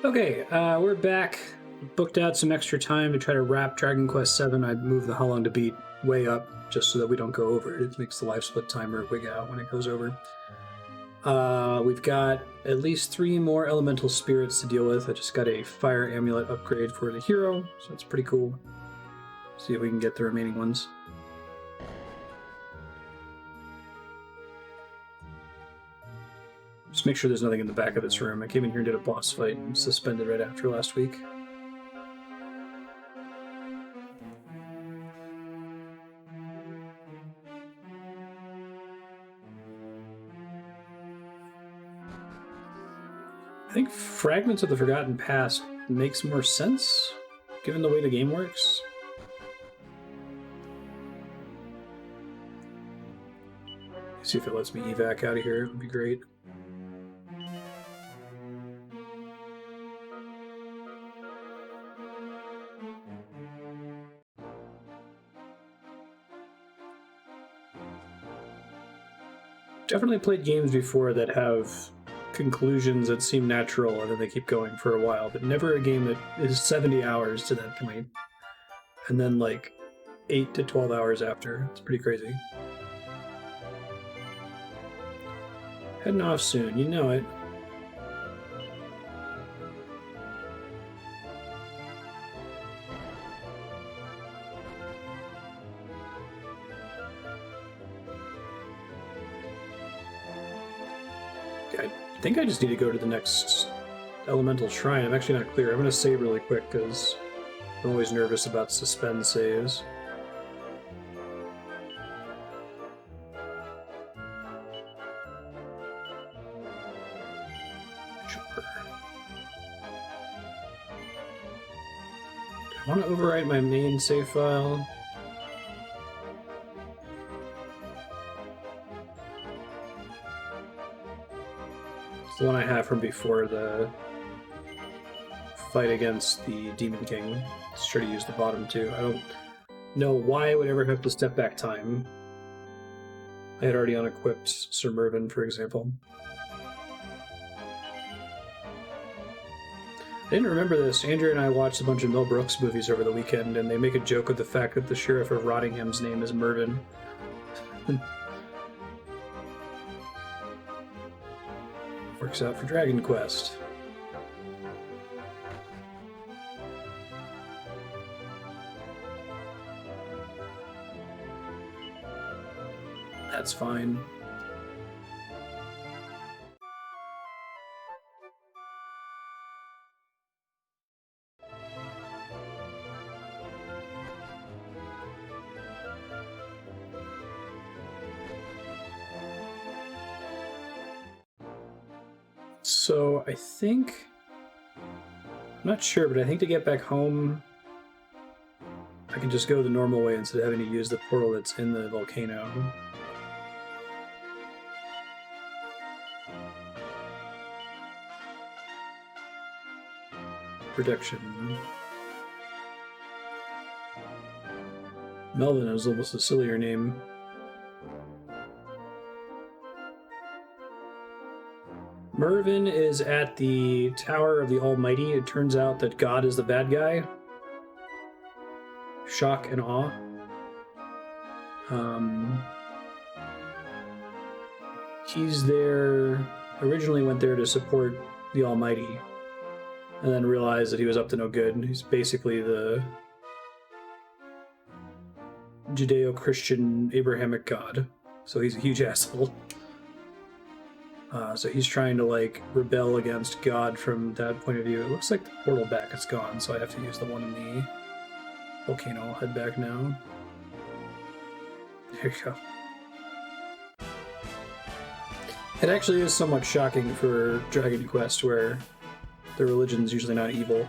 Okay, we're back. Booked out some extra time to try to wrap Dragon Quest VII. I moved the How Long to Beat way up just so that we don't go over it. It makes the life split timer wig out when it goes over. We've got at least 3 more elemental spirits to deal with. I just got a fire amulet upgrade for the hero, so that's pretty cool. See if we can get the remaining ones. Just make sure there's nothing in the back of this room. I came in here and did a boss fight and suspended right after last week. I think Fragments of the Forgotten Past makes more sense, given the way the game works. See if it lets me evac out of here. It would be great. Definitely played games before that have conclusions that seem natural and then they keep going for a while, but never a game that is 70 hours to that point and then like 8 to 12 hours after. It's pretty crazy. Heading off soon, you know it. I think I just need to go to the next elemental shrine. I'm actually not clear. I'm going to save really quick because I'm always nervous about suspend saves. Sure. I want to overwrite my main save file. The one I have from before the fight against the Demon King. Let's try to use the bottom two. I don't know why I would ever have to step back time. I had already unequipped Sir Mervyn, for example. I didn't remember this. Andrew and I watched a bunch of Mel Brooks movies over the weekend, and they make a joke of the fact that the sheriff of Rottingham's name is Mervyn. Works out for Dragon Quest. That's fine. So I think, I'm not sure, but I think to get back home, I can just go the normal way instead of having to use the portal that's in the volcano. Protection. Melvin is almost a sillier name. Mervyn is at the Tower of the Almighty. It turns out that God is the bad guy. Shock and awe. He's there, originally went there to support the Almighty, and then realized that he was up to no good. He's basically the Judeo-Christian Abrahamic God, so he's a huge asshole. So he's trying to, like, rebel against God from that point of view. It looks like the portal back is gone, so I have to use the one in the volcano. I'll head back now. There you go. It actually is somewhat shocking for Dragon Quest, where the religion's usually not evil.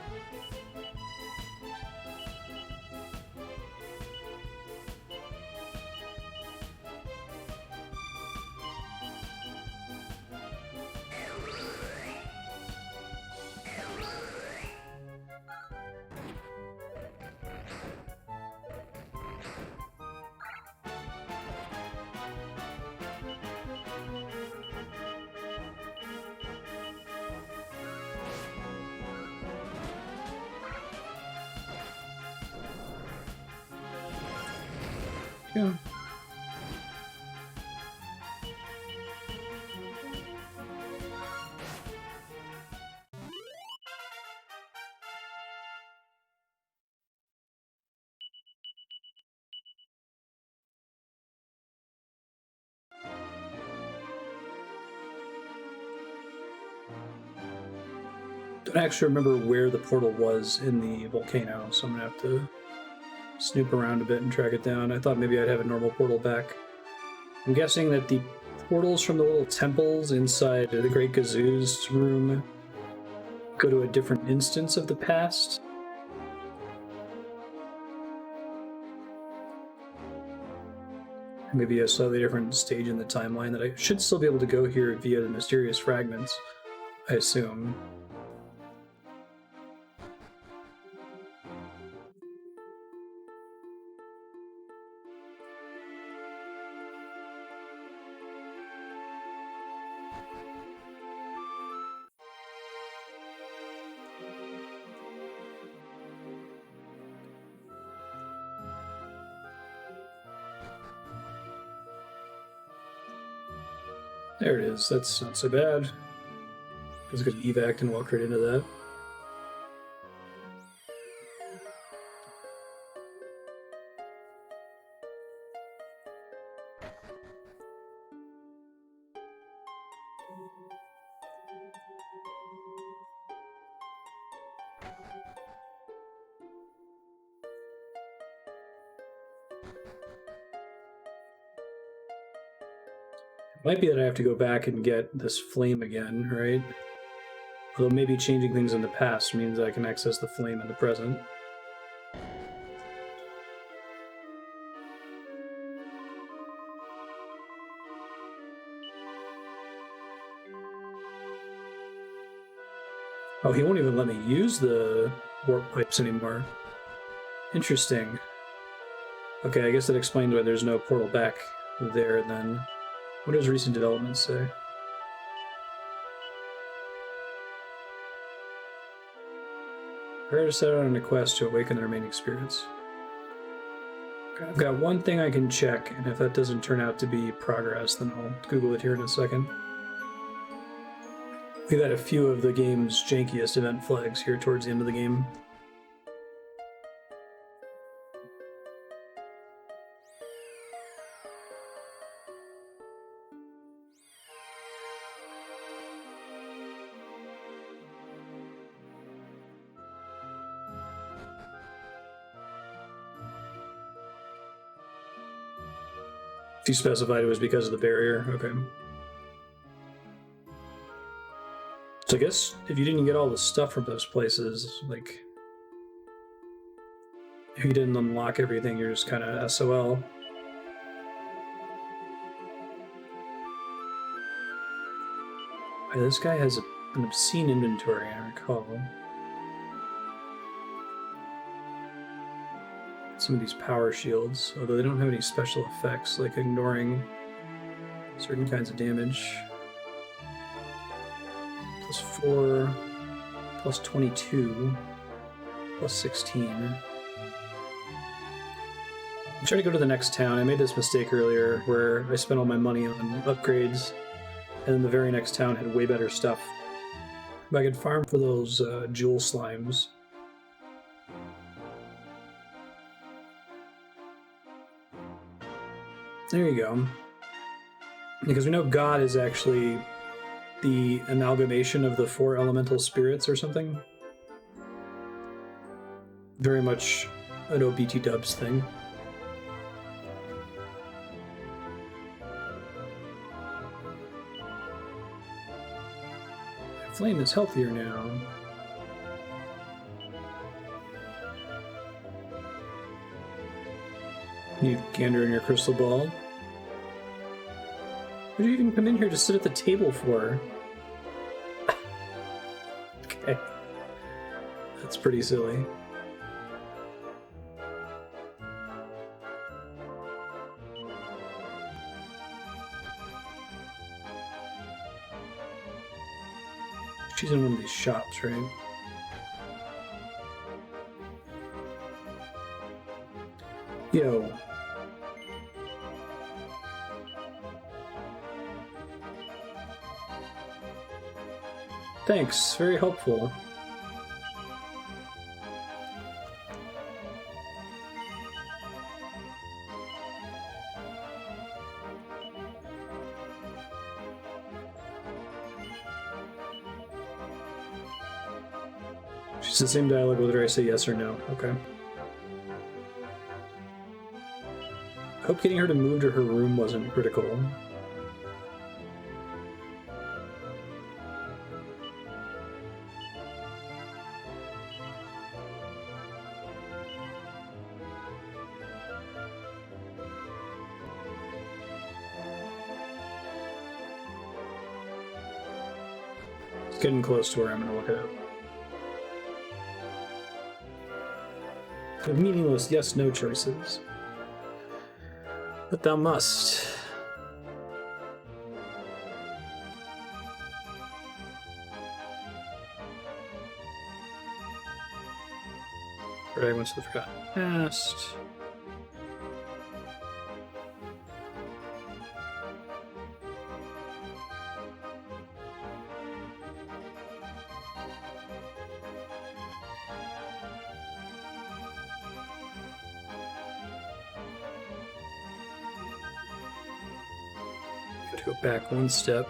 go. Don't actually remember where the portal was in the volcano, so I'm gonna have to snoop around a bit and track it down. I thought maybe I'd have a normal portal back. I'm guessing that the portals from the little temples inside the Great Gazoo's room go to a different instance of the past. Maybe a slightly different stage in the timeline that I should still be able to go here via the mysterious fragments, I assume. There it is. That's not so bad. I was going to evac and walk right into that. Might be that I have to go back and get this flame again, right? Although maybe changing things in the past means I can access the flame in the present. Oh, he won't even let me use the warp pipes anymore. Interesting. Okay, I guess that explains why there's no portal back there then. What does recent developments say? Prepare to set out on a quest to awaken the remaining spirits. Okay, I've got one thing I can check, and if that doesn't turn out to be progress, then I'll Google it here in a second. We've had a few of the game's jankiest event flags here towards the end of the game. You specified it was because of the barrier. Okay. So I guess if you didn't get all the stuff from those places, like, if you didn't unlock everything, you're just kind of SOL. This guy has an obscene inventory, I recall. Some of these power shields, although they don't have any special effects, like ignoring certain kinds of damage. +4, +22, +16. I'm trying to go to the next town. I made this mistake earlier where I spent all my money on upgrades, and then the very next town had way better stuff. If I could farm for those jewel slimes. There you go. Because we know God is actually the amalgamation of the 4 elemental spirits or something. Very much an OBT dubs thing. Flame is healthier now. You gander in your crystal ball. What did you even come in here to sit at the table for? Okay. That's pretty silly. She's in one of these shops, right? Yo. Thanks, very helpful. She's the same dialogue whether I say yes or no. Okay. I hope getting her to move to her room wasn't critical. It's getting close to where I'm going to look it up. Meaningless yes-no choices. But thou must. Fragments of the Forgotten Past. Go back one step.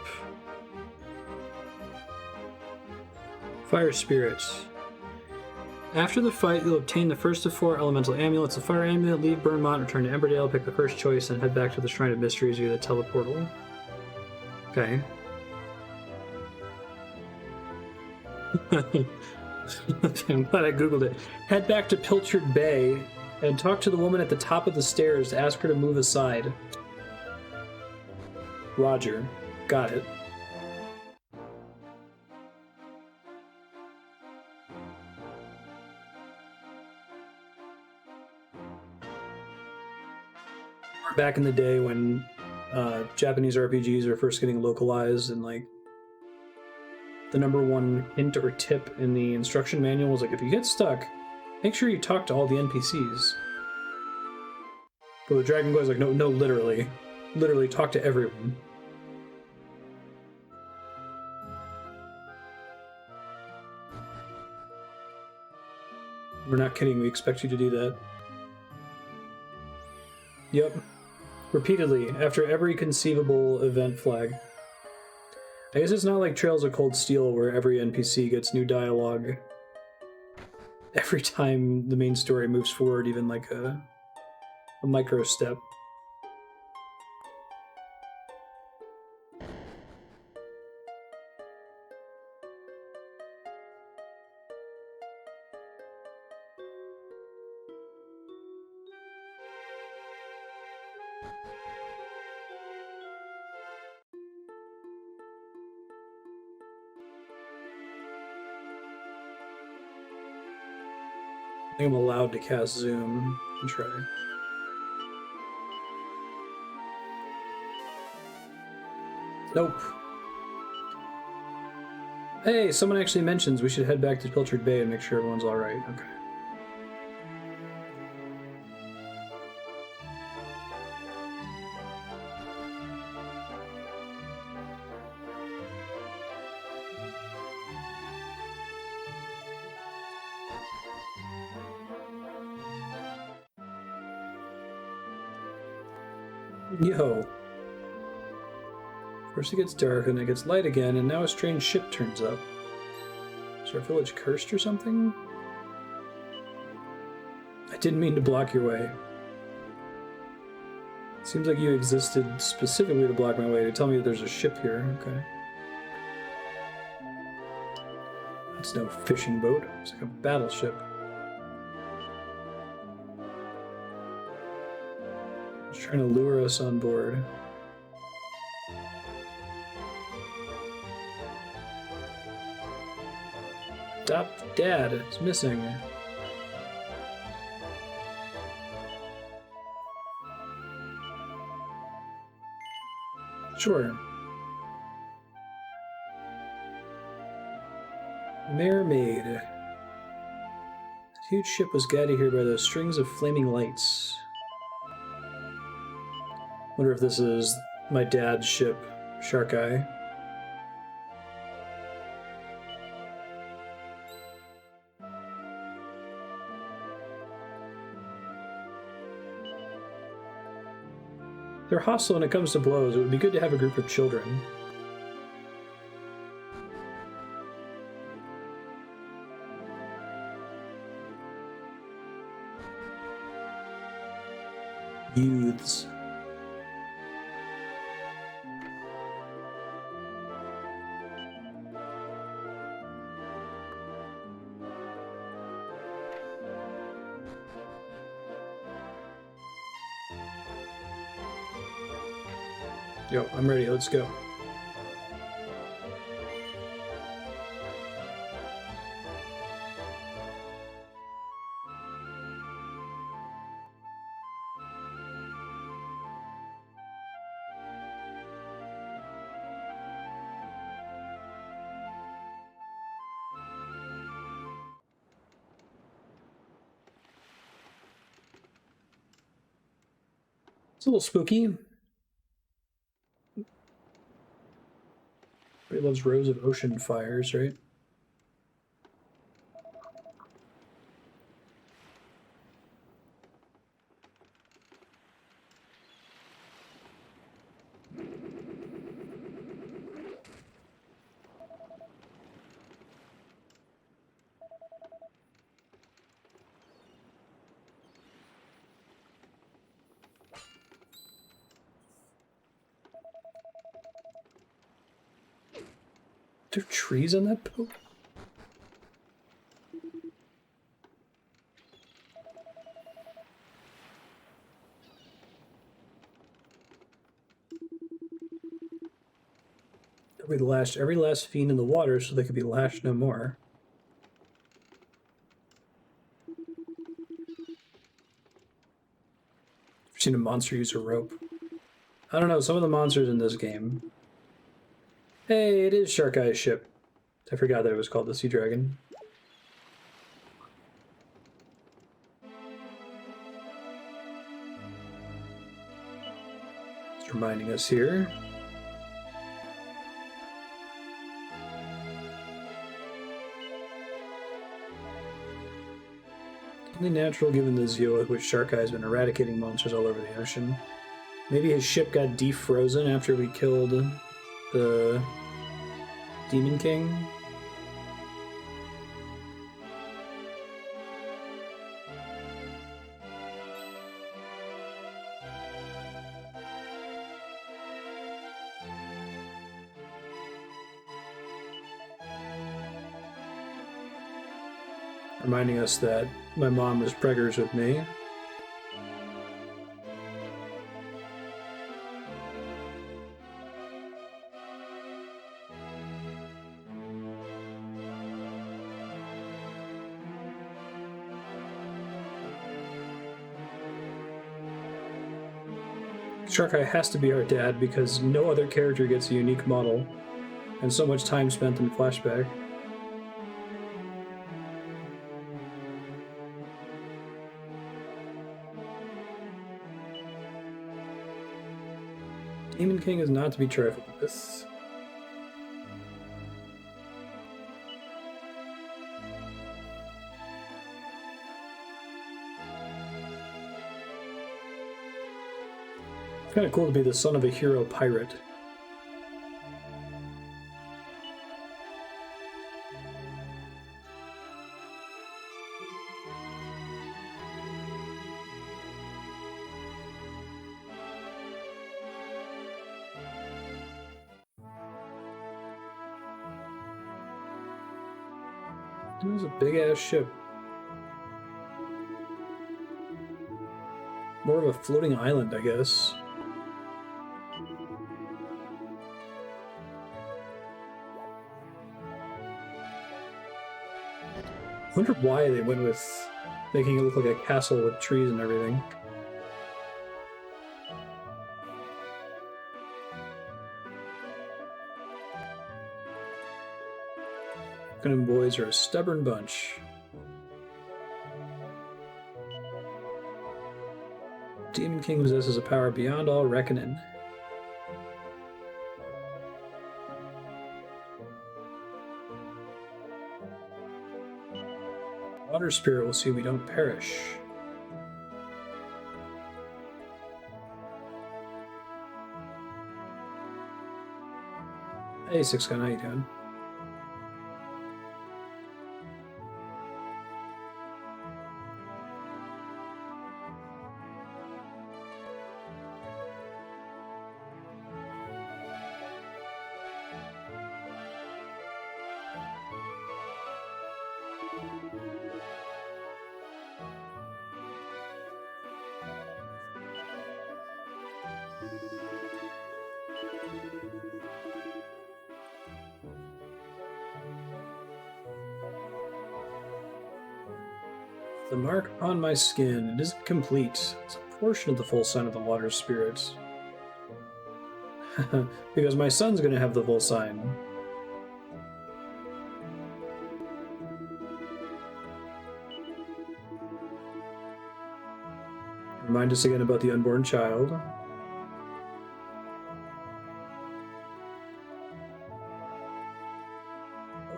Fire Spirit. After the fight, you'll obtain the first of 4 elemental amulets. The Fire Amulet, leave Burnmont, return to Emberdale, pick the first choice, and head back to the Shrine of Mysteries via the teleportal. Okay. I'm glad I googled it. Head back to Pilchard Bay and talk to the woman at the top of the stairs to ask her to move aside. Roger. Got it. Back in the day when Japanese RPGs were first getting localized, and like the #1 hint or tip in the instruction manual was like, if you get stuck, make sure you talk to all the NPCs. But with Dragon Quest, like, no, literally. Literally talk to everyone. We're not kidding, we expect you to do that. Yep. Repeatedly, after every conceivable event flag. I guess it's not like Trails of Cold Steel where every NPC gets new dialogue every time the main story moves forward, even like a micro step. I think I'm allowed to cast Zoom and try. Nope. Hey, someone actually mentions we should head back to Pilchard Bay and make sure everyone's alright. Okay. Yo. First it gets dark, then it gets light again, and now a strange ship turns up. Is our village cursed or something? I didn't mean to block your way. Seems like you existed specifically to block my way, to tell me that there's a ship here. Okay. It's no fishing boat. It's like a battleship. It's trying to lure us on board. Adopt Dad. It's missing. Sure. Mermaid. This huge ship was guided here by those strings of flaming lights. Wonder if this is my dad's ship, Shark Eye. They're hostile when it comes to blows. It would be good to have a group of children. Youths. Yo, I'm ready. Let's go. It's a little spooky. Everybody loves Rose of Ocean Fires, right? Are there trees on that boat? We lashed every last fiend in the water so they could be lashed no more. I've seen a monster use a rope. I don't know, some of the monsters in this game. Hey, it is Shark Eye's ship. I forgot that it was called the Sea Dragon. It's reminding us here. Only natural given the zeal with which Shark Eye has been eradicating monsters all over the ocean. Maybe his ship got defrozen after we killed the Demon King. Reminding us that my mom was preggers with me. Shark Eye has to be our dad because no other character gets a unique model and so much time spent in flashback. Demon King is not to be trifled with. It's kind of cool to be the son of a hero pirate. It was a big-ass ship. More of a floating island, I guess. I wonder why they went with making it look like a castle with trees and everything. Them boys are a stubborn bunch. Demon King possesses a power beyond all reckoning. Water Spirit will see we don't perish. Hey, Six Gun, how you doing? The mark upon my skin. It isn't complete. It's a portion of the full sign of the water spirits. Because my son's gonna have the full sign. Remind us again about the unborn child.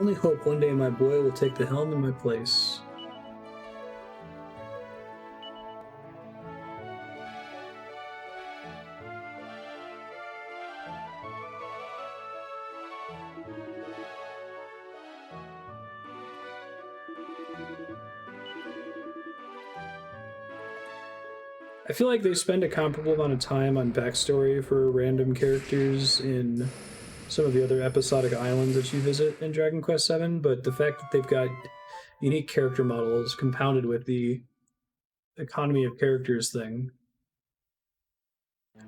Only hope one day my boy will take the helm in my place. I feel like they spend a comparable amount of time on backstory for random characters in some of the other episodic islands that you visit in Dragon Quest VII, but the fact that they've got unique character models compounded with the economy of characters thing.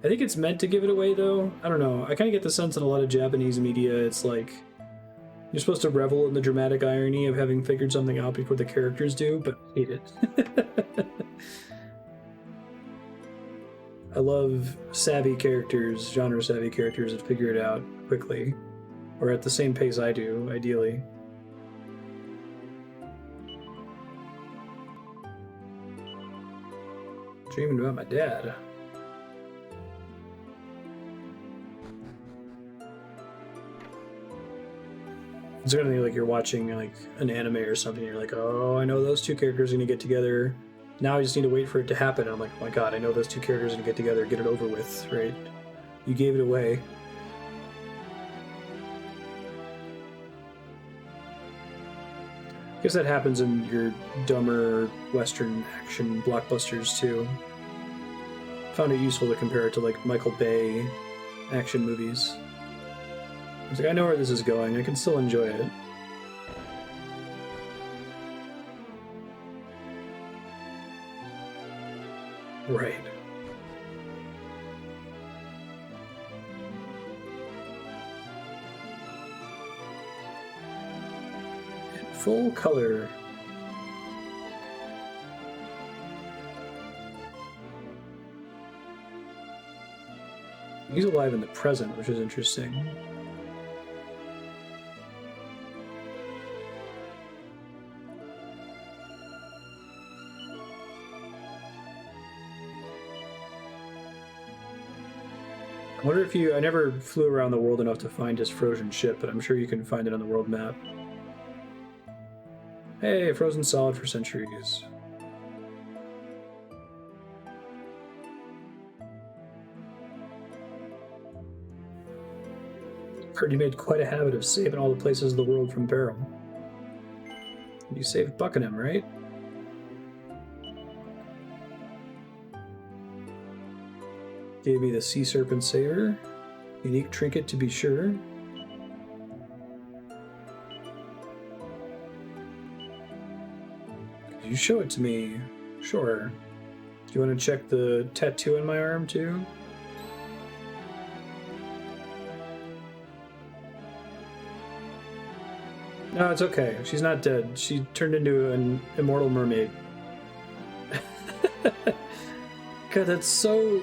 I think it's meant to give it away, though. I don't know. I kind of get the sense in a lot of Japanese media, it's like you're supposed to revel in the dramatic irony of having figured something out before the characters do, but I hate it. I love savvy characters, genre savvy characters that figure it out quickly, or at the same pace I do, ideally. Dreaming about my dad. It's gonna be like you're watching like an anime or something. You're like, oh, I know those two characters are gonna get together. Now I just need to wait for it to happen. And I'm like, oh my god, I know those two characters are gonna get together. Get it over with, right? You gave it away. I guess that happens in your dumber Western action blockbusters too. Found it useful to compare it to like Michael Bay action movies. I was like, I know where this is going. I can still enjoy it. Right. In full color. He's alive in the present, which is interesting. I wonder if I never flew around the world enough to find his frozen ship, but I'm sure you can find it on the world map. Hey, frozen solid for centuries. Heard you made quite a habit of saving all the places of the world from peril. You saved Buckingham, right? Gave me the Sea Serpent Saber. Unique trinket to be sure. Could you show it to me? Sure. Do you want to check the tattoo on my arm too? No, it's okay. She's not dead. She turned into an immortal mermaid. God, that's so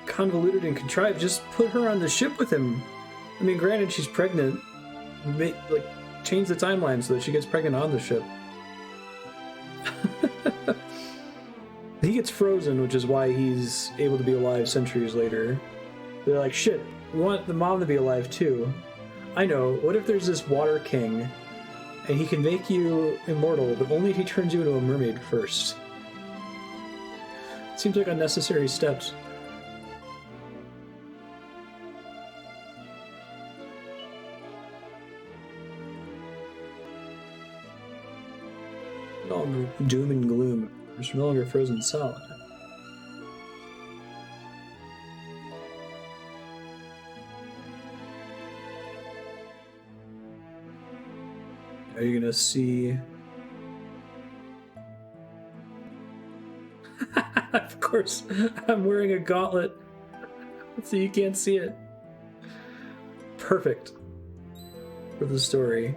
convoluted and contrived. Just put her on the ship with him. I mean, granted, she's pregnant. Like, change the timeline so that she gets pregnant on the ship. He gets frozen, which is why he's able to be alive centuries later. They're like, shit, we want the mom to be alive too. I know, what if there's this water king, and he can make you immortal, but only if he turns you into a mermaid first? Seems like unnecessary steps. All doom and gloom. There's no longer frozen solid. Are you gonna see? Of course, I'm wearing a gauntlet, so you can't see it. Perfect for the story.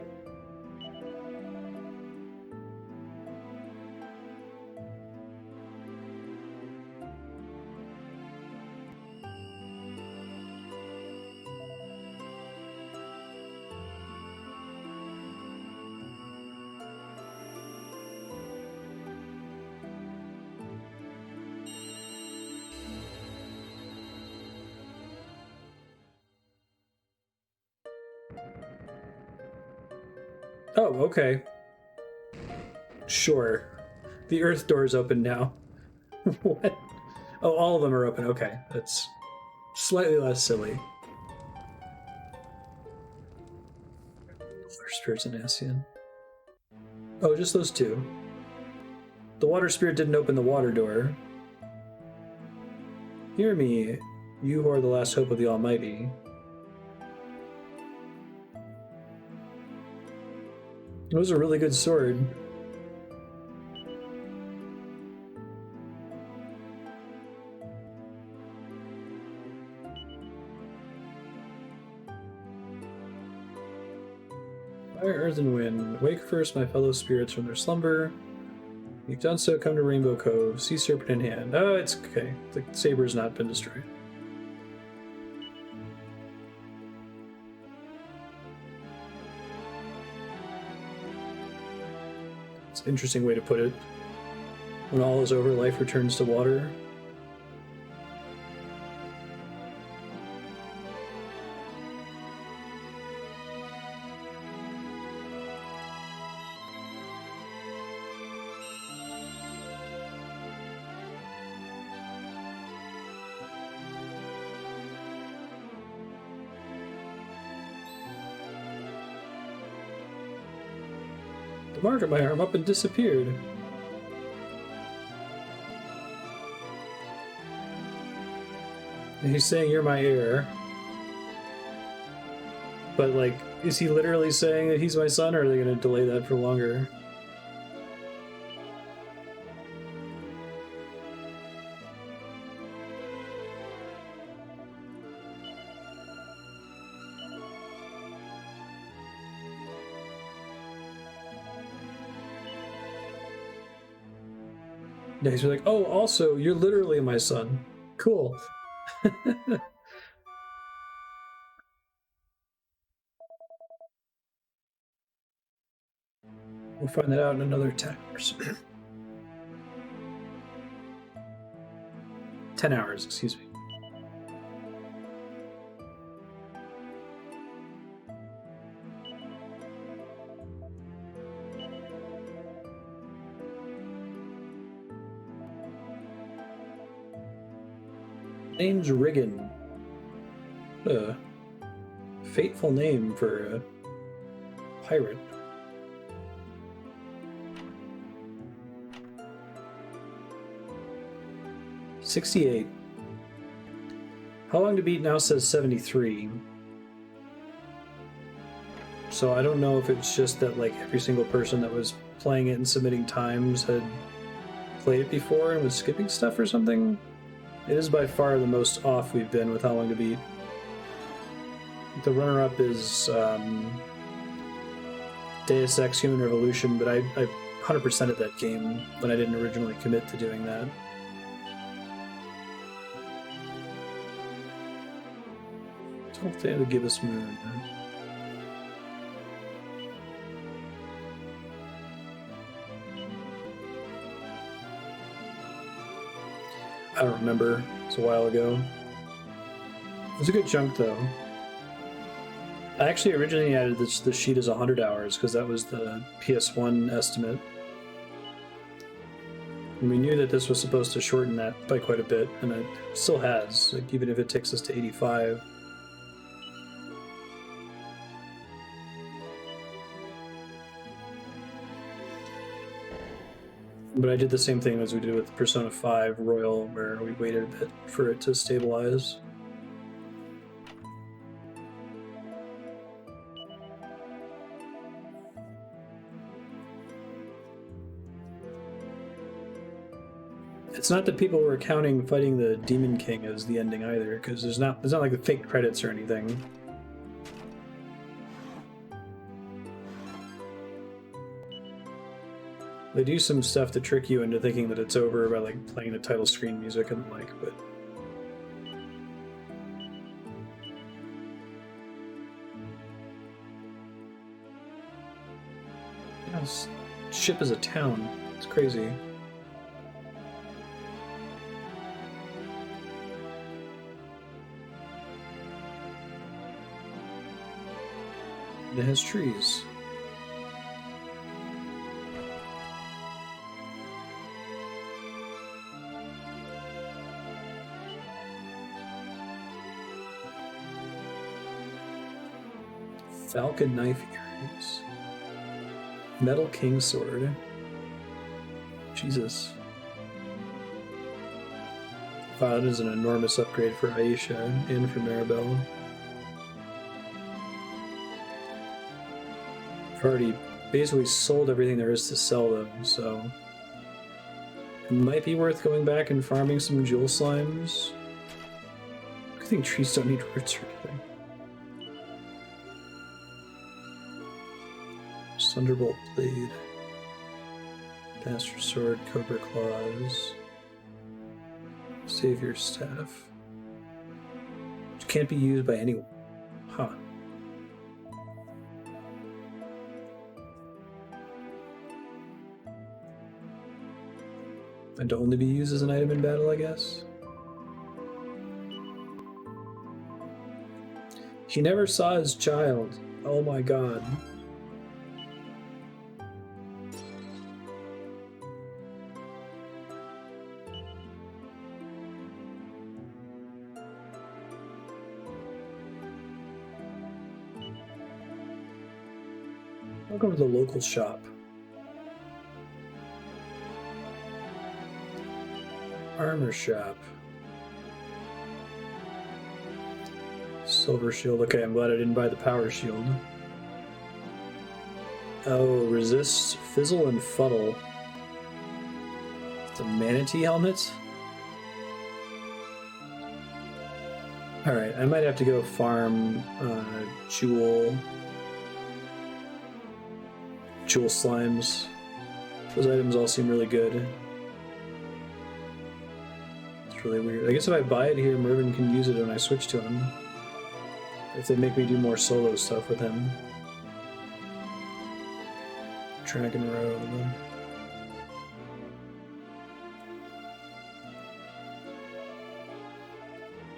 Oh, okay. Sure. The Earth door is open now. What? Oh, all of them are open. Okay, that's slightly less silly. Water spirits and Ascian. Oh, just those two. The water spirit didn't open the water door. Hear me, you who are the last hope of the Almighty. It was a really good sword. Fire, earth, and wind. Wake first, my fellow spirits, from their slumber. You've done so, come to Rainbow Cove. Sea serpent in hand. Oh, it's okay. The saber's not been destroyed. It's an interesting way to put it. When all is over, life returns to water. The mark on my arm up and disappeared. And he's saying you're my heir. But, like, is he literally saying that he's my son, or are they going to delay that for longer? Yeah, he's like, oh, also, you're literally my son. Cool. We'll find that out in another 10 hours. 10 hours, excuse me. Name's Riggin. A fateful name for a pirate. $68. How long to beat now says 73. So I don't know if it's just that like every single person that was playing it and submitting times had played it before and was skipping stuff or something. It is by far the most off we've been with how long to beat. The runner-up is Deus Ex Human Revolution, but I 100%ed that game when I didn't originally commit to doing that. Don't they have to give us moon? I don't remember. It's a while ago. It was a good chunk, though. I actually originally added the sheet as 100 hours because that was the PS1 estimate. And we knew that this was supposed to shorten that by quite a bit, and it still has, like, even if it takes us to 85. But I did the same thing as we did with Persona 5 Royal, where we waited a bit for it to stabilize. It's not that people were counting fighting the Demon King as the ending either, because there's not like the fake credits or anything. They do some stuff to trick you into thinking that it's over by like playing the title screen music and the like, but yeah, this ship is a town. It's crazy. And it has trees. Falcon knife earrings. Metal king sword. Jesus. Wow, that is an enormous upgrade for Aisha and for Maribel. I've already basically sold everything there is to sell them, so it might be worth going back and farming some jewel slimes. I think trees don't need roots or anything. Thunderbolt blade, Bastard sword, Cobra claws, Savior staff, which can't be used by anyone. Huh. And to only be used as an item in battle, I guess. He never saw his child. Oh my god. I'll go to the local shop. Armor shop. Silver shield. Okay, I'm glad I didn't buy the power shield. Oh, resist fizzle and fuddle. The manatee helmet? Alright, I might have to go farm jewel slimes. Those items all seem really good. It's really weird. I guess if I buy it here, Mervin can use it when I switch to him. If they make me do more solo stuff with him. Dragon Robe.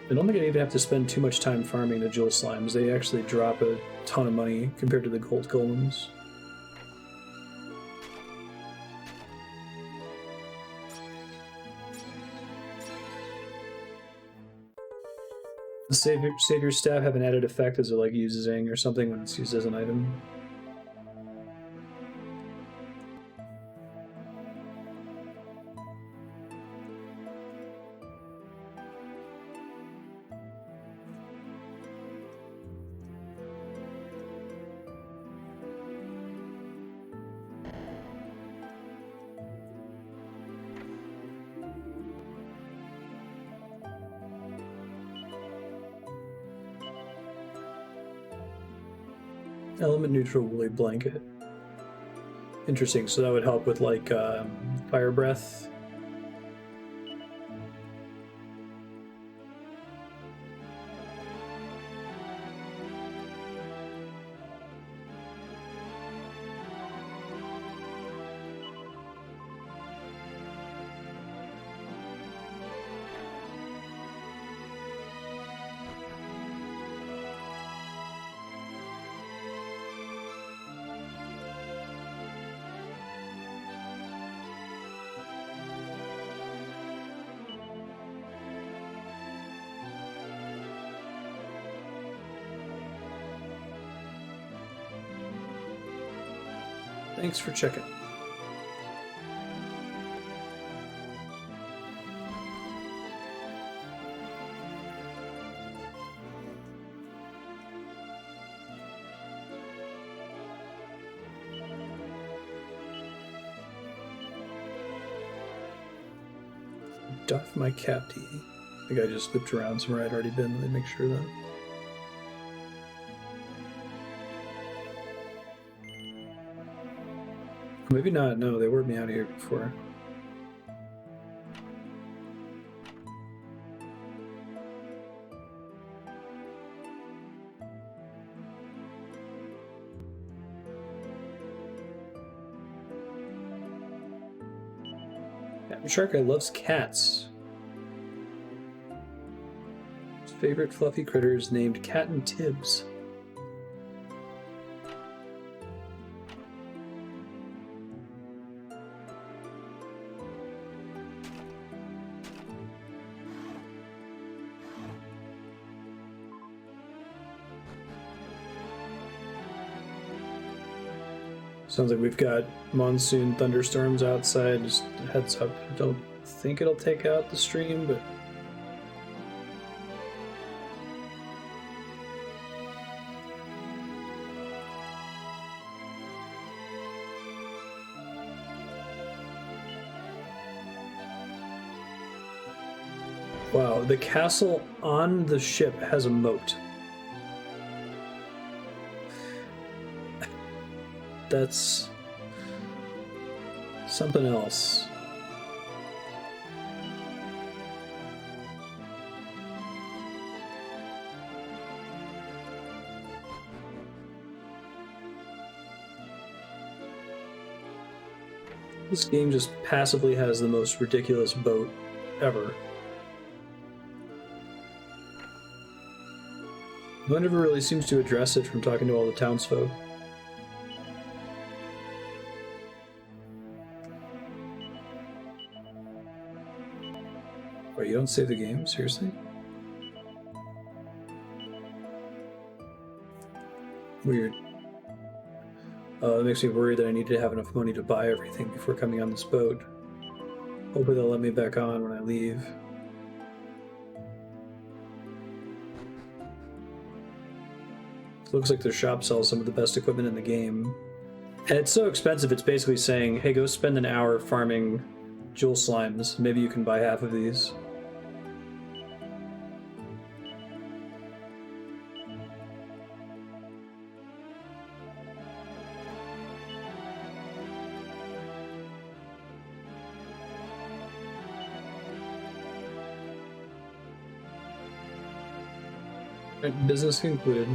I don't think I even have to spend too much time farming the jewel slimes. They actually drop a ton of money compared to the gold golems. The Savior staff have an added effect as it like uses Zing or something when it's used as an item. Element neutral woolly blanket. Interesting, so that would help with like fire breath. Thanks for checking. Doff my capty. I think I just looped around somewhere I'd already been. Let me make sure of that. Maybe not. No, they word me out of here before. Captain Shark Guy loves cats. His favorite fluffy critter is named Cat and Tibbs. Sounds like we've got monsoon thunderstorms outside. Just a heads up. I don't think it'll take out the stream, but wow, the castle on the ship has a moat. That's something else. This game just passively has the most ridiculous boat ever. No one ever really seems to address it from talking to all the townsfolk. Wait, you don't save the game? Seriously? Weird. It makes me worried that I need to have enough money to buy everything before coming on this boat. Hopefully they'll let me back on when I leave. It looks like their shop sells some of the best equipment in the game. And it's so expensive, it's basically saying, hey, go spend an hour farming jewel slimes. Maybe you can buy half of these. Business concluded.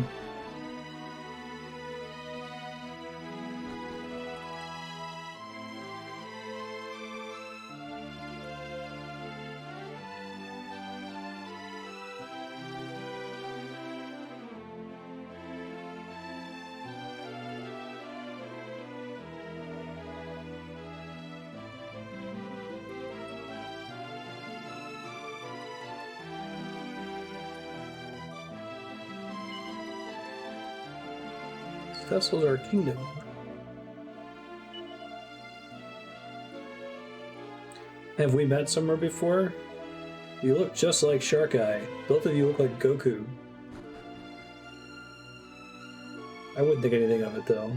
Vessel's our kingdom. Have we met somewhere before? You look just like Shark Eye. Both of you look like Goku. I wouldn't think anything of it, though.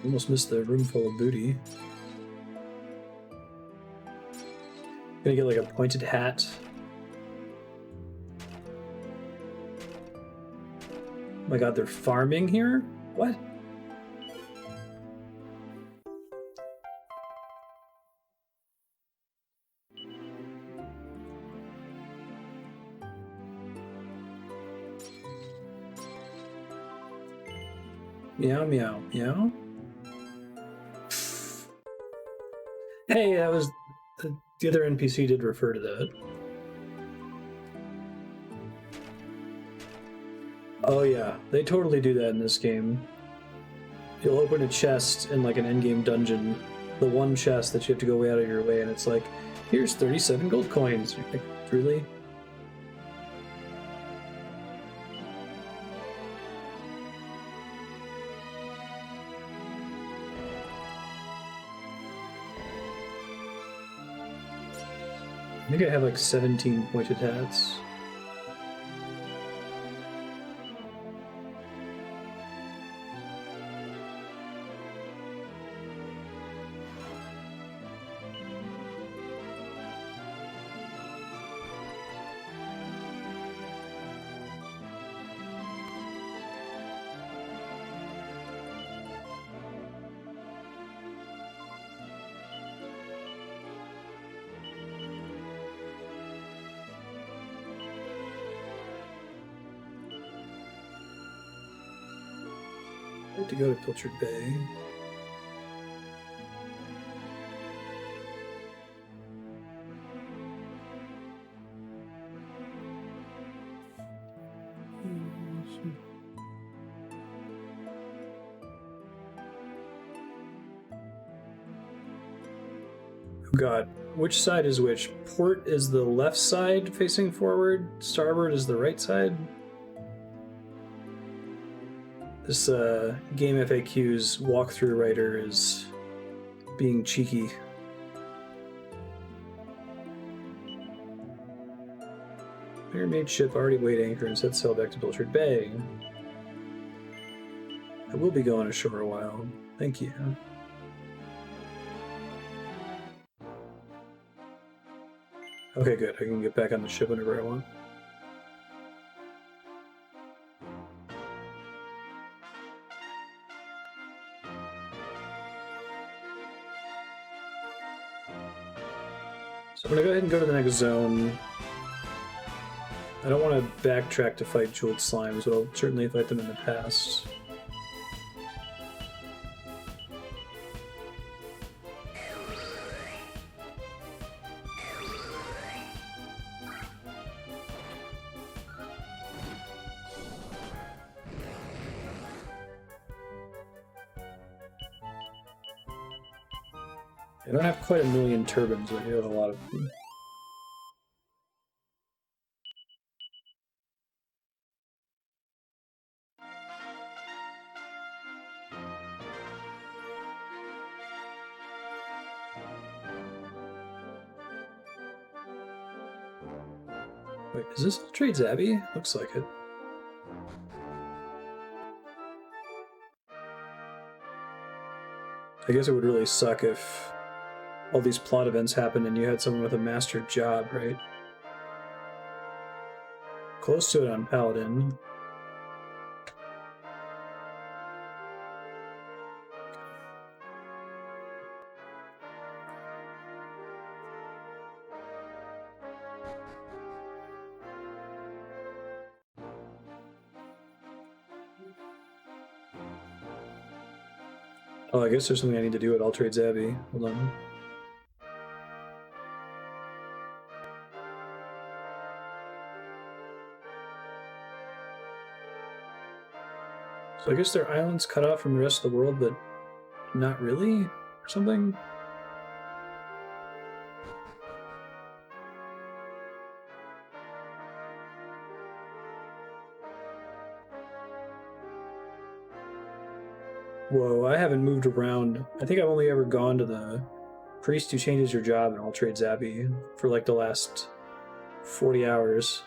Almost missed the room full of booty. Gonna get like a pointed hat. Oh my god, they're farming here? What? Meow, meow, meow. Hey, that was... The other NPC did refer to that. Oh yeah, they totally do that in this game. You'll open a chest in like an endgame dungeon, the one chest that you have to go way out of your way, and it's like, here's 37 gold coins. You're like, really? I think I have like 17 pointed hats. I had to go to Pilchard Bay. Oh God, which side is which? Port is the left side facing forward, starboard is the right side. This game FAQ's walkthrough writer is being cheeky. Pyramid ship already weighed anchor and set sail back to Pilchard Bay. I will be going ashore a while. Thank you. Okay, good. I can get back on the ship whenever I want. So I'm gonna go ahead and go to the next zone. I don't want to backtrack to fight jeweled slimes, but I'll certainly fight them in the past. I don't have quite a million turbines, but I do have a lot of them. Wait, is this all Trades Abbey? Looks like it. I guess it would really suck if all these plot events happened and you had someone with a master job, right? Close to it on Paladin. Oh, I guess there's something I need to do at All Trades Abbey. Hold on. So I guess their island's cut off from the rest of the world, but not really? Or something? Whoa, I haven't moved around. I think I've only ever gone to the priest who changes your job in All Trades Abbey for like the last 40 hours.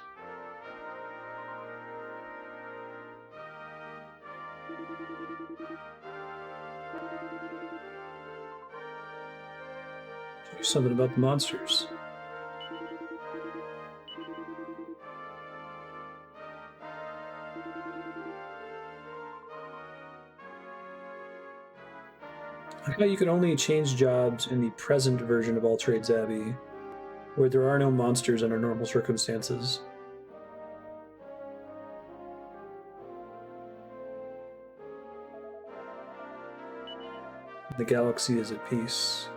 Do something about the monsters. I thought you could only change jobs in the present version of All Trades Abbey, where there are no monsters under normal circumstances. The galaxy is at peace.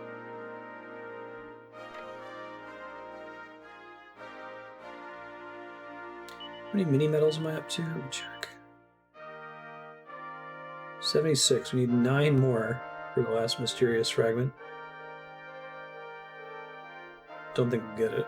How many mini medals am I up to? Let me check. 76. We need 9 more for the last mysterious fragment. Don't think we'll get it.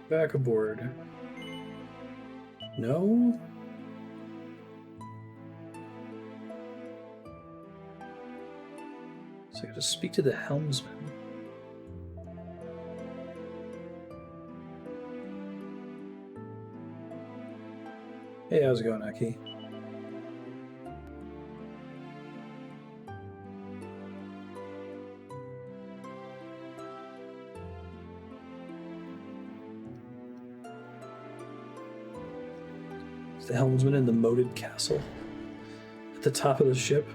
Back aboard. No? So I gotta speak to the helmsman. Hey, how's it going, Aki? Is the helmsman in the moated castle at the top of the ship?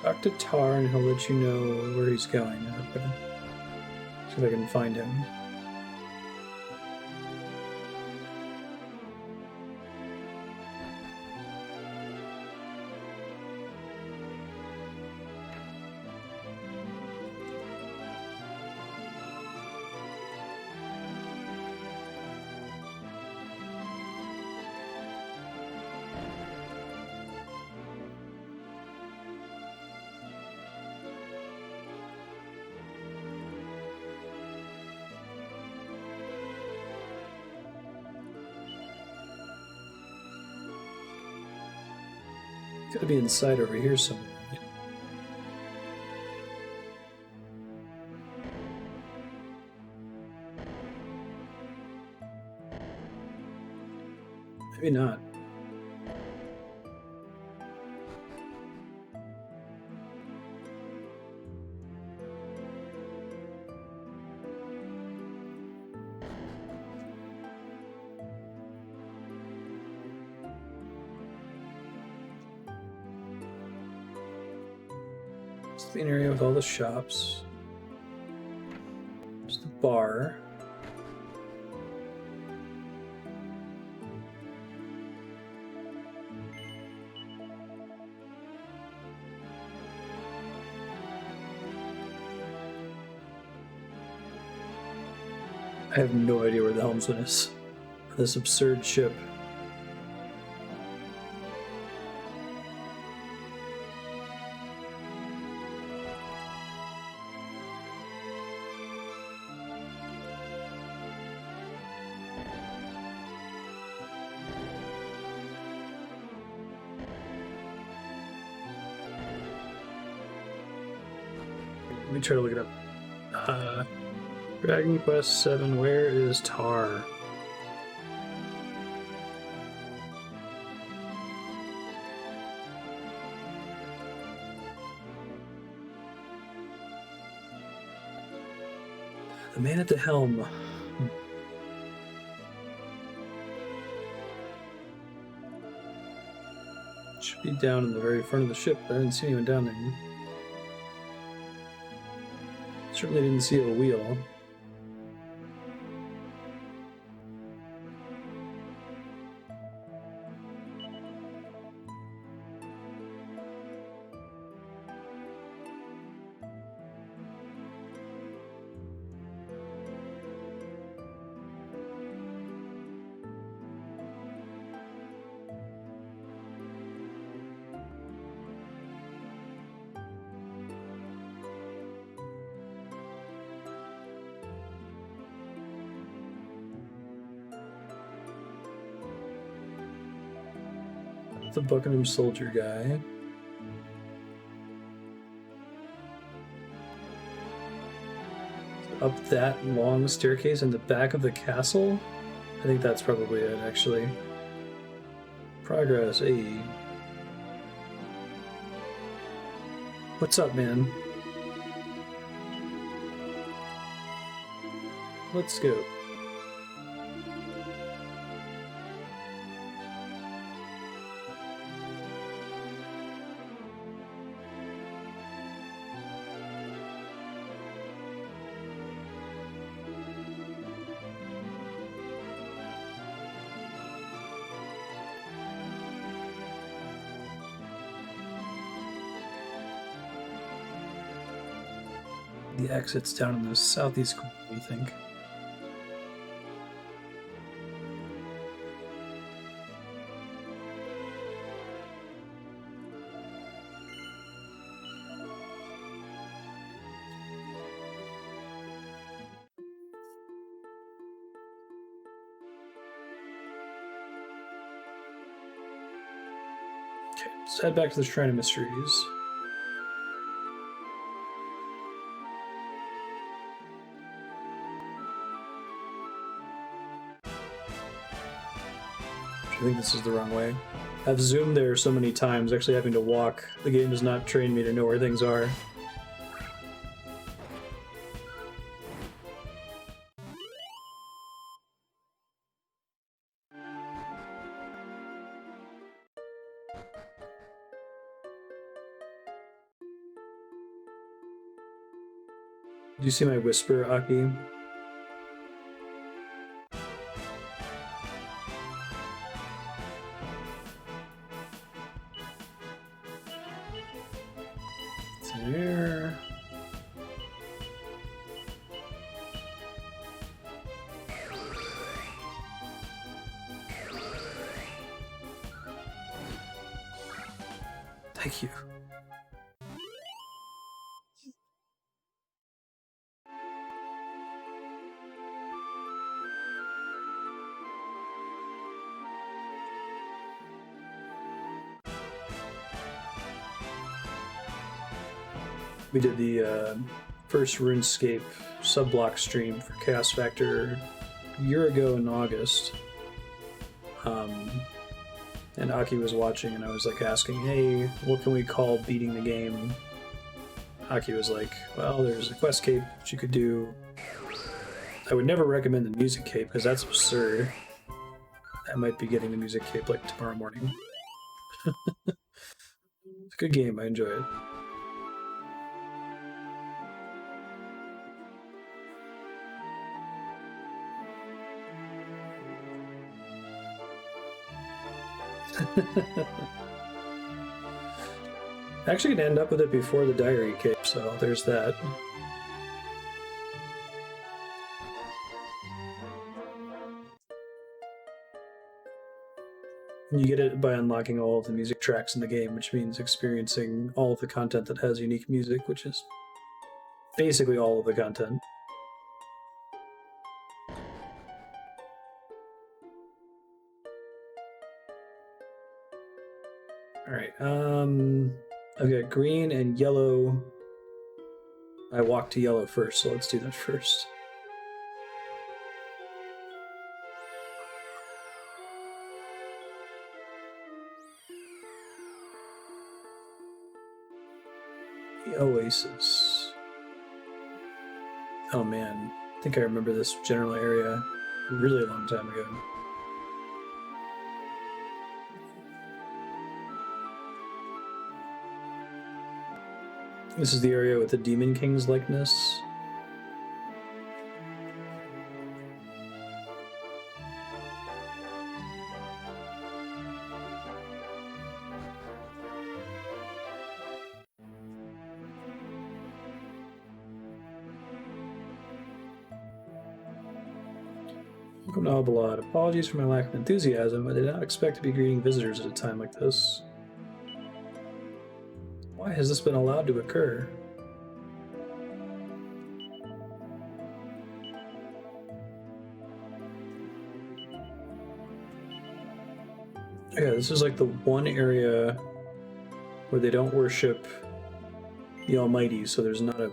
Talk to Tar and he'll let you know where he's going. I'm gonna see if I can find him. Gotta be inside over here somewhere. Maybe not. It's the area with all the shops. There's the bar. I have no idea where the helmsman is. This absurd ship. Let me try to look it up. Dragon Quest 7, where is Tar? The man at the helm. Should be down in the very front of the ship, but I didn't see anyone down there. Certainly didn't see a wheel. The Buckingham soldier guy. Up that long staircase in the back of the castle? I think that's probably it, actually. Progress, A. What's up, man? Let's go. The exit's down in the southeast corner, we think. Okay, let's head back to the Shrine of Mysteries. I think this is the wrong way. I've zoomed there so many times, actually having to walk. The game does not train me to know where things are. Do you see my whisper, Aki? It's there. Thank you. We did the first RuneScape subblock stream for Chaos Factor a year ago in August. And Aki was watching, and I was like asking, hey, what can we call beating the game? Aki was like, well, there's a quest cape that you could do. I would never recommend the music cape, because that's absurd. I might be getting the music cape like tomorrow morning. It's a good game, I enjoy it. Actually, gonna end up with it before the diary cape, so there's that. You get it by unlocking all of the music tracks in the game, which means experiencing all of the content that has unique music, which is basically all of the content. Alright, I've got green and yellow. I walked to yellow first, so let's do that first. The Oasis. Oh man, I think I remember this general area a really long time ago. This is the area with the Demon King's likeness. Welcome to Albalad. Apologies for my lack of enthusiasm. I did not expect to be greeting visitors at a time like this. Why has this been allowed to occur? Yeah, this is like the one area where they don't worship the Almighty, so there's not a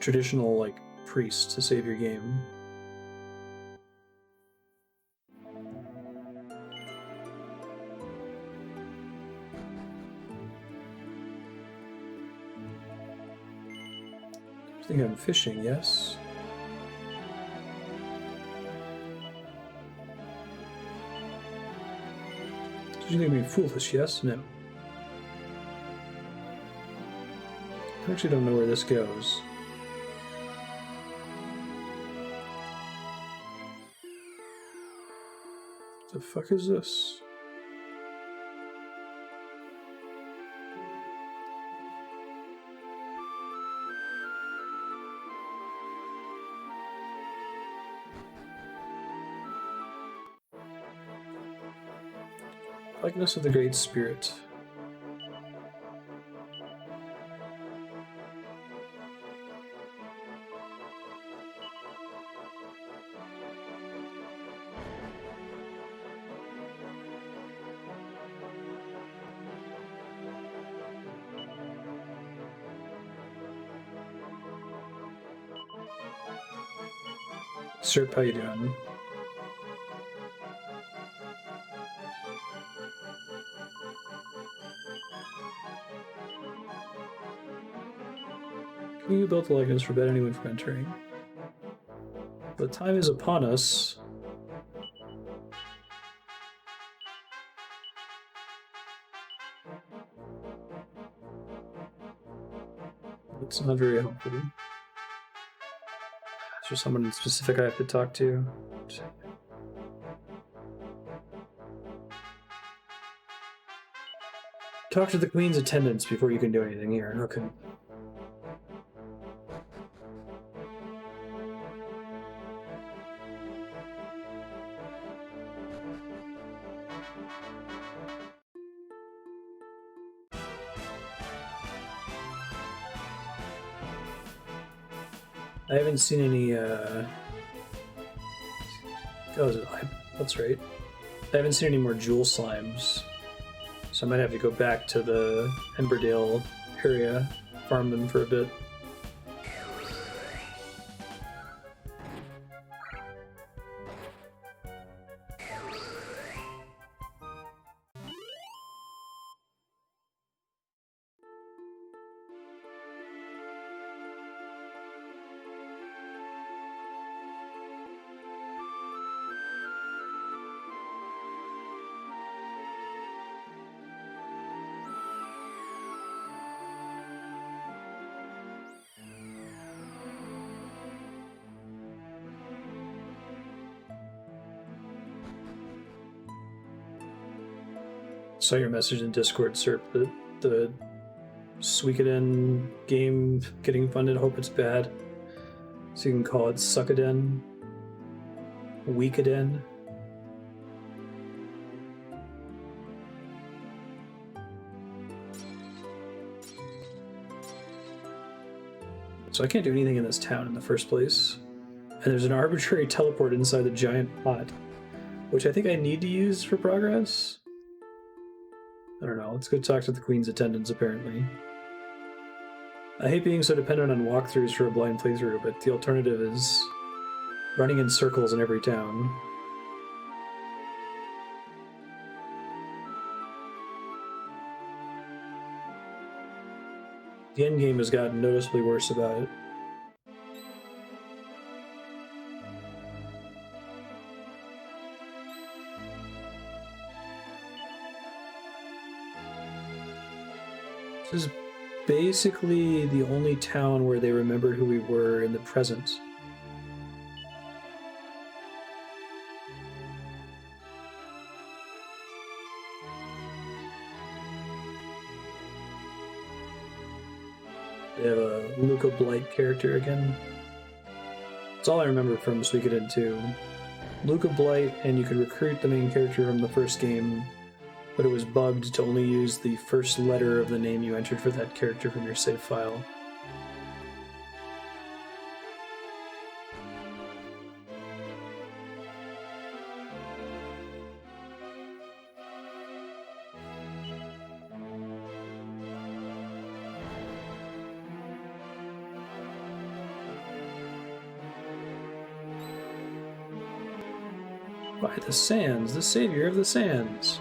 traditional, like, priest to save your game. I think I'm fishing, yes? Did you think me foolish, yes? No. I actually don't know where this goes. What the fuck is this? Likeness of the Great Spirit. Serp, how you doing? Can you build the likeness forbid anyone from entering? The time is upon us. It's not very helpful. Is there someone specific I have to talk to? Talk to the Queen's attendants before you can do anything here. Okay. I haven't seen any, Oh, that's right. I haven't seen any more jewel slimes. So I might have to go back to the Emberdale area, farm them for a bit. Saw your message in Discord, Serp, that the Suikoden game getting funded. Hope it's bad. So you can call it Suikoden. Weekoden. So I can't do anything in this town in the first place. And there's an arbitrary teleport inside the giant pot, which I think I need to use for progress. I don't know, let's go talk to the Queen's attendants, apparently. I hate being so dependent on walkthroughs for a blind playthrough, but the alternative is running in circles in every town. The endgame has gotten noticeably worse about it. This is basically the only town where they remembered who we were in the present. They have a Luca Blight character again. That's all I remember from Suikoden 2. Luca Blight, and you could recruit the main character from the first game, but it was bugged to only use the first letter of the name you entered for that character from your save file. By the sands, the savior of the sands.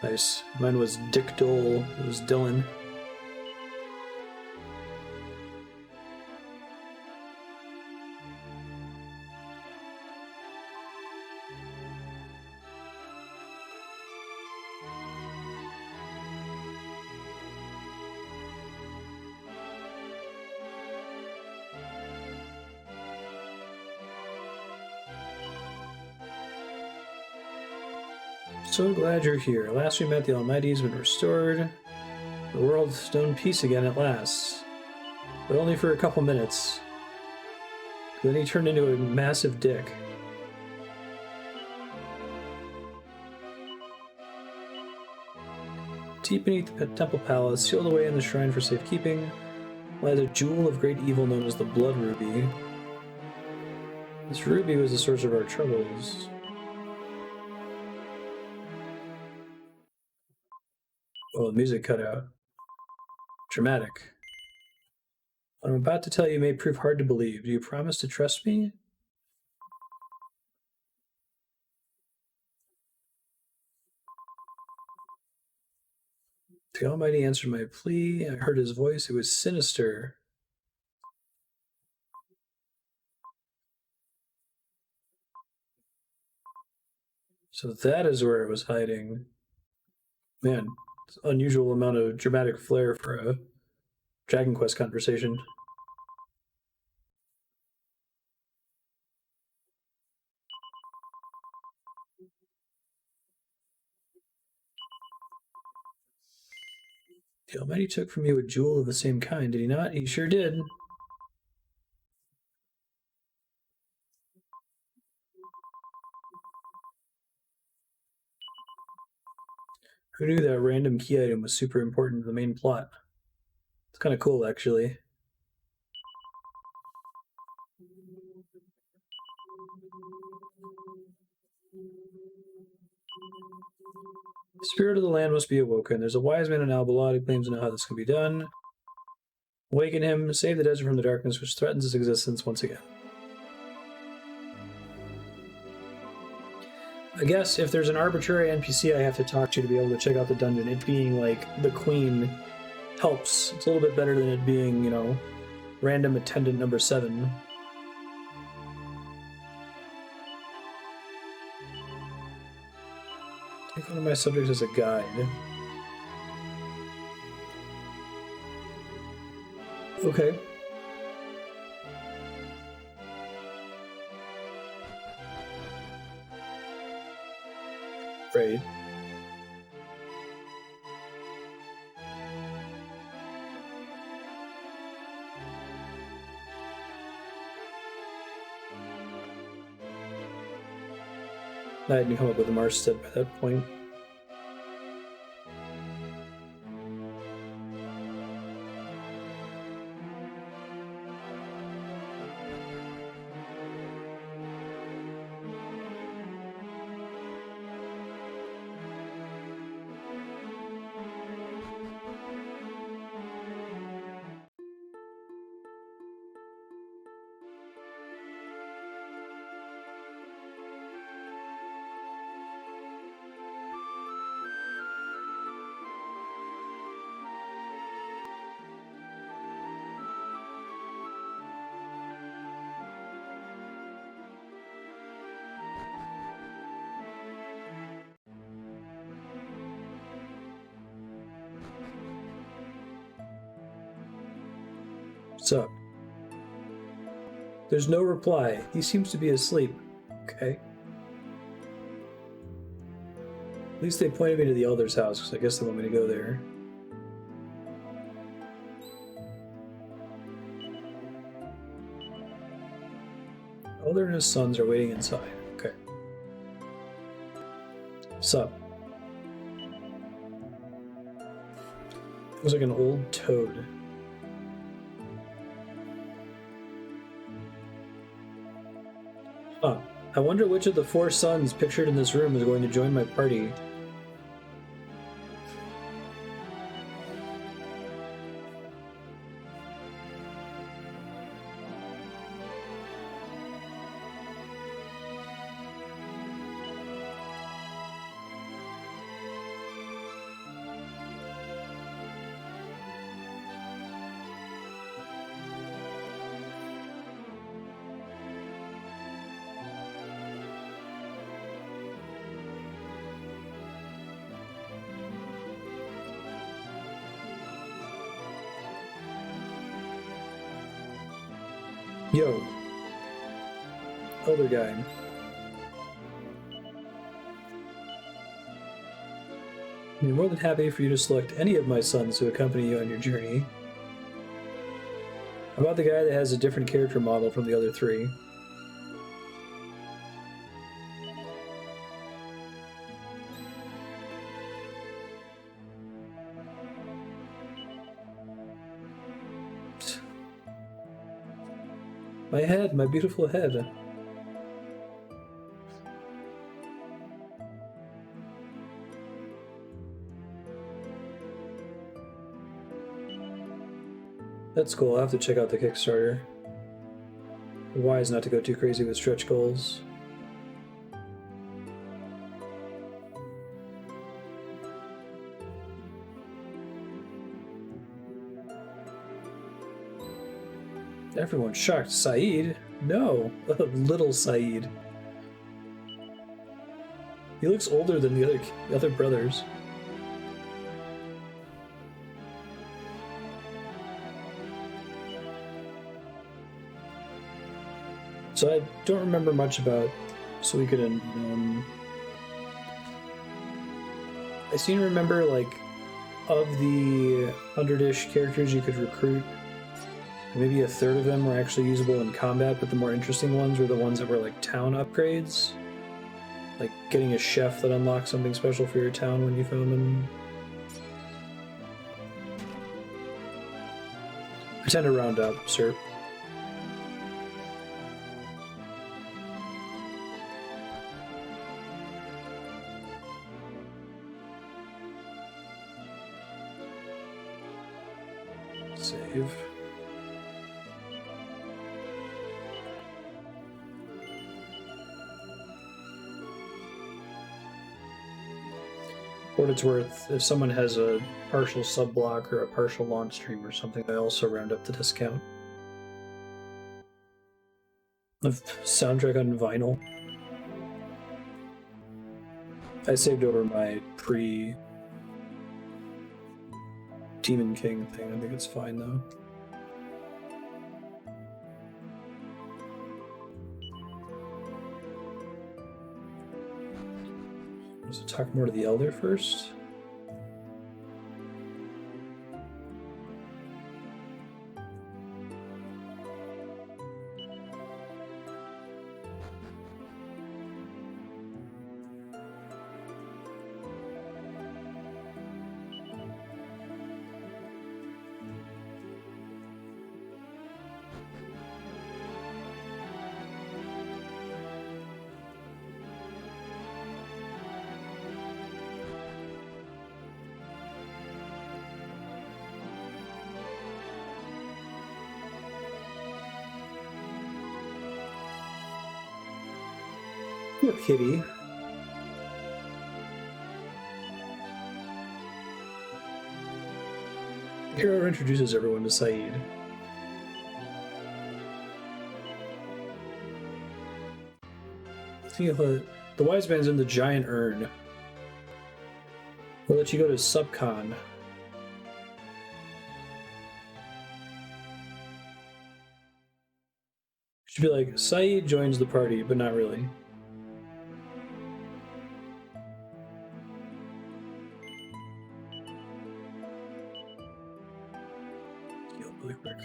Nice. Mine was Dick Dole. It was Dylan. So glad you're here. Last we met, the Almighty has been restored. The world's known peace again at last. But only for a couple minutes. Then he turned into a massive dick. Deep beneath the temple palace, sealed away in the shrine for safekeeping, lies a jewel of great evil known as the Blood Ruby. This ruby was the source of our troubles. Oh, the music cut out. Dramatic. What I'm about to tell you may prove hard to believe. Do you promise to trust me? The Almighty answered my plea. I heard his voice. It was sinister. So that is where it was hiding. Man, it's an unusual amount of dramatic flair for a Dragon Quest conversation. The Almighty took from you a jewel of the same kind, did he not? He sure did. Who knew that random key item was super important to the main plot? It's kind of cool, actually. The spirit of the land must be awoken. There's a wise man in Albalad who claims to know how this can be done. Awaken him, save the desert from the darkness which threatens its existence once again. I guess if there's an arbitrary NPC I have to talk to be able to check out the dungeon, it being like the queen helps. It's a little bit better than it being, random attendant number 7. Take one of my subjects as a guide. Okay. Right. I hadn't come up with a Marstead by that point. What's up? There's no reply. He seems to be asleep. Okay. At least they pointed me to the Elder's house, because I guess they want me to go there. Elder and his sons are waiting inside. Okay. What's up? Looks like an old toad. Huh. I wonder which of the 4 sons pictured in this room is going to join my party. Yo. Elder guy. I'd be more than happy for you to select any of my sons to accompany you on your journey. How about the guy that has a different character model from the other 3? My head, my beautiful head. That's cool. I'll have to check out the Kickstarter. Wise not to go too crazy with stretch goals. Everyone's shocked. Saeed? No. Little Saeed. He looks older than the other brothers. So I don't remember much about Suikoden. I seem to remember, like, of the 100-ish characters you could recruit, maybe a third of them were actually usable in combat, but the more interesting ones were the ones that were like town upgrades. Like getting a chef that unlocks something special for your town when you found them. I tend to round up, sir. Save. For what it's worth, if someone has a partial sub-block or a partial launch stream or something, I also round up the discount. Of soundtrack on vinyl. I saved over my pre-Demon King thing. I think it's fine though. Let's talk more to the Elder first. Poor kitty. The hero introduces everyone to Saeed. The wise man's in the giant urn. We'll let you go to Subcon. Should be like, Saeed joins the party, but not really. Really quick.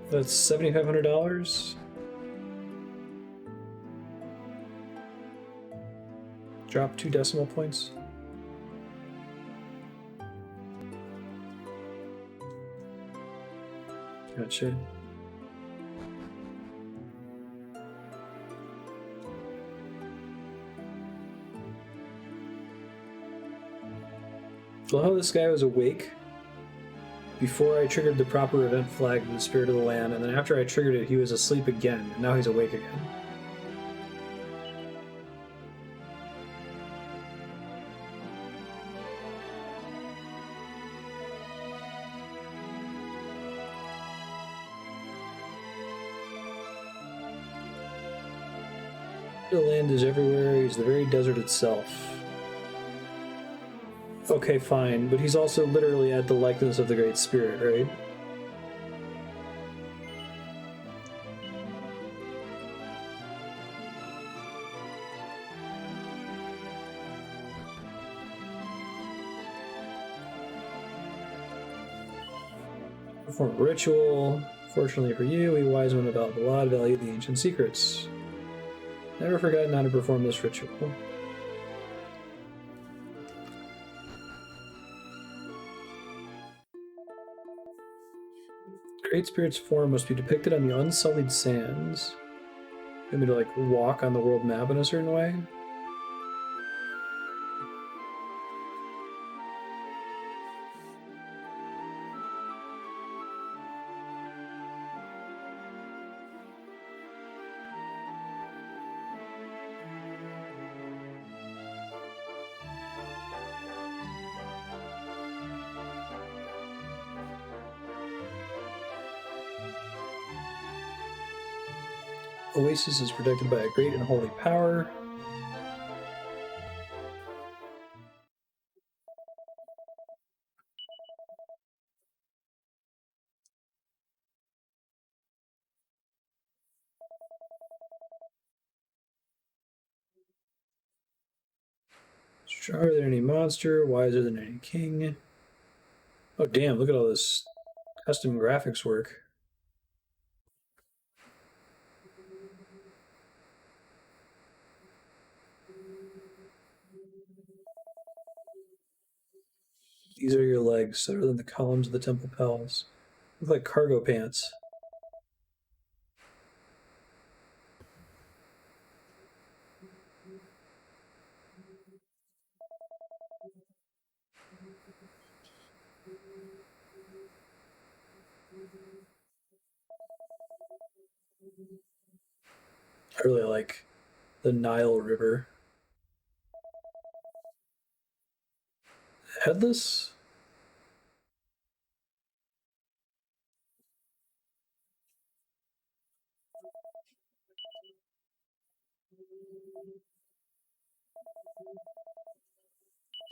That's $7,500. Drop 2 decimal points. Gotcha. Well, how this guy was awake before I triggered the proper event flag of the Spirit of the Land, and then after I triggered it, he was asleep again, and now he's awake again. The land is everywhere, he's the very desert itself. Okay, fine, but he's also literally at the likeness of the Great Spirit, right? Perform a ritual. Fortunately for you, we wise men about the lot value the ancient secrets. Never forgotten how to perform this ritual. Great Spirit's form must be depicted on the unsullied sands. You want me to like walk on the world map in a certain way? Oasis is protected by a great and holy power. Stronger than any monster, wiser than any king. Oh damn, look at all this custom graphics work. These are your legs, better than the columns of the temple palace. Look like cargo pants. I really like the Nile River. Headless?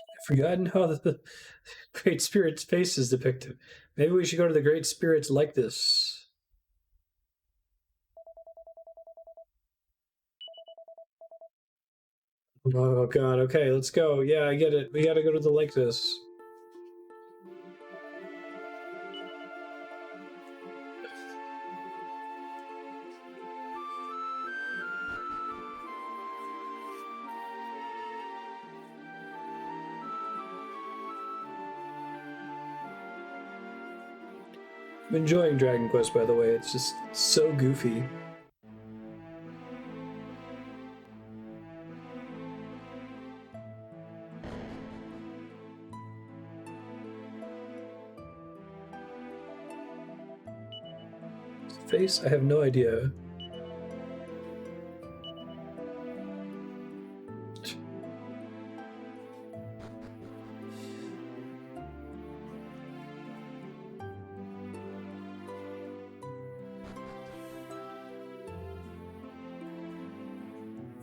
I've forgotten how the Great Spirit's face is depicted. Maybe we should go to the Great Spirits like this. Oh god, okay, let's go. Yeah, I get it. We gotta go to the like this. I'm enjoying Dragon Quest, by the way. It's just so goofy. Face? I have no idea.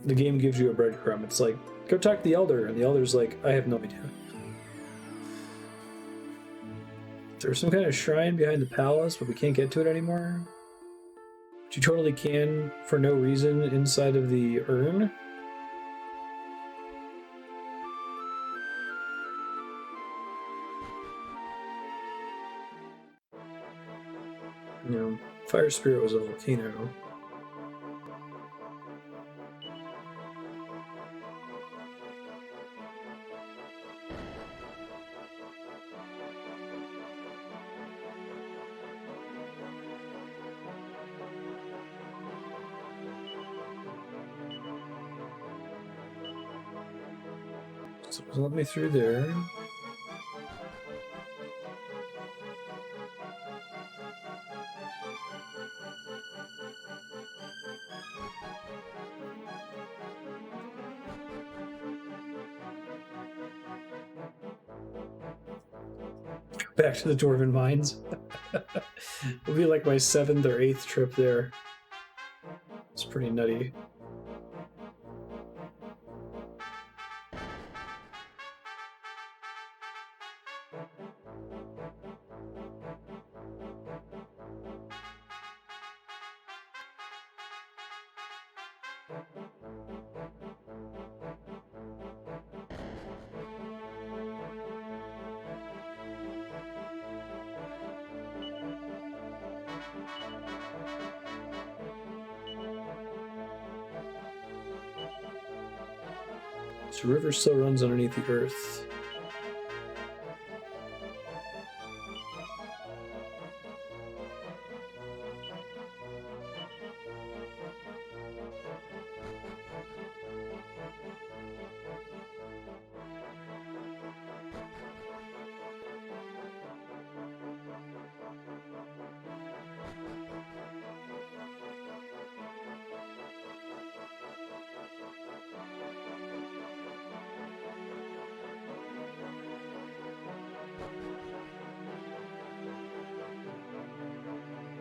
The game gives you a breadcrumb. It's like, go talk to the Elder, and the Elder's like, I have no idea. There's some kind of shrine behind the palace, but we can't get to it anymore. But you totally can, for no reason, inside of the urn. You know, Fire Spirit was a volcano. So let me through there. Back to the Dwarven Mines. It'll be like my 7th or 8th trip there. It's pretty nutty. This river still runs underneath the earth.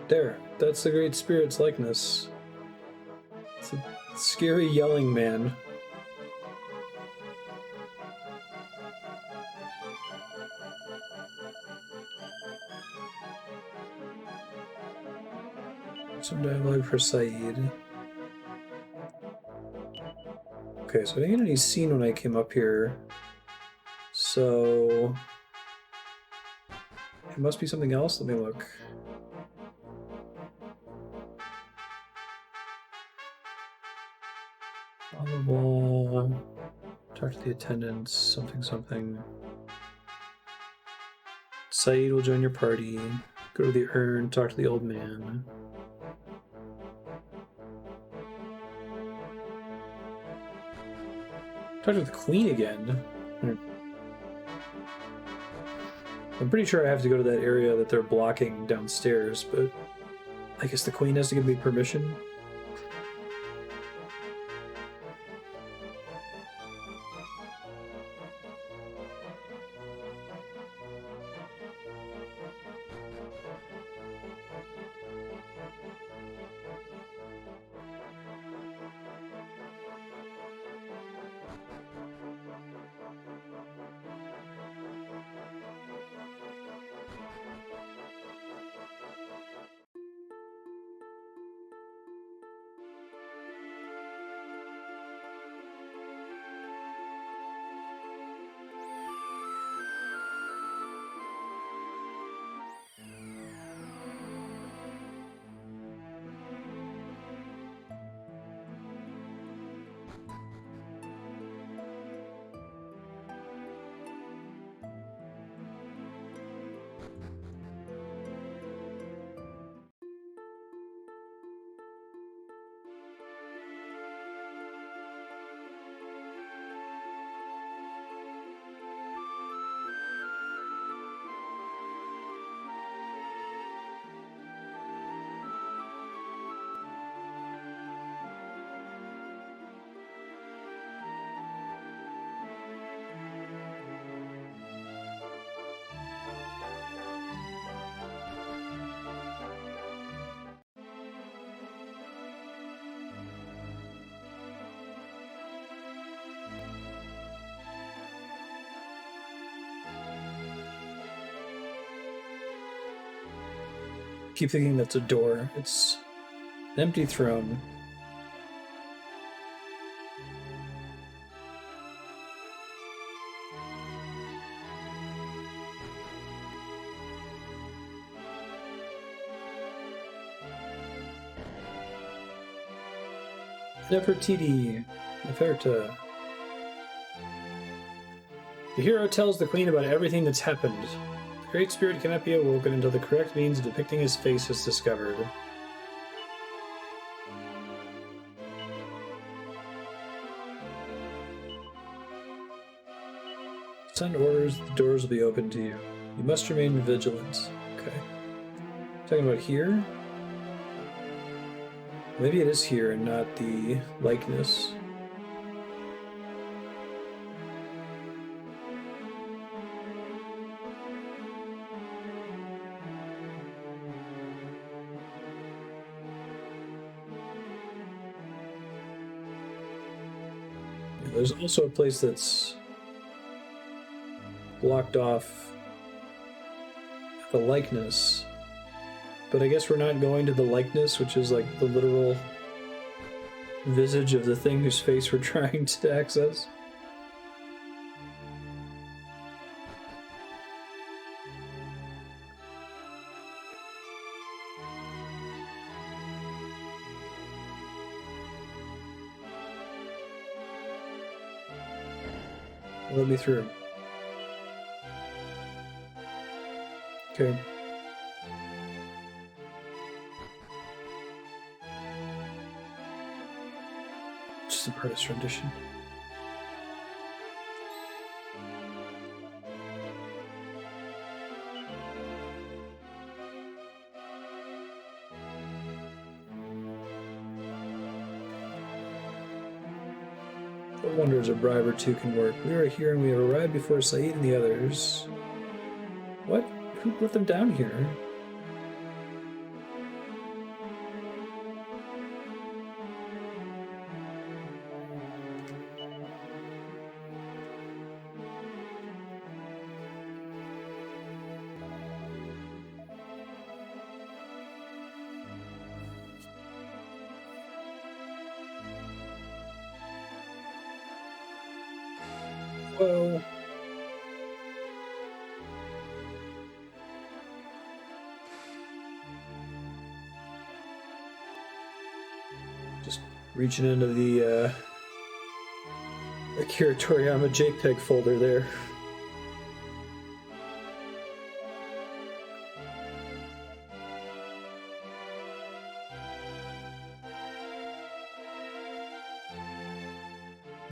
There, that's the Great Spirit's likeness. It's a scary yelling man. Some dialogue for Saeed. Okay, so I didn't get any scene when I came up here. So it must be something else. Let me look. On the wall. Talk to the attendants. Something. Saeed will join your party. Go to the urn. Talk to the old man. Talk to the queen again. I'm pretty sure I have to go to that area that they're blocking downstairs, but I guess the queen has to give me permission. Keep thinking that's a door. It's an empty throne. Nefertiti, Neferta. The hero tells the queen about everything that's happened. The Great Spirit cannot be awoken until the correct means of depicting his face is discovered. Send orders, the doors will be open to you. You must remain vigilant. Okay. Talking about here? Maybe it is here and not the likeness. There's also a place that's blocked off the likeness, but I guess we're not going to the likeness, which is like the literal visage of the thing whose face we're trying to access. Let me through. Okay. Just an artist rendition. What wonders a bribe or two can work. We are here and we have arrived before Saeed and the others. What? Who put them down here? Whoa. Just reaching into the Akira Toriyama JPEG folder there.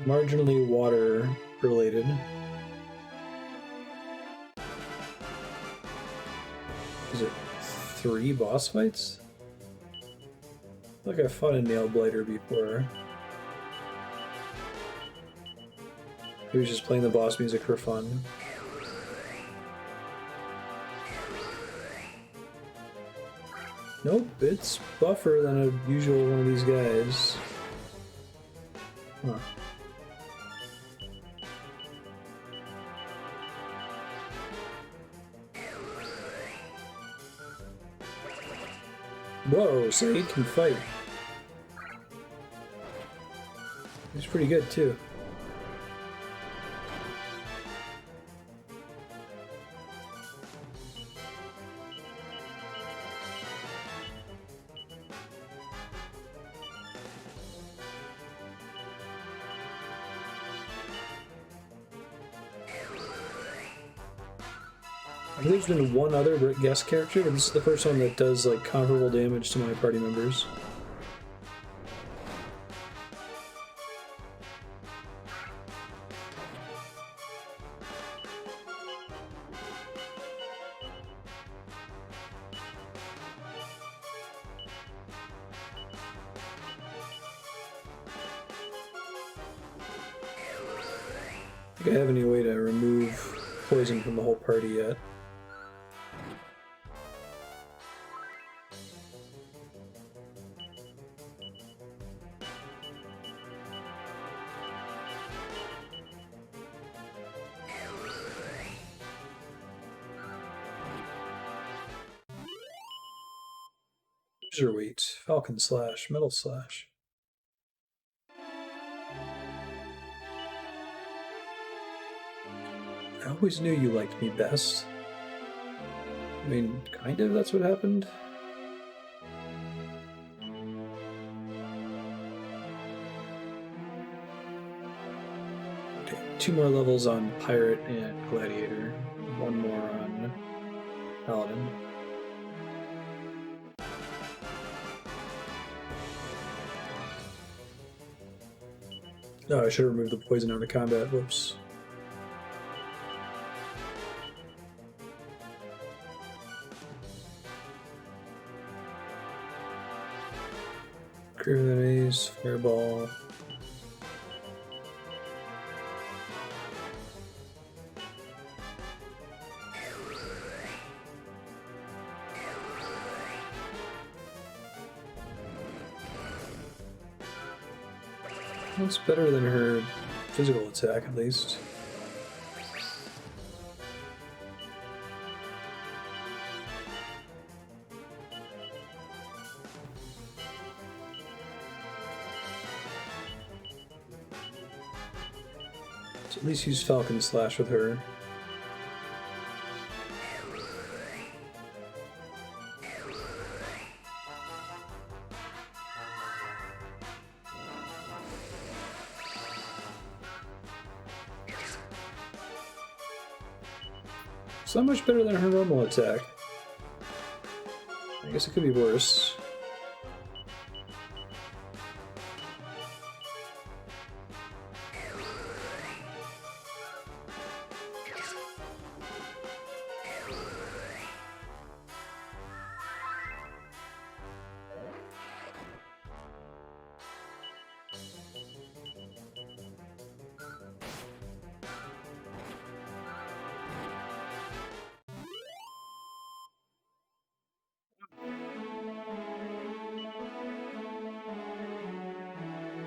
Marginally water related. Is it 3 boss fights? I feel like I fought a Nail Blighter before. He was just playing the boss music for fun. Nope, it's buffer than a usual one of these guys. Huh. Whoa, Saeed can fight. He's pretty good too. I think there's been one other guest character, but this is the first one that does like comparable damage to my party members. I don't think I have any way to remove poison from the whole party yet. Weight, Falcon Slash, Metal Slash. I always knew you liked me best. I mean, kind of, that's what happened. Okay, 2 more levels on Pirate and Gladiator. 1 more on Paladin. Oh, I should have removed the poison out of combat. Whoops. Clear the enemies, Fireball. That's better than her physical attack, at least. Let's at least use Falcon Slash with her. It's not much better than her normal attack. I guess it could be worse.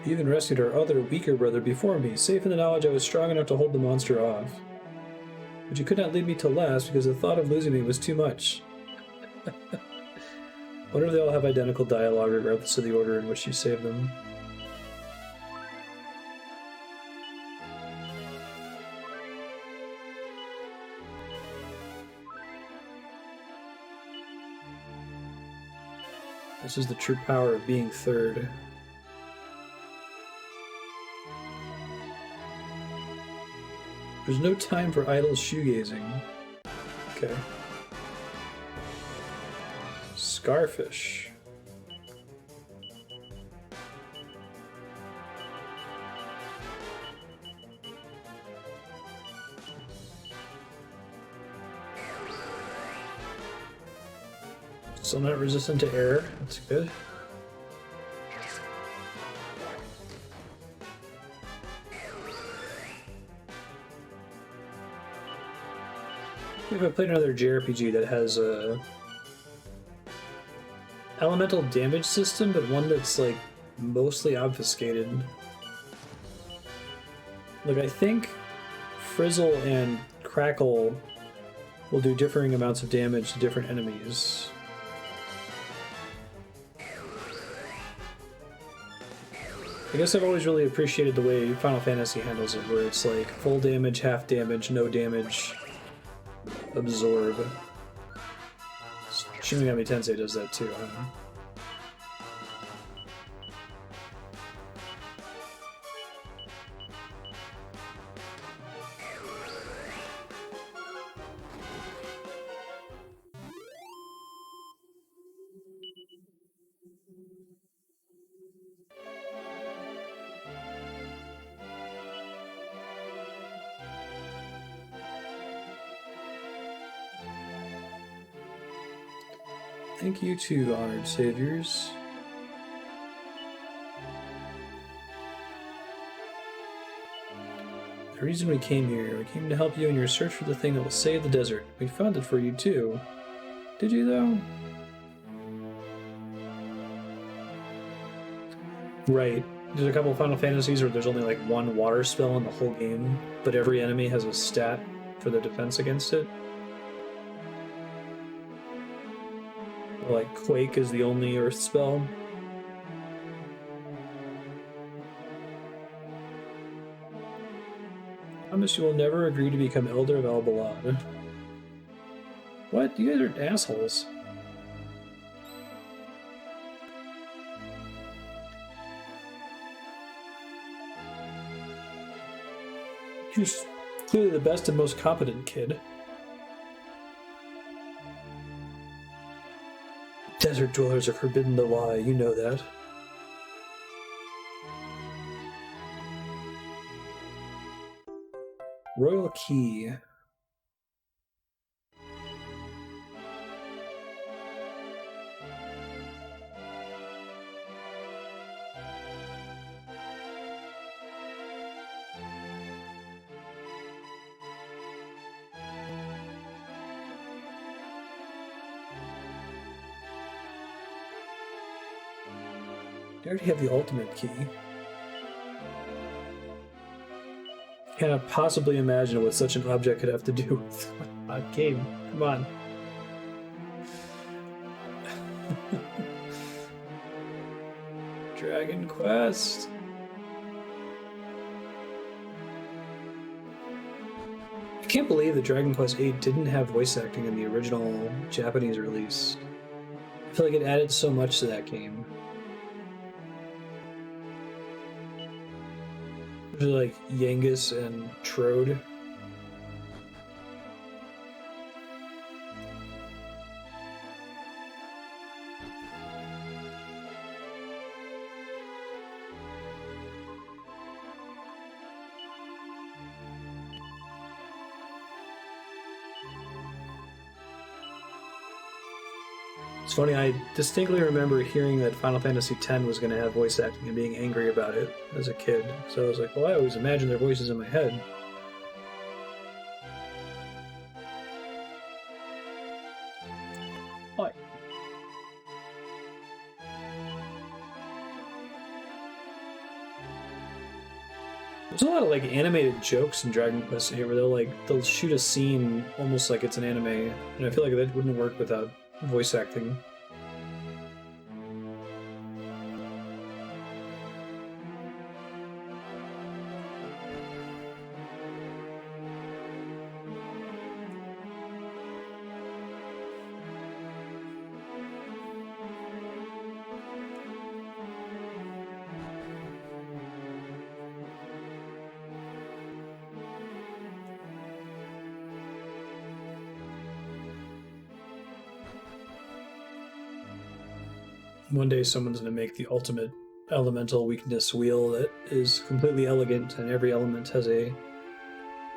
He even rescued our other, weaker brother before me, safe in the knowledge I was strong enough to hold the monster off. But you could not leave me till last because the thought of losing me was too much. Wonder if they all have identical dialogue regardless of the order in which you save them. This is the true power of being third. There's no time for idle shoegazing. Okay. Scarfish. Still not resistant to air. That's good. If I played another JRPG that has a elemental damage system, but one that's like mostly obfuscated. Like I think Frizzle and Crackle will do differing amounts of damage to different enemies. I guess I've always really appreciated the way Final Fantasy handles it, where it's like full damage, half damage, no damage, absorb. Shin Megami Tensei does that too, huh? Thank you to Honored Saviors. The reason we came here, we came to help you in your search for the thing that will save the desert. We found it for you too. Did you though? Right. There's a couple of Final Fantasies where there's only like one water spell in the whole game, but every enemy has a stat for their defense against it. Like Quake is the only earth spell. I promise you will never agree to become Elder of Albalad. What? You guys are assholes. You're clearly the best and most competent kid. Desert dwellers are forbidden to lie, you know that. Royal Key. I already have the ultimate key. Cannot possibly imagine what such an object could have to do with a game. Come on. Dragon Quest. I can't believe that Dragon Quest VIII didn't have voice acting in the original Japanese release. I feel like it added so much to that game. Like Yangus and Trode. It's funny, I distinctly remember hearing that Final Fantasy X was going to have voice acting and being angry about it as a kid. So I was like, well, I always imagine their voices in my head. Hi. There's a lot of like animated jokes in Dragon Quest VIII where they'll shoot a scene almost like it's an anime, and I feel like that wouldn't work without voice acting. One day someone's going to make the ultimate elemental weakness wheel that is completely elegant, and every element has a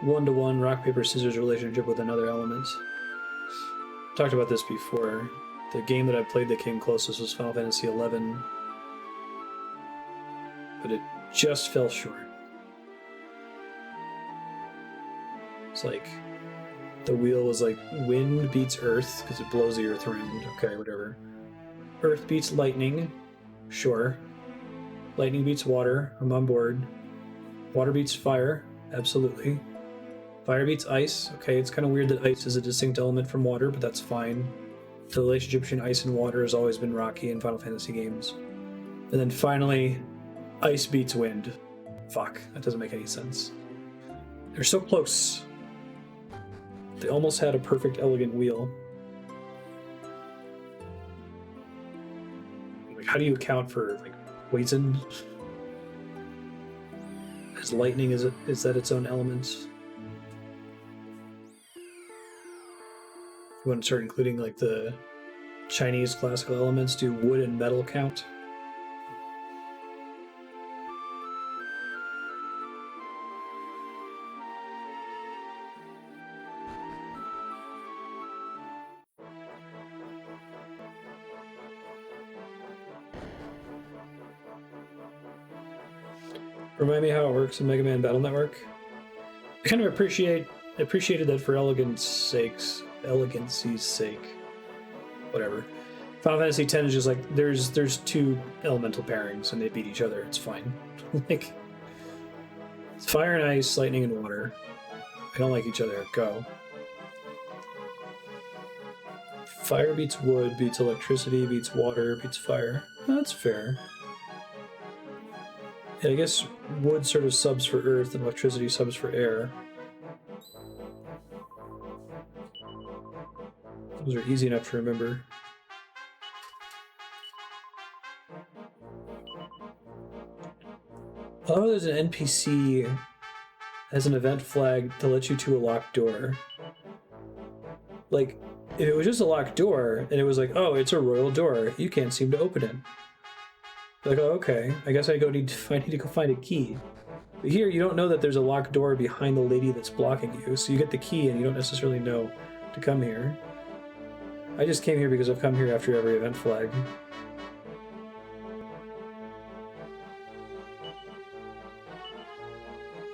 one-to-one rock, paper, scissors relationship with another element. Talked about this before. The game that I played that came closest was Final Fantasy XI, but it just fell short. It's like the wheel was like wind beats earth because it blows the earth around. Okay, whatever. Earth beats lightning. Sure. Lightning beats water. I'm on board. Water beats fire. Absolutely. Fire beats ice. Okay, it's kind of weird that ice is a distinct element from water, but that's fine. The relationship between ice and water has always been rocky in Final Fantasy games. And then finally, ice beats wind. Fuck, that doesn't make any sense. They're so close. They almost had a perfect, elegant wheel. Like, how do you account for like poison? Is lightning is that its own element? You want to start including like the Chinese classical elements? Do wood and metal count? Remind me how it works in Mega Man Battle Network. I kind of appreciated that for elegancy's sake. Whatever. Final Fantasy X is just like there's two elemental pairings and they beat each other. It's fine. Like it's fire and ice, lightning and water. They don't like each other. Go. Fire beats wood, beats electricity, beats water, beats fire. That's fair. Yeah, I guess wood sort of subs for earth and electricity subs for air. Those are easy enough to remember. Oh, there's an NPC as an event flag to let you to a locked door. Like, if it was just a locked door and it was like, oh, it's a royal door, you can't seem to open it. Like, oh, okay, I guess I need to go find a key. But here, you don't know that there's a locked door behind the lady that's blocking you, so you get the key and you don't necessarily know to come here. I just came here because I've come here after every event flag.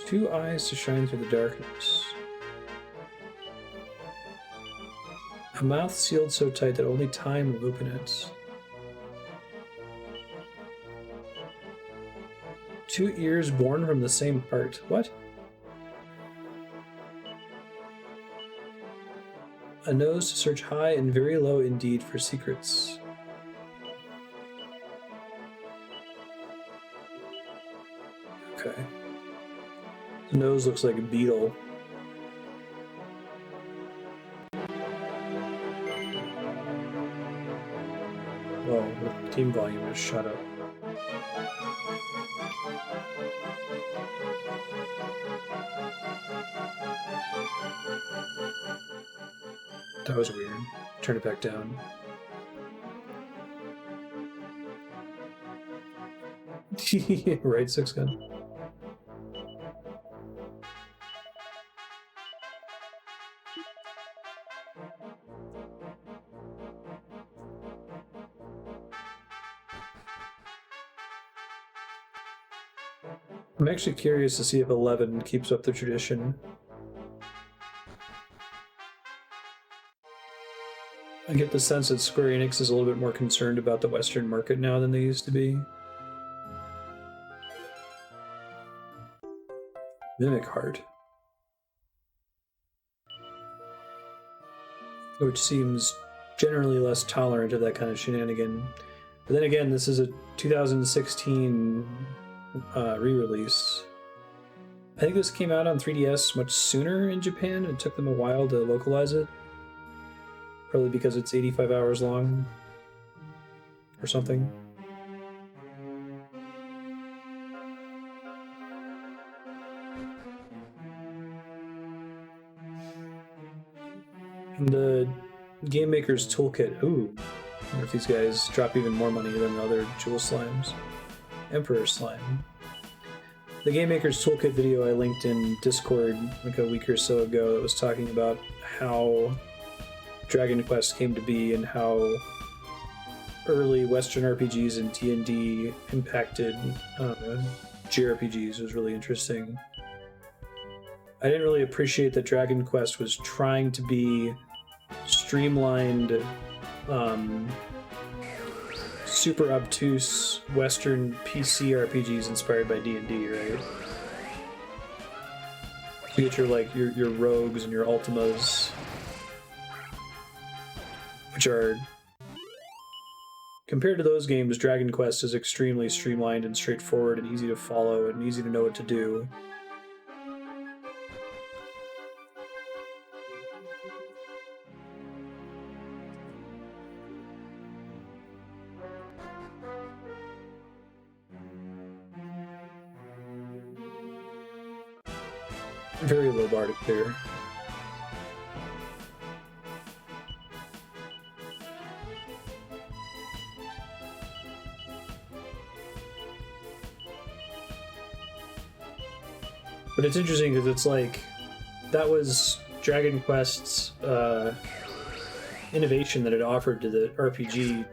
Two eyes to shine through the darkness. A mouth sealed so tight that only time will open it. Two ears born from the same heart. What? A nose to search high and very low indeed for secrets. Okay. The nose looks like a beetle. Whoa, the team volume just shut up. That was weird. Turn it back down. Right, six gun. I'm actually curious to see if 11 keeps up the tradition. I get the sense that Square Enix is a little bit more concerned about the Western market now than they used to be. Mimic Heart. Which seems generally less tolerant of that kind of shenanigan. But then again, this is a 2016 re-release. I think this came out on 3DS much sooner in Japan. It took them a while to localize it. Probably because it's 85 hours long or something. And the Game Maker's Toolkit. Ooh. wonder if these guys drop even more money than the other jewel slimes. Emperor slime. The Game Maker's Toolkit video I linked in Discord like a week or so ago that was talking about how Dragon Quest came to be and how early Western RPGs and D&D impacted JRPGs. Was really interesting. I didn't really appreciate that Dragon Quest was trying to be streamlined, super obtuse Western PC RPGs inspired by D&D, right? You get your rogues and your ultimas, which are, compared to those games, Dragon Quest is extremely streamlined and straightforward and easy to follow and easy to know what to do. Very low bar to clear. But it's interesting because it's like, that was Dragon Quest's innovation that it offered to the RPG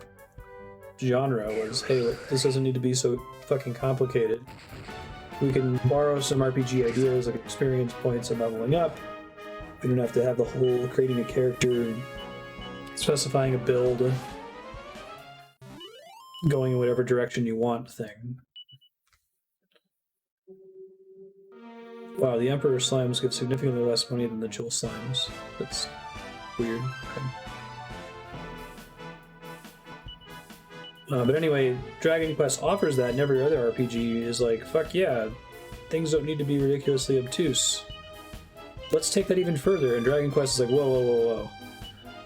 genre was, hey, look, this doesn't need to be so fucking complicated. We can borrow some RPG ideas like experience points and leveling up. We don't have to have the whole creating a character, specifying a build, going in whatever direction you want thing. Wow, the Emperor Slimes give significantly less money than the Jewel Slimes. That's weird. Okay. But anyway, Dragon Quest offers that, and every other RPG is like, fuck yeah, things don't need to be ridiculously obtuse. Let's take that even further, and Dragon Quest is like, whoa, whoa, whoa, whoa.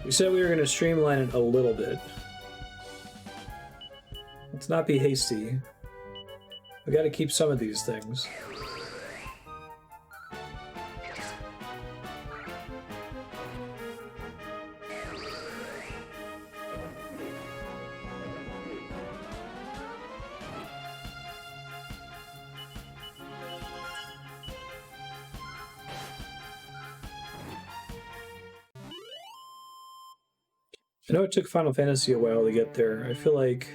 We said we were going to streamline it a little bit. Let's not be hasty. We gotta keep some of these things. I know it took Final Fantasy a while to get there. I feel like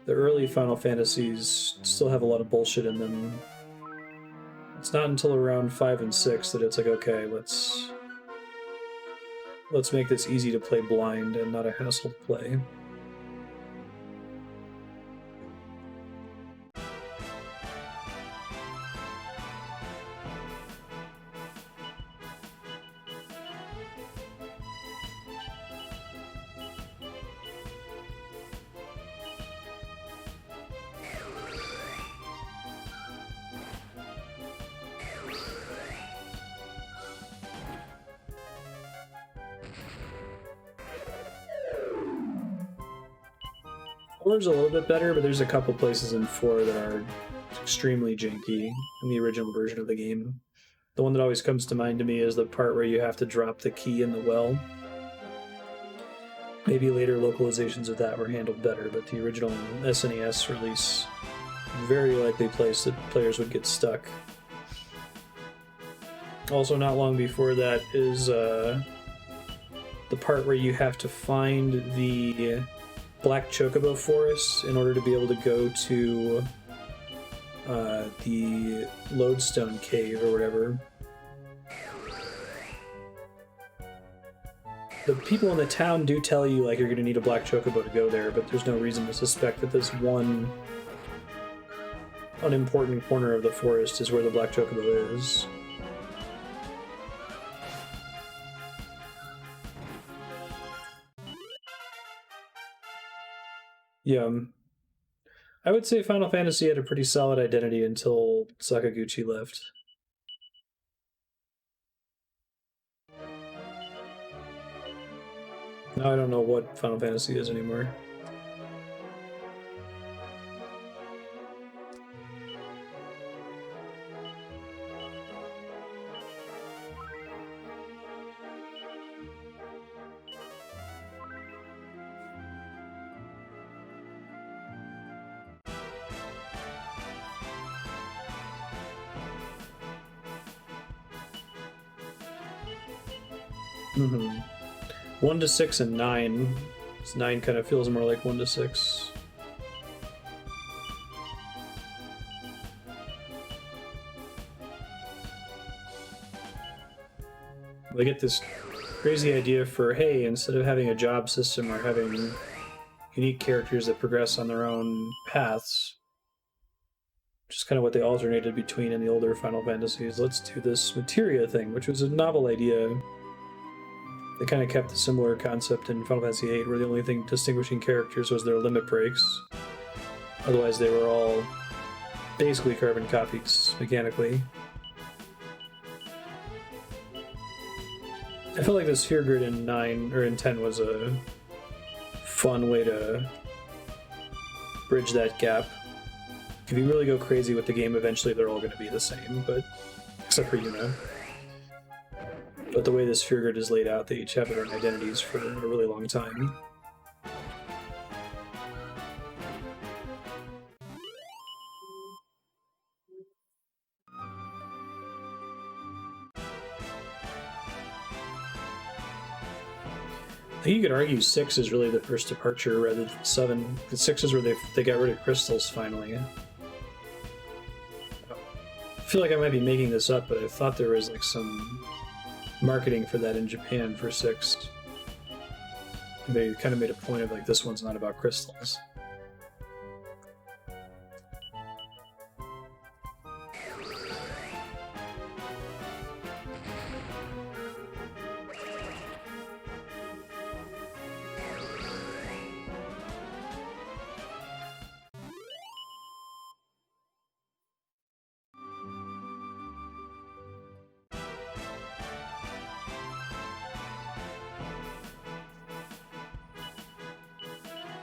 the early Final Fantasies still have a lot of bullshit in them. It's not until around 5 and 6 that it's like, okay, let's make this easy to play blind and not a hassle to play. Four's a little bit better, but there's a couple places in 4 that are extremely janky in the original version of the game. The one that always comes to mind to me is the part where you have to drop the key in the well. Maybe later localizations of that were handled better, but the original SNES release, very likely place that players would get stuck. Also, not long before that is the part where you have to find the Black Chocobo Forest in order to be able to go to the Lodestone Cave or whatever. The people in the town do tell you like you're going to need a Black Chocobo to go there, but there's no reason to suspect that this one unimportant corner of the forest is where the Black Chocobo is. Yeah, I would say Final Fantasy had a pretty solid identity until Sakaguchi left. Now I don't know what Final Fantasy is anymore. Mm-hmm. 1 to 6 and 9. 9 kind of feels more like 1 to 6. They get this crazy idea for, hey, instead of having a job system or having unique characters that progress on their own paths, which is kind of what they alternated between in the older Final Fantasies, let's do this materia thing, which was a novel idea. They kind of kept a similar concept in Final Fantasy VIII, where the only thing distinguishing characters was their limit breaks. Otherwise, they were all basically carbon copies mechanically. I felt like the sphere grid in 9 or in 10 was a fun way to bridge that gap. If you really go crazy with the game, eventually they're all going to be the same, but except for Yuna. But the way this sphere grid is laid out, they each have their own identities for a really long time. I think you could argue 6 is really the first departure rather than 7. Because 6 is where they got rid of crystals finally. I feel like I might be making this up, but I thought there was like some marketing for that in Japan for 6. They kind of made a point of like, this one's not about crystals.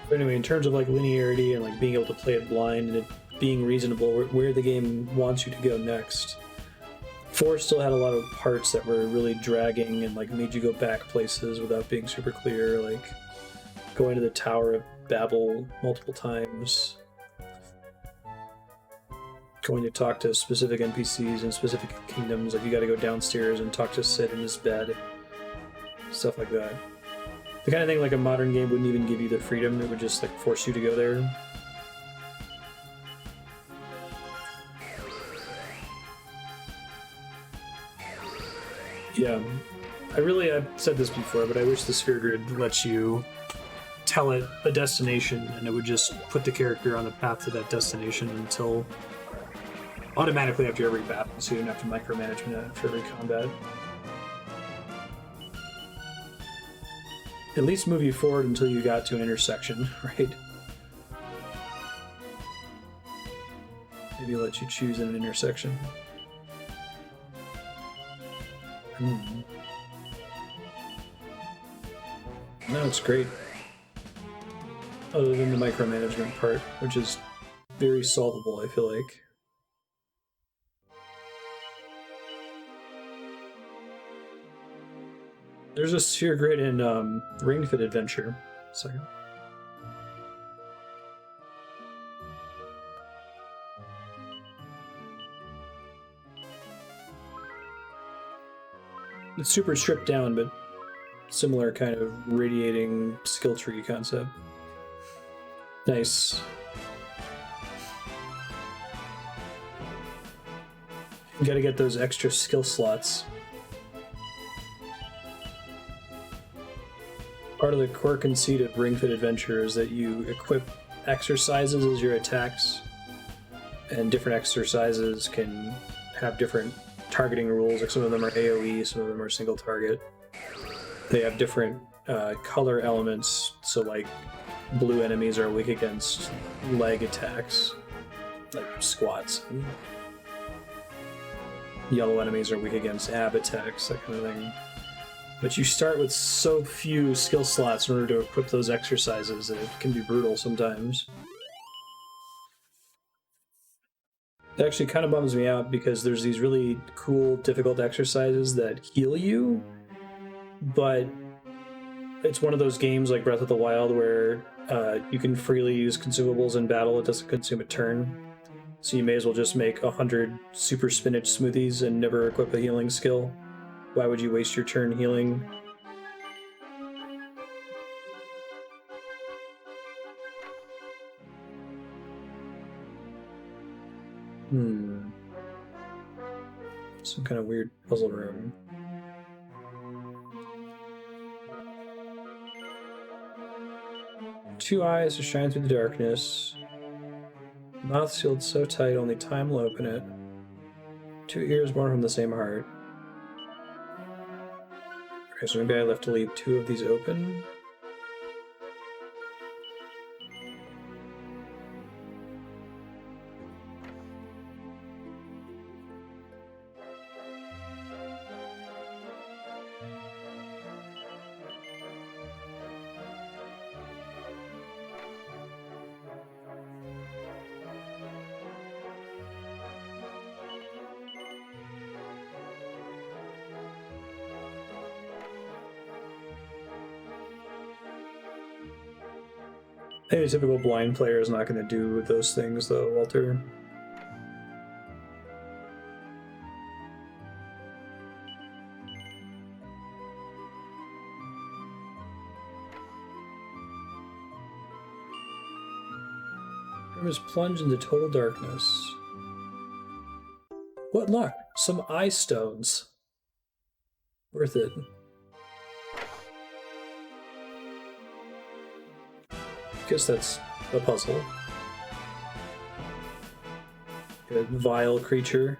But anyway, in terms of like linearity and like being able to play it blind and it being reasonable, where the game wants you to go next, 4 still had a lot of parts that were really dragging and like made you go back places without being super clear, like going to the Tower of Babel multiple times, going to talk to specific NPCs in specific kingdoms, like you got to go downstairs and talk to Sid in his bed, stuff like that. The kind of thing like a modern game wouldn't even give you the freedom, it would just like force you to go there. Yeah, I've said this before, but I wish the sphere grid lets you tell it a destination and it would just put the character on the path to that destination until automatically after every battle, so you don't have to micromanage it after every combat. At least move you forward until you got to an intersection, right? Maybe let you choose an intersection. No, it's great. Other than the micromanagement part, which is very solvable, I feel like. There's a sphere grid in Ring Fit Adventure. Second. It's super stripped down, but similar kind of radiating skill tree concept. Nice. You gotta get those extra skill slots. Part of the core conceit of Ring Fit Adventure is that you equip exercises as your attacks, and different exercises can have different targeting rules. Like some of them are AoE, some of them are single target. They have different color elements, so like blue enemies are weak against leg attacks, like squats. Yellow enemies are weak against ab attacks, that kind of thing. But you start with so few skill slots in order to equip those exercises that it can be brutal sometimes. It actually kind of bums me out because there's these really cool, difficult exercises that heal you, but it's one of those games like Breath of the Wild where you can freely use consumables in battle. It doesn't consume a turn. So you may as well just make 100 super spinach smoothies and never equip a healing skill. Why would you waste your turn healing Some kind of weird puzzle room. Two eyes to shine through the darkness. Mouth sealed so tight only time will open it. Two ears born from the same heart. Okay, so maybe I have to leave two of these open. I think a typical blind player is not going to do those things, though, Walter. Room is plunged into total darkness. What luck! Some eye stones. Worth it. Guess that's a puzzle. A vile creature.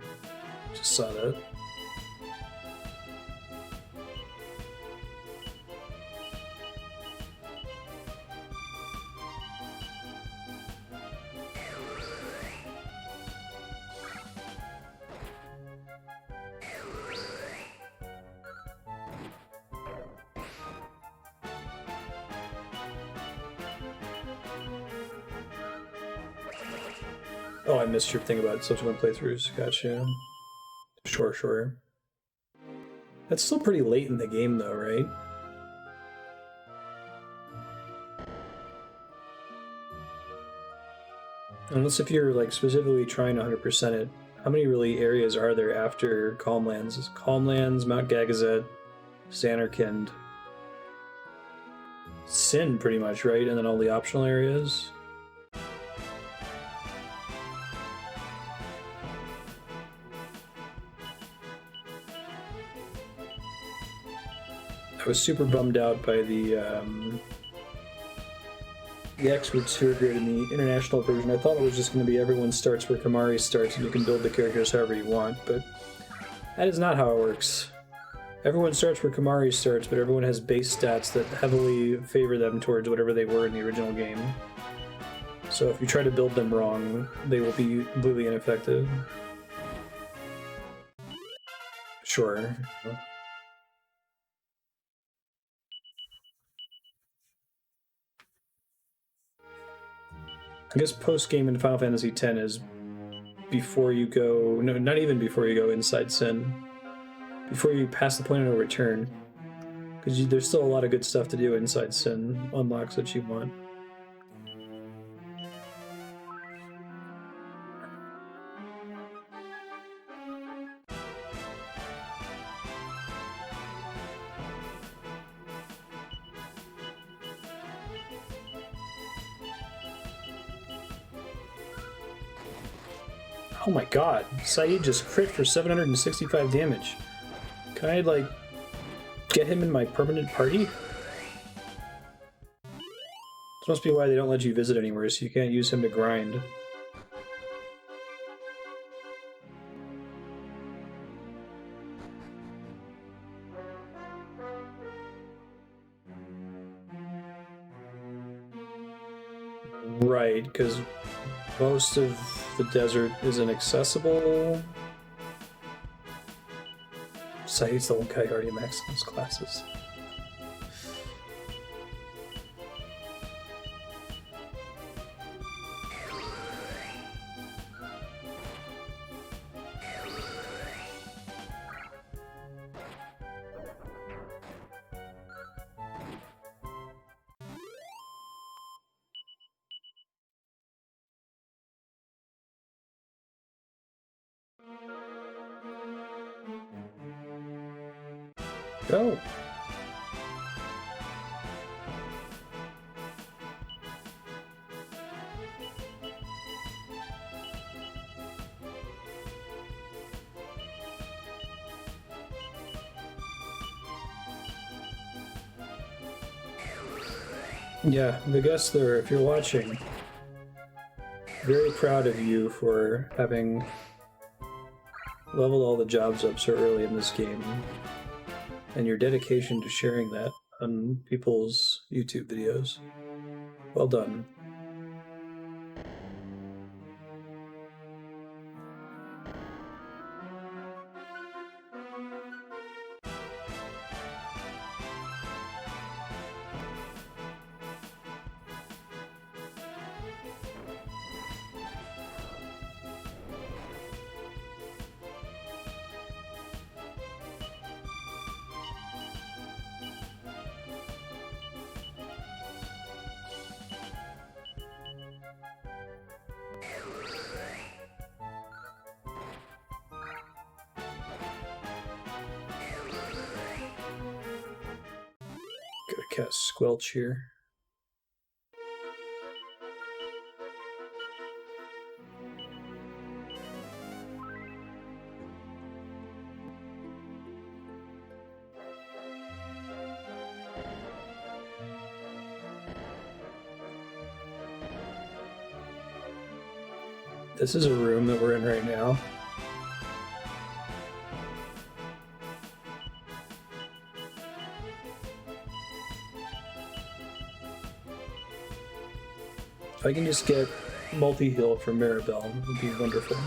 Just saw that. Oh, I missed your thing about subsequent playthroughs. Gotcha. Sure. That's still pretty late in the game, though, right? Unless if you're like specifically trying to 100% it. How many really areas are there after Calmlands? Is Calmlands, Mount Gagazet, Xanarkand, Sin, pretty much, right? And then all the optional areas. I was super bummed out by the experts who are good in the international version. I thought it was just going to be everyone starts where Kamari starts and you can build the characters however you want, but that is not how it works. Everyone starts where Kamari starts, but everyone has base stats that heavily favor them towards whatever they were in the original game. So if you try to build them wrong, they will be completely ineffective. Sure. I guess post-game in Final Fantasy X is before you go... No, not even before you go inside Sin. Before you pass the point of no return. Because there's still a lot of good stuff to do inside Sin. Unlocks that you want. Oh my god, Saeed just crit for 765 damage. Can I, like, get him in my permanent party? This must be why they don't let you visit anywhere, so you can't use him to grind. Right, because most of the desert is inaccessible. Saeed's the one guy who already maxed those classes. Go! Yeah, the guests there, if you're watching, very proud of you for having leveled all the jobs up so early in this game, and your dedication to sharing that on people's YouTube videos. Well done. Gotta cast Squelch here. This is a room that we're in right now. If I can just get multi-heal from Maribel, it would be wonderful.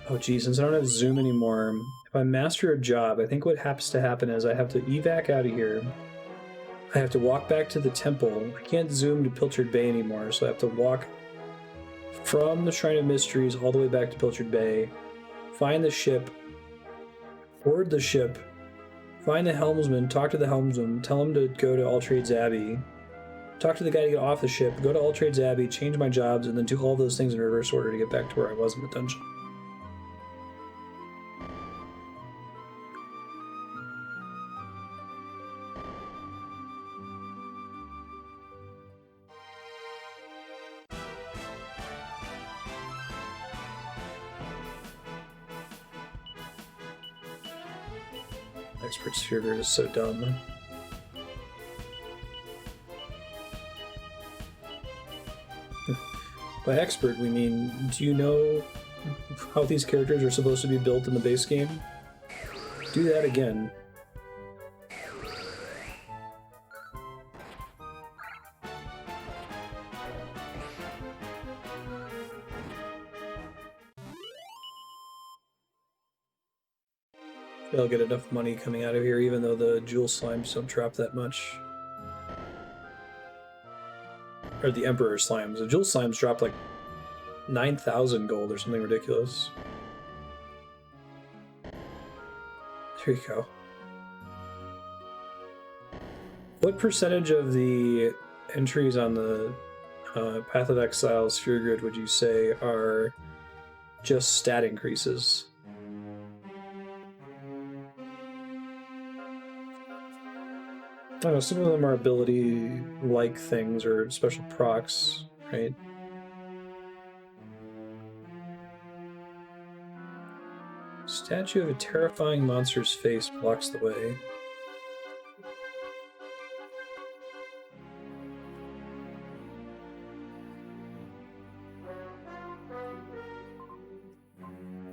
Oh geez, since I don't have Zoom anymore, if I master a job, I think what has to happen is I have to evac out of here. I have to walk back to the temple. I can't Zoom to Pilchard Bay anymore, so I have to walk from the Shrine of Mysteries all the way back to Pilchard Bay, find the ship, board the ship, find the helmsman, talk to the helmsman, tell him to go to All Trades Abbey, talk to the guy to get off the ship, go to All Trades Abbey, change my jobs, and then do all those things in reverse order to get back to where I was in the dungeon. Expert Sphere is so dumb. By expert, we mean, do you know how these characters are supposed to be built in the base game? Do that again. They'll get enough money coming out of here, even though the jewel slimes don't drop that much. Or the Emperor slimes. The jewel slimes drop like 9,000 gold or something ridiculous. There you go. What percentage of the entries on the Path of Exile sphere grid would you say are just stat increases? I don't know, some of them are ability-like things or special procs, right? Statue of a terrifying monster's face blocks the way.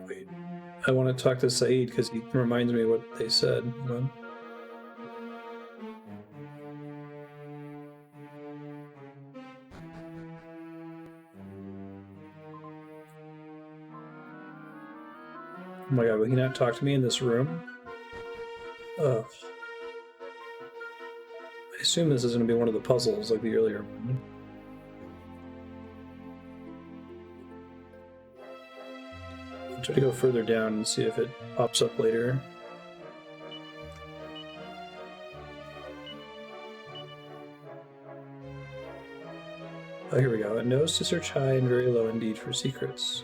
Wait, I want to talk to Saeed because he reminds me what they said. Hold on. Oh my god, will he not talk to me in this room? Ugh. I assume this is going to be one of the puzzles like the earlier one. I'll try to go further down and see if it pops up later. Oh, here we go. It knows to search high and very low indeed for secrets.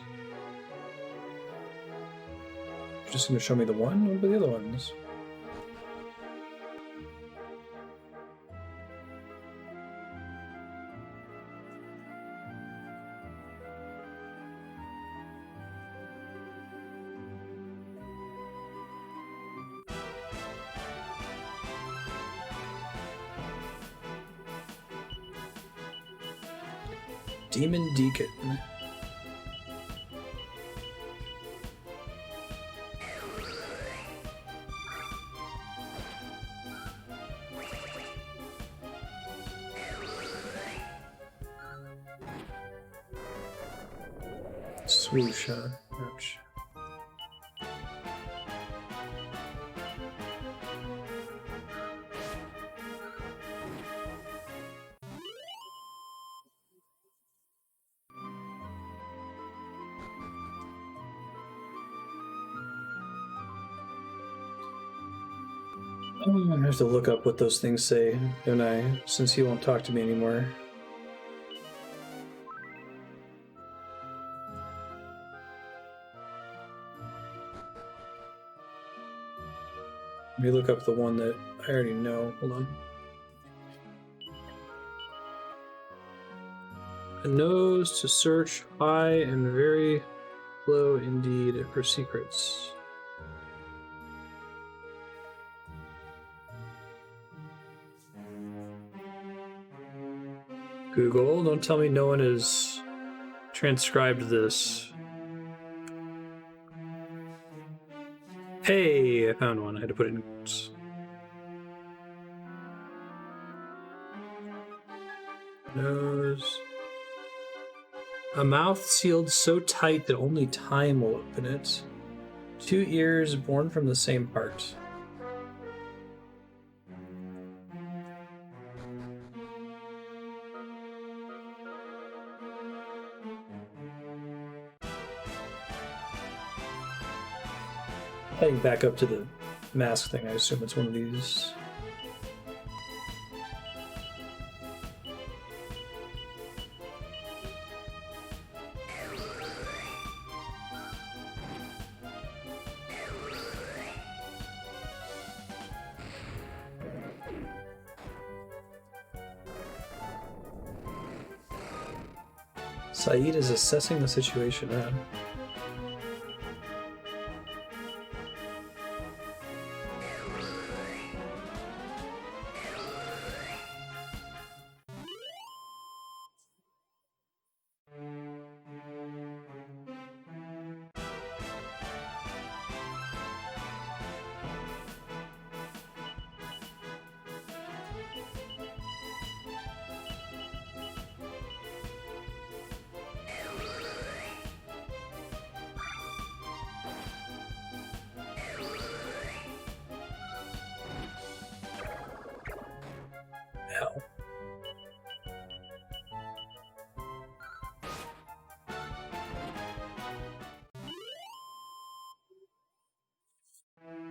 Just going to show me the one? What about the other ones? Demon Deacon. Swoosh, huh? Ouch. I have to look up what those things say, don't I? Since he won't talk to me anymore. Let me look up the one that I already know. Hold on. A nose to search high and very low indeed for secrets. Google, don't tell me no one has transcribed this. Hey, I found one. I had to put it in quotes. Nose. A mouth sealed so tight that only time will open it. 2 ears born from the same heart. Heading back up to the mask thing, I assume it's one of these. Saeed is assessing the situation now. Hell.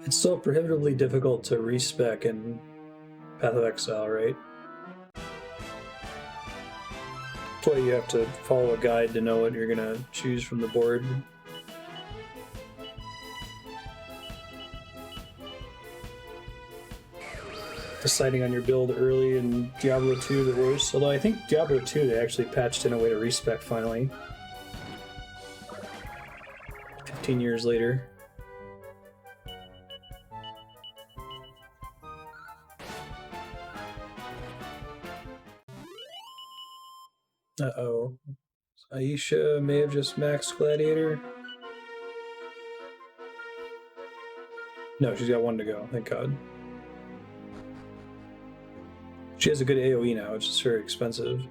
It's still prohibitively difficult to respec in Path of Exile, right? That's why you have to follow a guide to know what you're gonna choose from the board. Deciding on your build early in Diablo 2 the worst. Although I think Diablo 2 they actually patched in a way to respec finally. 15 years later. Uh-oh. Aisha may have just maxed Gladiator. No, she's got one to go, thank God. She has a good AoE now, which is very expensive.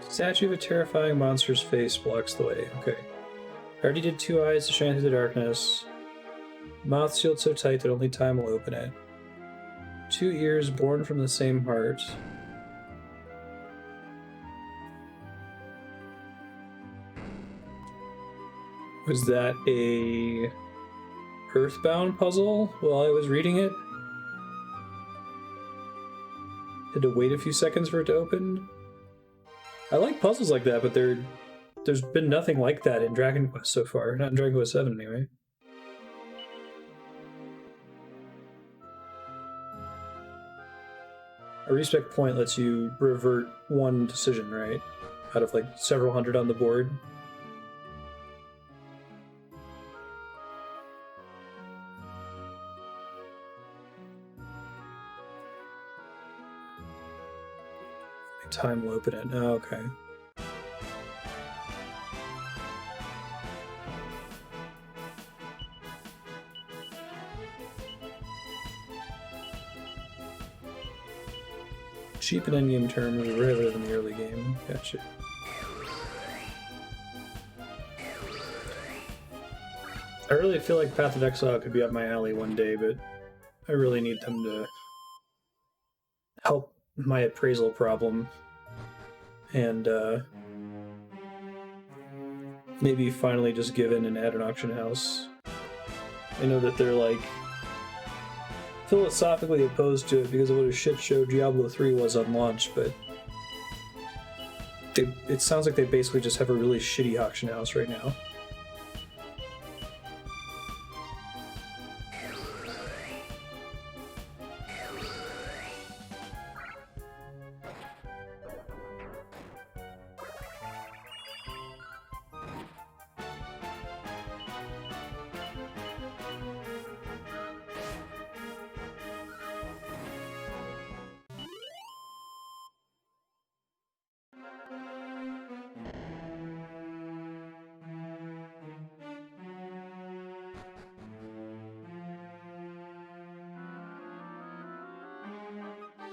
Statue of a terrifying monster's face blocks the way. Okay. I already did 2 eyes to shine through the darkness. Mouth sealed so tight that only time will open it. 2 ears born from the same heart. Was that a Earthbound puzzle while I was reading it? Had to wait a few seconds for it to open? I like puzzles like that, but there's been nothing like that in Dragon Quest so far. Not in Dragon Quest 7 anyway. A respec point lets you revert one decision, right? out of like several hundred on the board. Time will open it. Oh, okay. Cheap in endgame terms, rather than the early game. Gotcha. I really feel like Path of Exile could be up my alley one day, but I really need them to help my appraisal problem. And maybe finally just give in and add an auction house. I know that they're like philosophically opposed to it because of what a shit show Diablo 3 was on launch, but it sounds like they basically just have a really shitty auction house right now.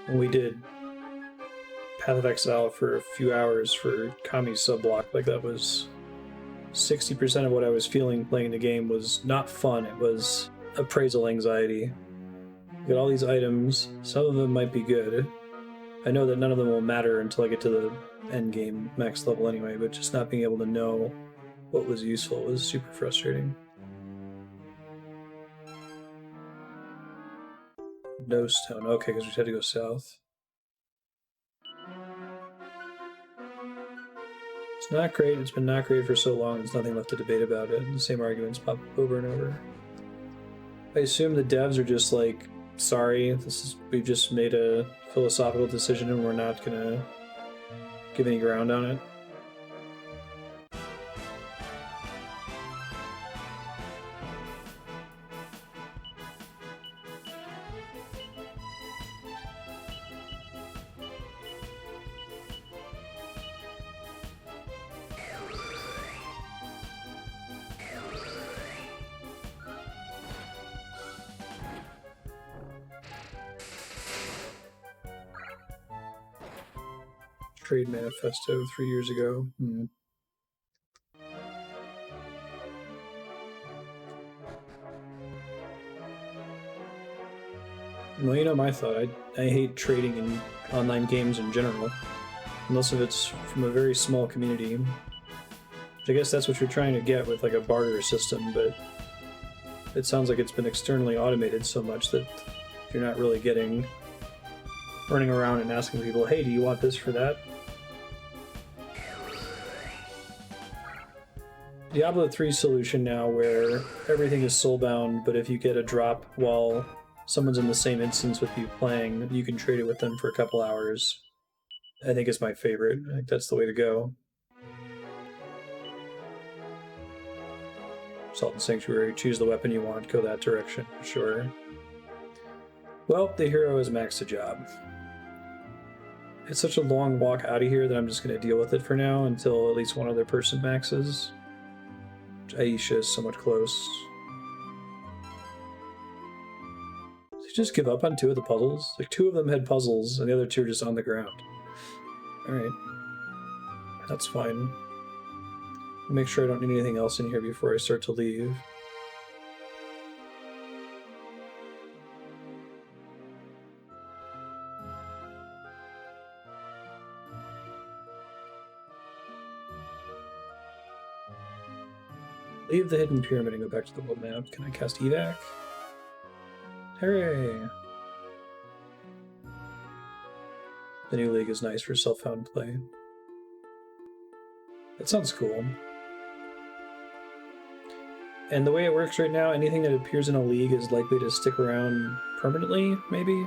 When we did Path of Exile for a few hours for Kami's subblock, like that was 60% of what I was feeling playing the game was not fun, it was appraisal anxiety. You got all these items, some of them might be good. I know that none of them will matter until I get to the end game max level anyway, but just not being able to know what was useful was super frustrating. No stone. Okay, because we had to go south. It's not great. It's been not great for so long. There's nothing left to debate about it. The same arguments pop up over and over. I assume the devs are just like, sorry, we've just made a philosophical decision and we're not gonna give any ground on it. Trade manifesto 3 years ago. Well, you know my thought. I hate trading in online games in general, unless if it's from a very small community. Which I guess that's what you're trying to get with like a barter system, but it sounds like it's been externally automated so much that you're not really running around and asking people, hey, do you want this for that? Diablo 3 solution now where everything is soulbound, but if you get a drop while someone's in the same instance with you playing, you can trade it with them for a couple hours. I think is my favorite. I think that's the way to go. Salt and Sanctuary, choose the weapon you want, go that direction, sure. Well, the hero has maxed a job. It's such a long walk out of here that I'm just going to deal with it for now until at least one other person maxes. Aisha is somewhat close. Did you just give up on 2 of the puzzles? Like 2 of them had puzzles and the other 2 are just on the ground. Alright. That's fine. I'll make sure I don't need anything else in here before I start to leave. Leave the hidden pyramid and go back to the world map. Can I cast evac? Hooray! The new league is nice for self-found play. That sounds cool. And the way it works right now, anything that appears in a league is likely to stick around permanently, maybe?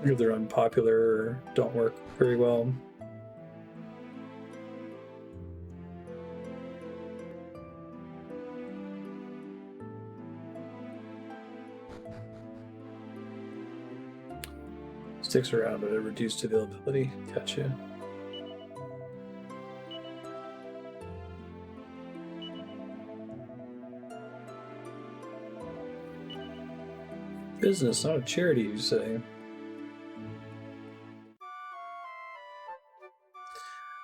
Either they're unpopular or don't work very well. Sticks around, but at reduced availability. Gotcha. Business, not a charity, you say?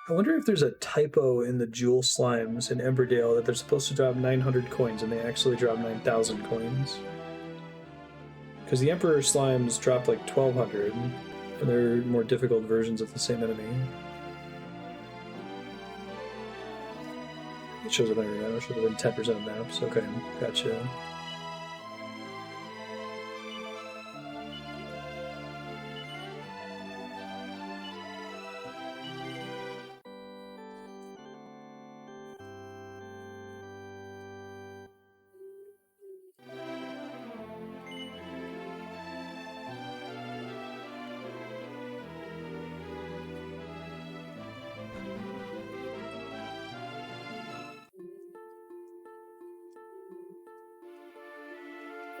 I wonder if there's a typo in the Jewel Slimes in Emberdale that they're supposed to drop 900 coins and they actually drop 9,000 coins. Because the Emperor Slimes drop like 1,200, and they're more difficult versions of the same enemy. It shows up everywhere. It shows up in 10% of maps. Okay, gotcha.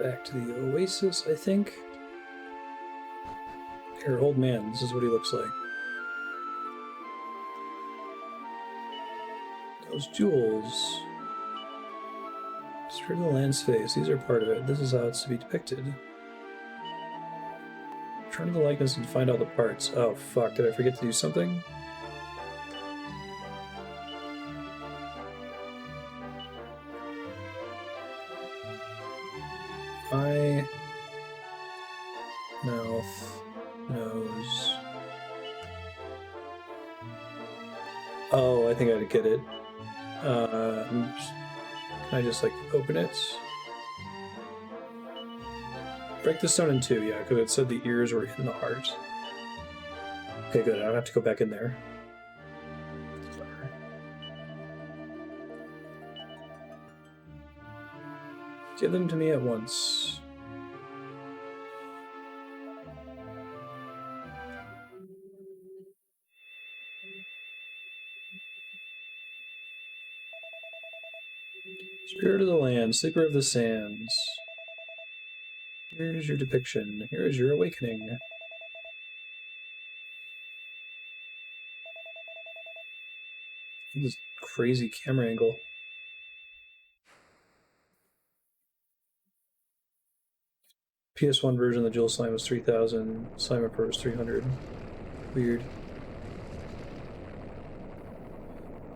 Back to the Oasis, I think. Here, old man, this is what he looks like. Those jewels. Spirit of the Land's face, these are part of it. This is how it's to be depicted. Turn to the likeness and find all the parts. Oh fuck, did I forget to do something? Eye, mouth, nose. Oh, I think I get it. Can I just like open it? Break the stone in two, yeah, because it said the ears were in the heart. Okay, good. I don't have to go back in there. Give them to me at once. Spirit of the land, sleeper of the sands. Here is your depiction. Here is your awakening. This crazy camera angle. PS1 version of the Jewel Slime was 3,000. Slime Pro was 300. Weird.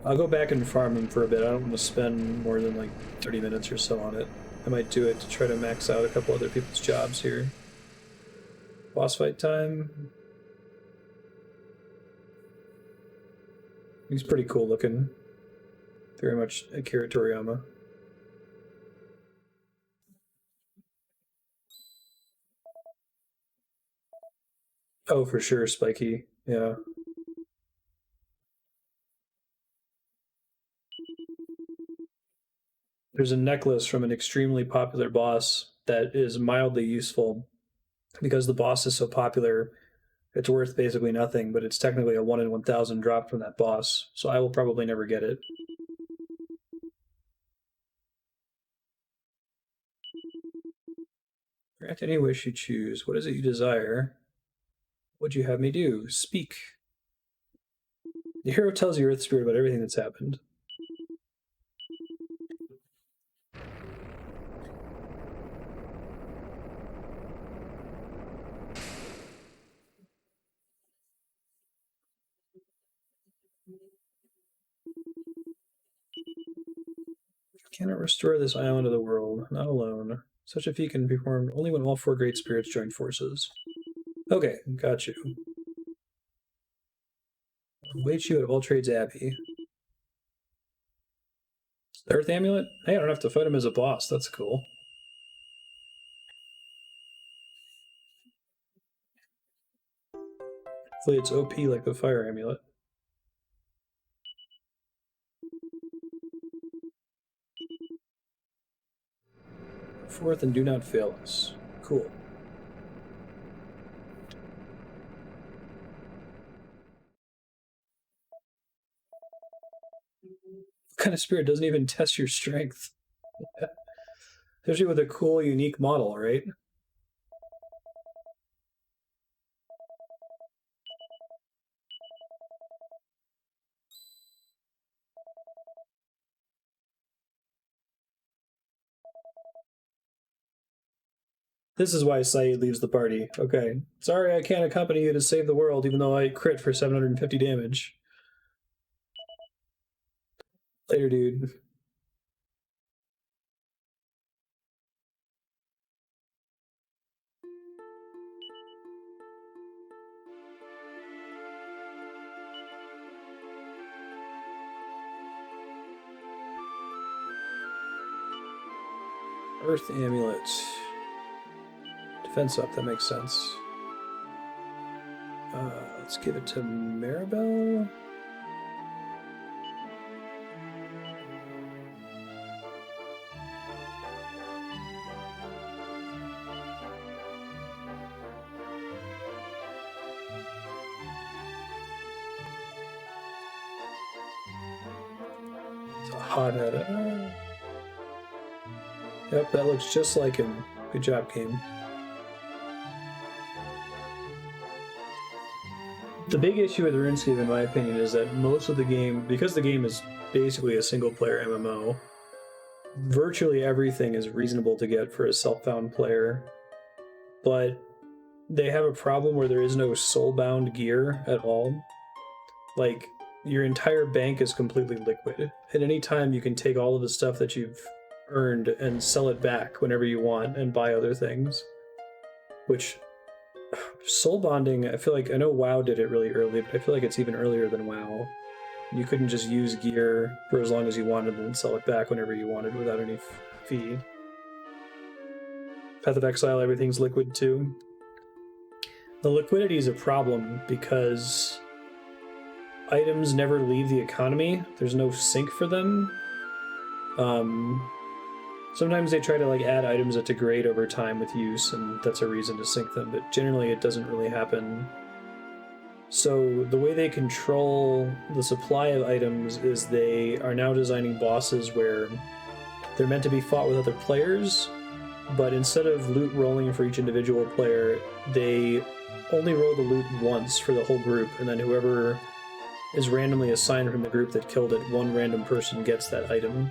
I'll go back and farm him for a bit. I don't want to spend more than like 30 minutes or so on it. I might do it to try to max out a couple other people's jobs here. Boss fight time. He's pretty cool looking. Very much Akira Toriyama. Oh, for sure, Spiky. Yeah. There's a necklace from an extremely popular boss that is mildly useful because the boss is so popular. It's worth basically nothing, but it's technically a 1 in 1,000 drop from that boss, so I will probably never get it. Grant any wish you choose. What is it you desire? What would you have me do? Speak. The hero tells the Earth Spirit about everything that's happened. Cannot restore this island of the world, not alone. Such a feat can be performed only when all 4 great spirits join forces. Okay, got you. Await you at Voltrade's Abbey. Earth Amulet? Hey, I don't have to fight him as a boss. That's cool. Hopefully it's OP like the Fire Amulet. Forth and do not fail us. Cool. What kind of spirit doesn't even test your strength? Especially with a cool, unique model, right? This is why Saeed leaves the party. Okay. Sorry I can't accompany you to save the world, even though I crit for 750 damage. Later, dude. Earth Amulet. Defense up, that makes sense. Let's give it to Maribel. It's a hothead. Yep, that looks just like him. Good job, game. The big issue with RuneScape, in my opinion, is that most of the game, because the game is basically a single-player MMO, virtually everything is reasonable to get for a self-found player, but they have a problem where there is no soul-bound gear at all. Like, your entire bank is completely liquid. At any time, you can take all of the stuff that you've earned and sell it back whenever you want and buy other things. Which, soul bonding, I feel like, I know WoW did it really early, but I feel like it's even earlier than WoW. You couldn't just use gear for as long as you wanted and sell it back whenever you wanted without any fee. Path of Exile, everything's liquid too. The liquidity is a problem because items never leave the economy. There's no sink for them. Sometimes they try to like add items that degrade over time with use, and that's a reason to sink them, but generally it doesn't really happen. So the way they control the supply of items is they are now designing bosses where they're meant to be fought with other players, but instead of loot rolling for each individual player, they only roll the loot once for the whole group, and then whoever is randomly assigned from the group that killed it, one random person gets that item.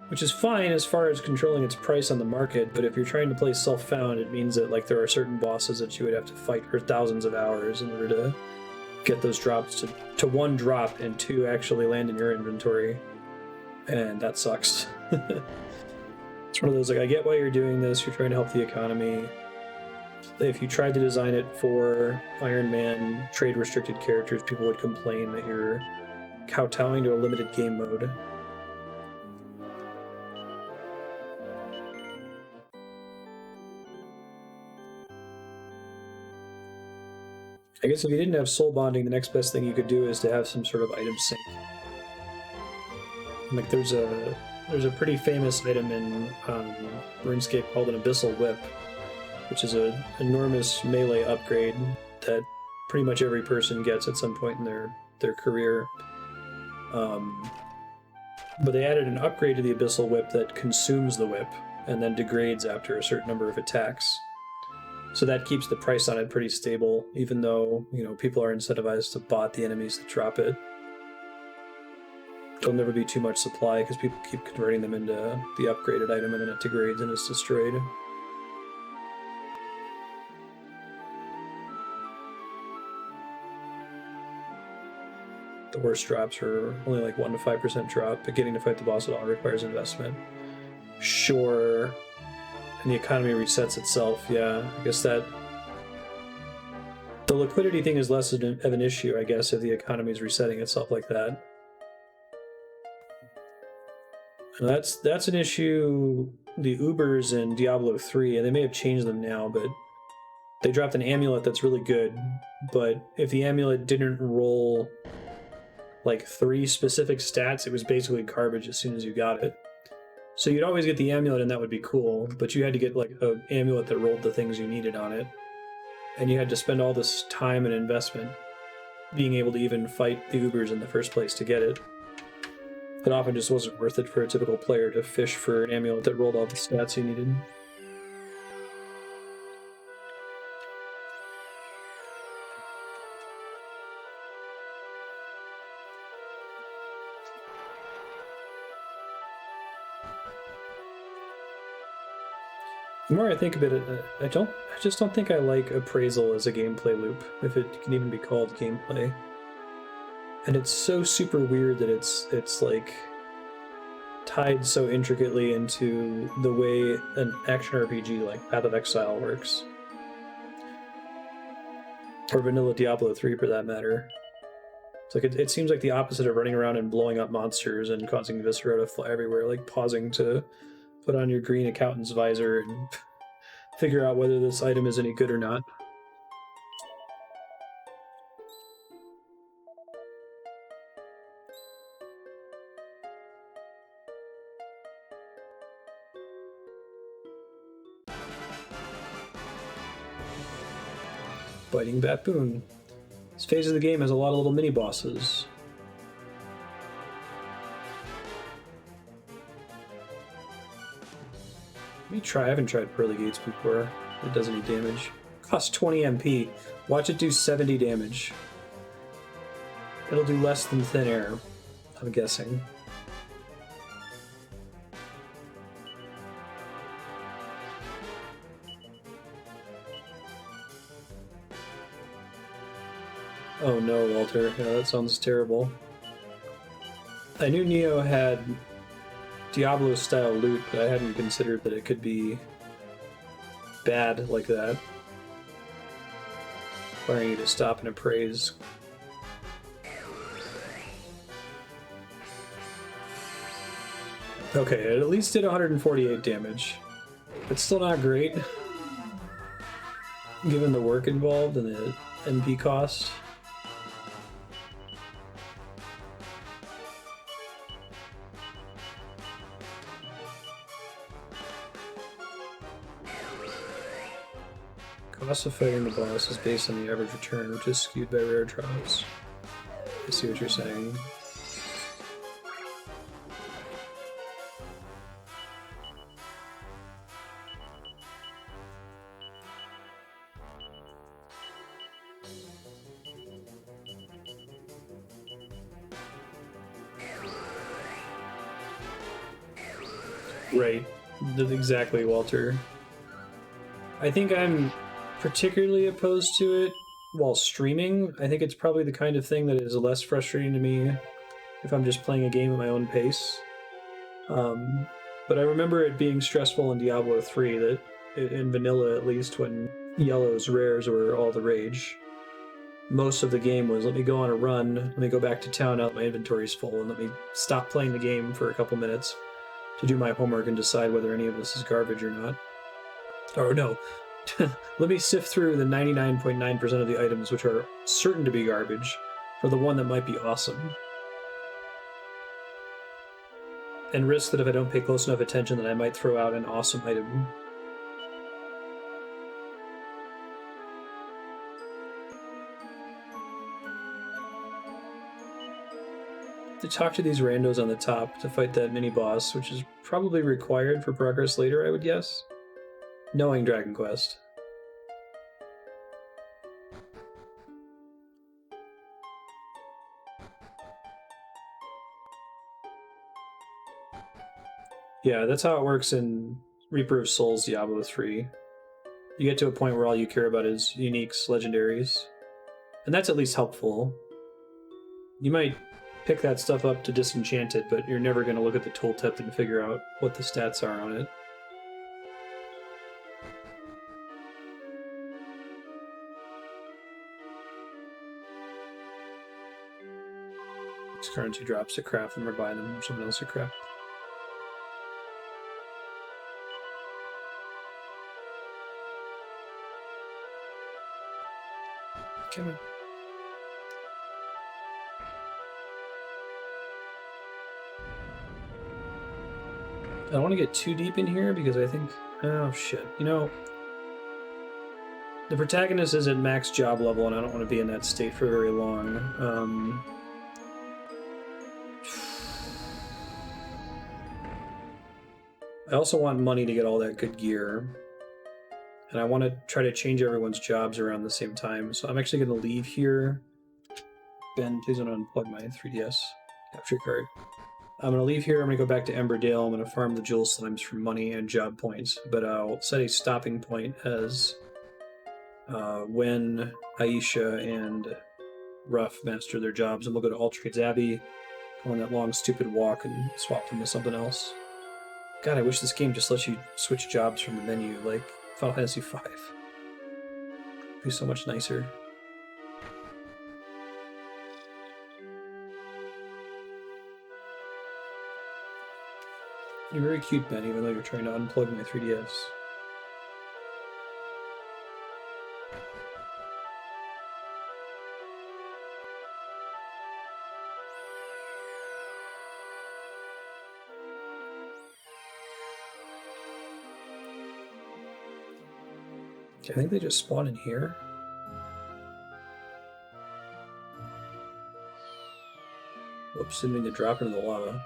Which is fine as far as controlling its price on the market, but if you're trying to play self-found, it means that like there are certain bosses that you would have to fight for thousands of hours in order to get those drops to one drop and two actually land in your inventory. And that sucks. It's one of those, like, I get why you're doing this, you're trying to help the economy. If you tried to design it for Iron Man trade-restricted characters, people would complain that you're kowtowing to a limited game mode. I guess if you didn't have soul bonding, the next best thing you could do is to have some sort of item sync. Like there's a pretty famous item in RuneScape called an Abyssal Whip, which is an enormous melee upgrade that pretty much every person gets at some point in their career. But they added an upgrade to the Abyssal Whip that consumes the whip and then degrades after a certain number of attacks. So that keeps the price on it pretty stable, even though, you know, people are incentivized to bot the enemies that drop it. There'll never be too much supply because people keep converting them into the upgraded item and then it degrades and is destroyed. The worst drops are only like 1 to 5% drop, but getting to fight the boss at all requires investment. Sure. And the economy resets itself, yeah. I guess that... The liquidity thing is less of an issue, I guess, if the economy is resetting itself like that. And that's an issue, the Ubers in Diablo 3, and they may have changed them now, but they dropped an amulet that's really good, but if the amulet didn't roll like 3 specific stats, it was basically garbage as soon as you got it. So you'd always get the amulet and that would be cool, but you had to get like an amulet that rolled the things you needed on it. And you had to spend all this time and investment being able to even fight the Ubers in the first place to get it. It often just wasn't worth it for a typical player to fish for an amulet that rolled all the stats he needed. The more I think of it, I just don't think I like appraisal as a gameplay loop, if it can even be called gameplay. And it's so super weird that it's like tied so intricately into the way an action RPG like Path of Exile works. Or vanilla Diablo 3 for that matter. It's like it seems like the opposite of running around and blowing up monsters and causing viscera to fly everywhere, like pausing to put on your green accountant's visor and figure out whether this item is any good or not. Biting Baboon. This phase of the game has a lot of little mini-bosses. Let me try. I haven't tried Pearly Gates before. It does any damage. Costs 20 MP. Watch it do 70 damage. It'll do less than Thin Air, I'm guessing. Oh no, Walter. Yeah, that sounds terrible. I knew Neo had Diablo-style loot, but I hadn't considered that it could be bad like that. Requiring you to stop and appraise. Okay, it at least did 148 damage. It's still not great, given the work involved and the MP cost. Cost of fighting the boss is based on the average return, which is skewed by rare drops. I see what you're saying. Right. Exactly, Walter. I think I'm particularly opposed to it while streaming. I think it's probably the kind of thing that is less frustrating to me if I'm just playing a game at my own pace. But I remember it being stressful in Diablo 3, that in vanilla at least, when yellow's rares were all the rage. Most of the game was, let me go on a run, let me go back to town, out my inventory's full, and let me stop playing the game for a couple minutes to do my homework and decide whether any of this is garbage or not. Or no, let me sift through the 99.9% of the items which are certain to be garbage for the one that might be awesome. And risk that if I don't pay close enough attention that I might throw out an awesome item. To talk to these randos on the top to fight that mini-boss, which is probably required for progress later, I would guess. Knowing Dragon Quest. Yeah, that's how it works in Reaper of Souls Diablo 3. You get to a point where all you care about is uniques, legendaries. And that's at least helpful. You might pick that stuff up to disenchant it, but you're never going to look at the tooltip and figure out what the stats are on it. These currency drops to craft them or buy them from someone else to craft. Come on. I don't want to get too deep in here because I think... Oh, shit. You know, the protagonist is at max job level and I don't want to be in that state for very long. I also want money to get all that good gear. And I want to try to change everyone's jobs around the same time. So I'm actually going to leave here. Ben, please don't unplug my 3DS capture card. I'm going to leave here. I'm going to go back to Emberdale. I'm going to farm the Jewel Slimes for money and job points. But I'll set a stopping point as when Aisha and Ruff master their jobs. And we'll go to All Trades Abbey, go on that long, stupid walk, and swap them with something else. God, I wish this game just lets you switch jobs from the menu, like Final Fantasy V. It'd be so much nicer. You're very cute, Ben, even though you're trying to unplug my 3DS. I think they just spawn in here. Whoops, didn't mean to drop into the lava.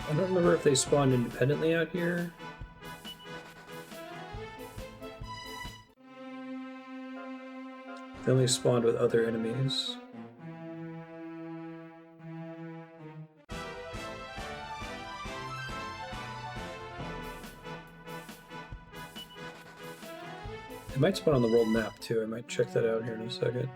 I don't remember if they spawned independently out here. They only spawned with other enemies. It might spawn on the world map too. I might check that out here in a second.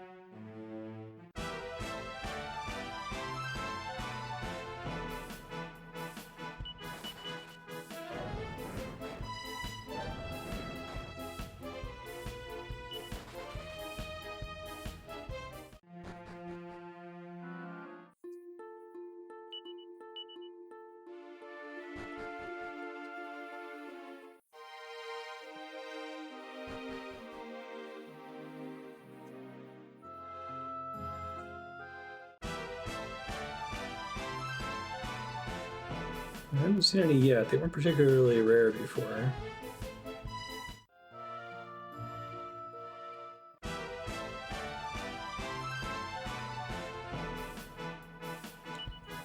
I haven't seen any yet. They weren't particularly rare before.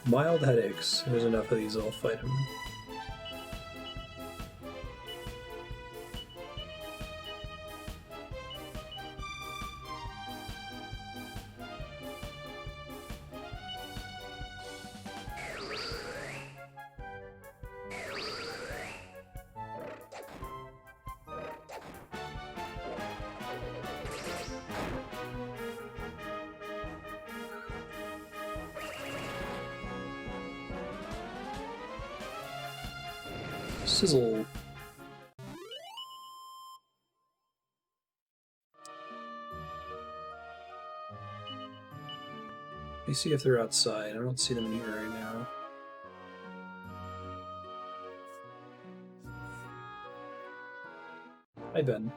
Mild headaches. There's enough of these, I'll fight them. Sizzle. Let me see if they're outside. I don't see them in here right now. Hi, Ben.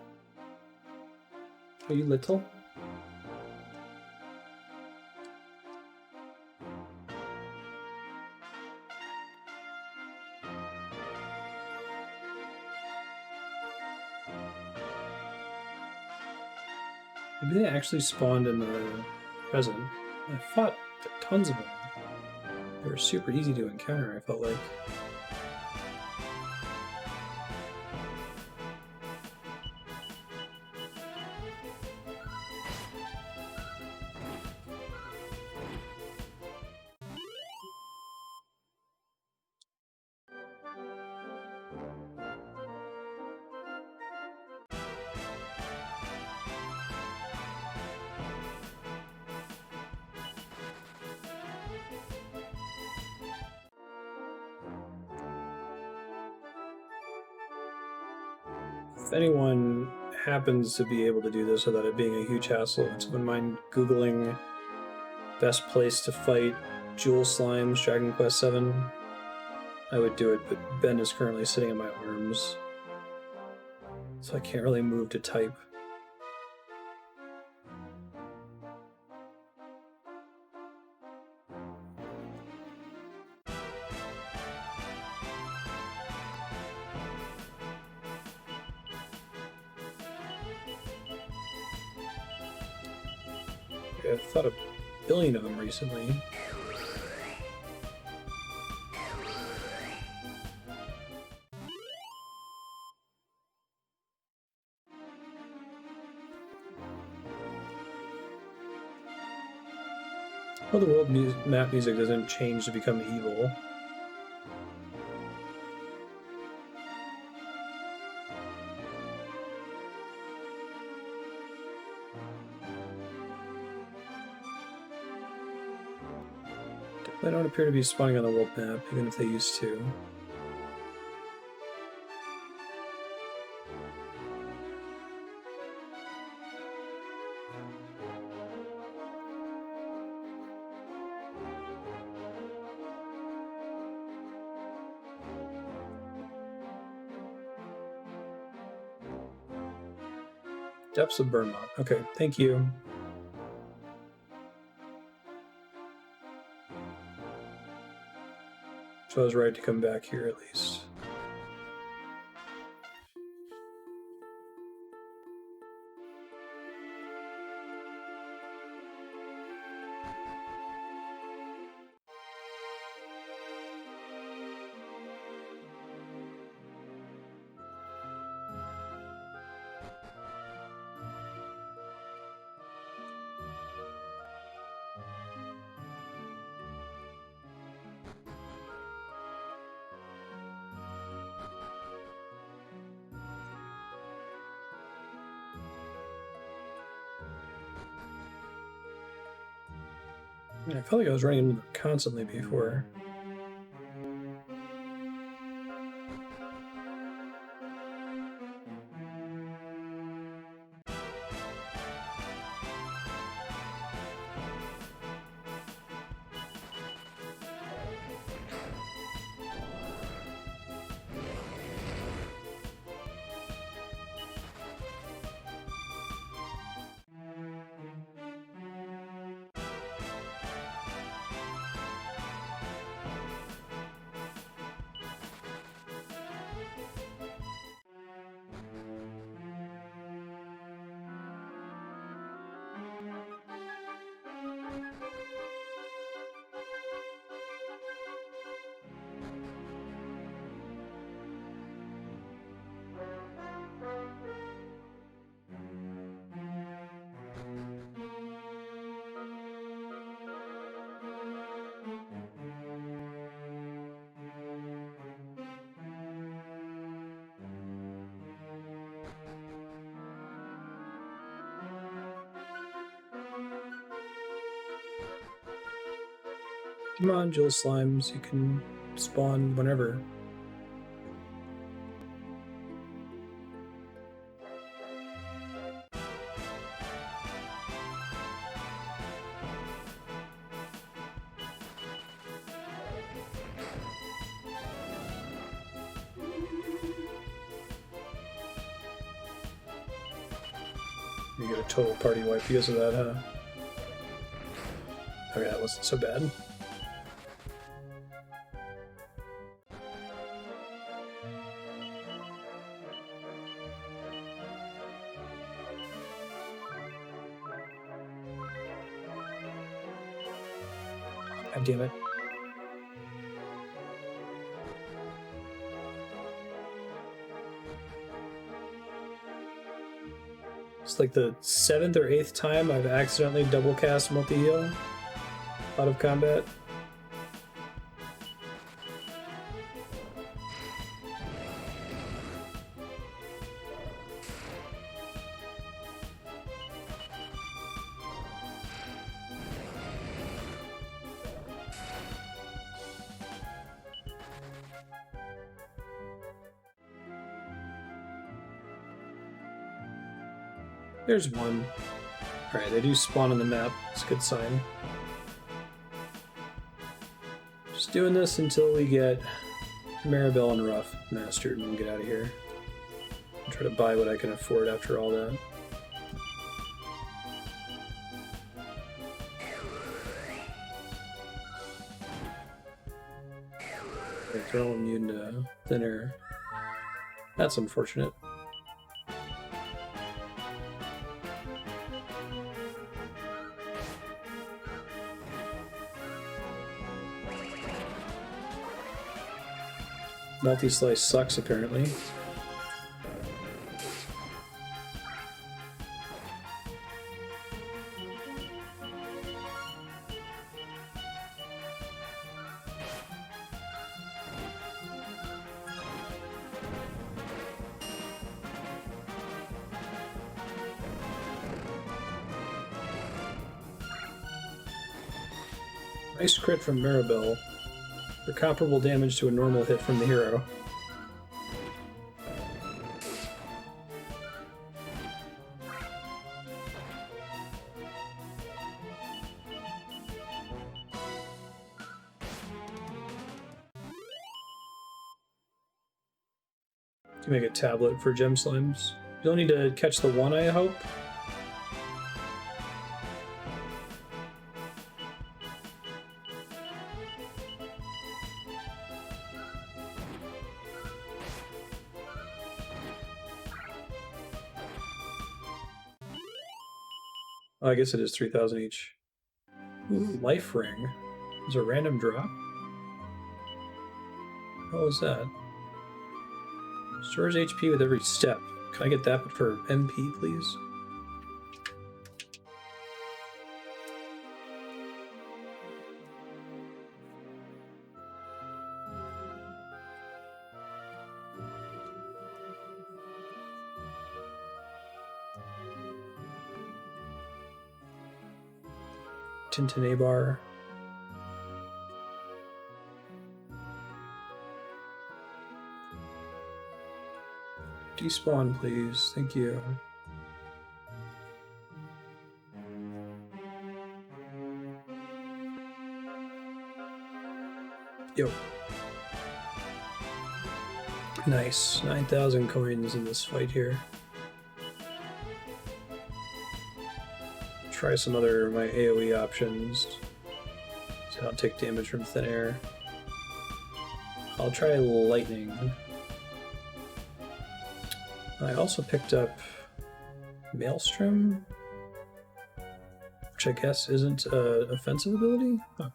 Are you little? Maybe they actually spawned in the present. I fought tons of them. They were super easy to encounter, I felt like. If anyone happens to be able to do this without it being a huge hassle, would someone mind Googling best place to fight Jewel Slimes, Dragon Quest VII? I would do it, but Ben is currently sitting in my arms, so I can't really move to type. I've thought a billion of them recently. Well, the world map music doesn't change to become evil. They don't appear to be spawning on the world map, even if they used to. Depths of Burma. Okay, thank you. So I was right to come back here at least. I felt like I was running into them constantly before. Come on, Jill Slimes, you can spawn whenever. You get a total party wipe because of that, huh? Okay, that wasn't so bad. God damn it. It's like the 7th or 8th time I've accidentally double cast multi-heal out of combat. There's one. Alright, they do spawn on the map. It's a good sign. Just doing this until we get Maribel and Ruff mastered and we'll get out of here. I'll try to buy what I can afford after all that. They're all immune to thin air. That's unfortunate. Multi-slice sucks, apparently. Nice crit from Maribel for comparable damage to a normal hit from the hero. To make a tablet for gem slimes. You'll need to catch the one, I hope. Oh, I guess it is 3,000 each. Ooh, life ring. Is a random drop? What was that? Stores HP with every step. Can I get that but for MP, please? Tintinebar. Despawn, please. Thank you. Yo. Nice. 9,000 coins in this fight here. Try some other my AoE options so I don't take damage from thin air. I'll try lightning. I also picked up Maelstrom, which I guess isn't an offensive ability? Huh.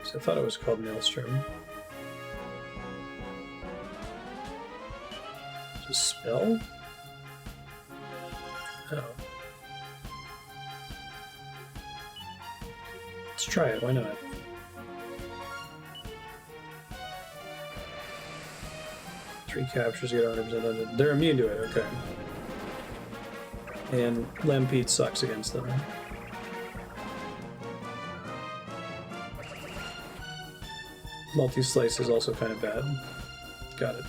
So I thought it was called Maelstrom. Is it a spell? Oh. Let's try it, why not? Three captures get 100%. They're immune to it, okay. And Lampete sucks against them. Multi-slice is also kind of bad. Got it.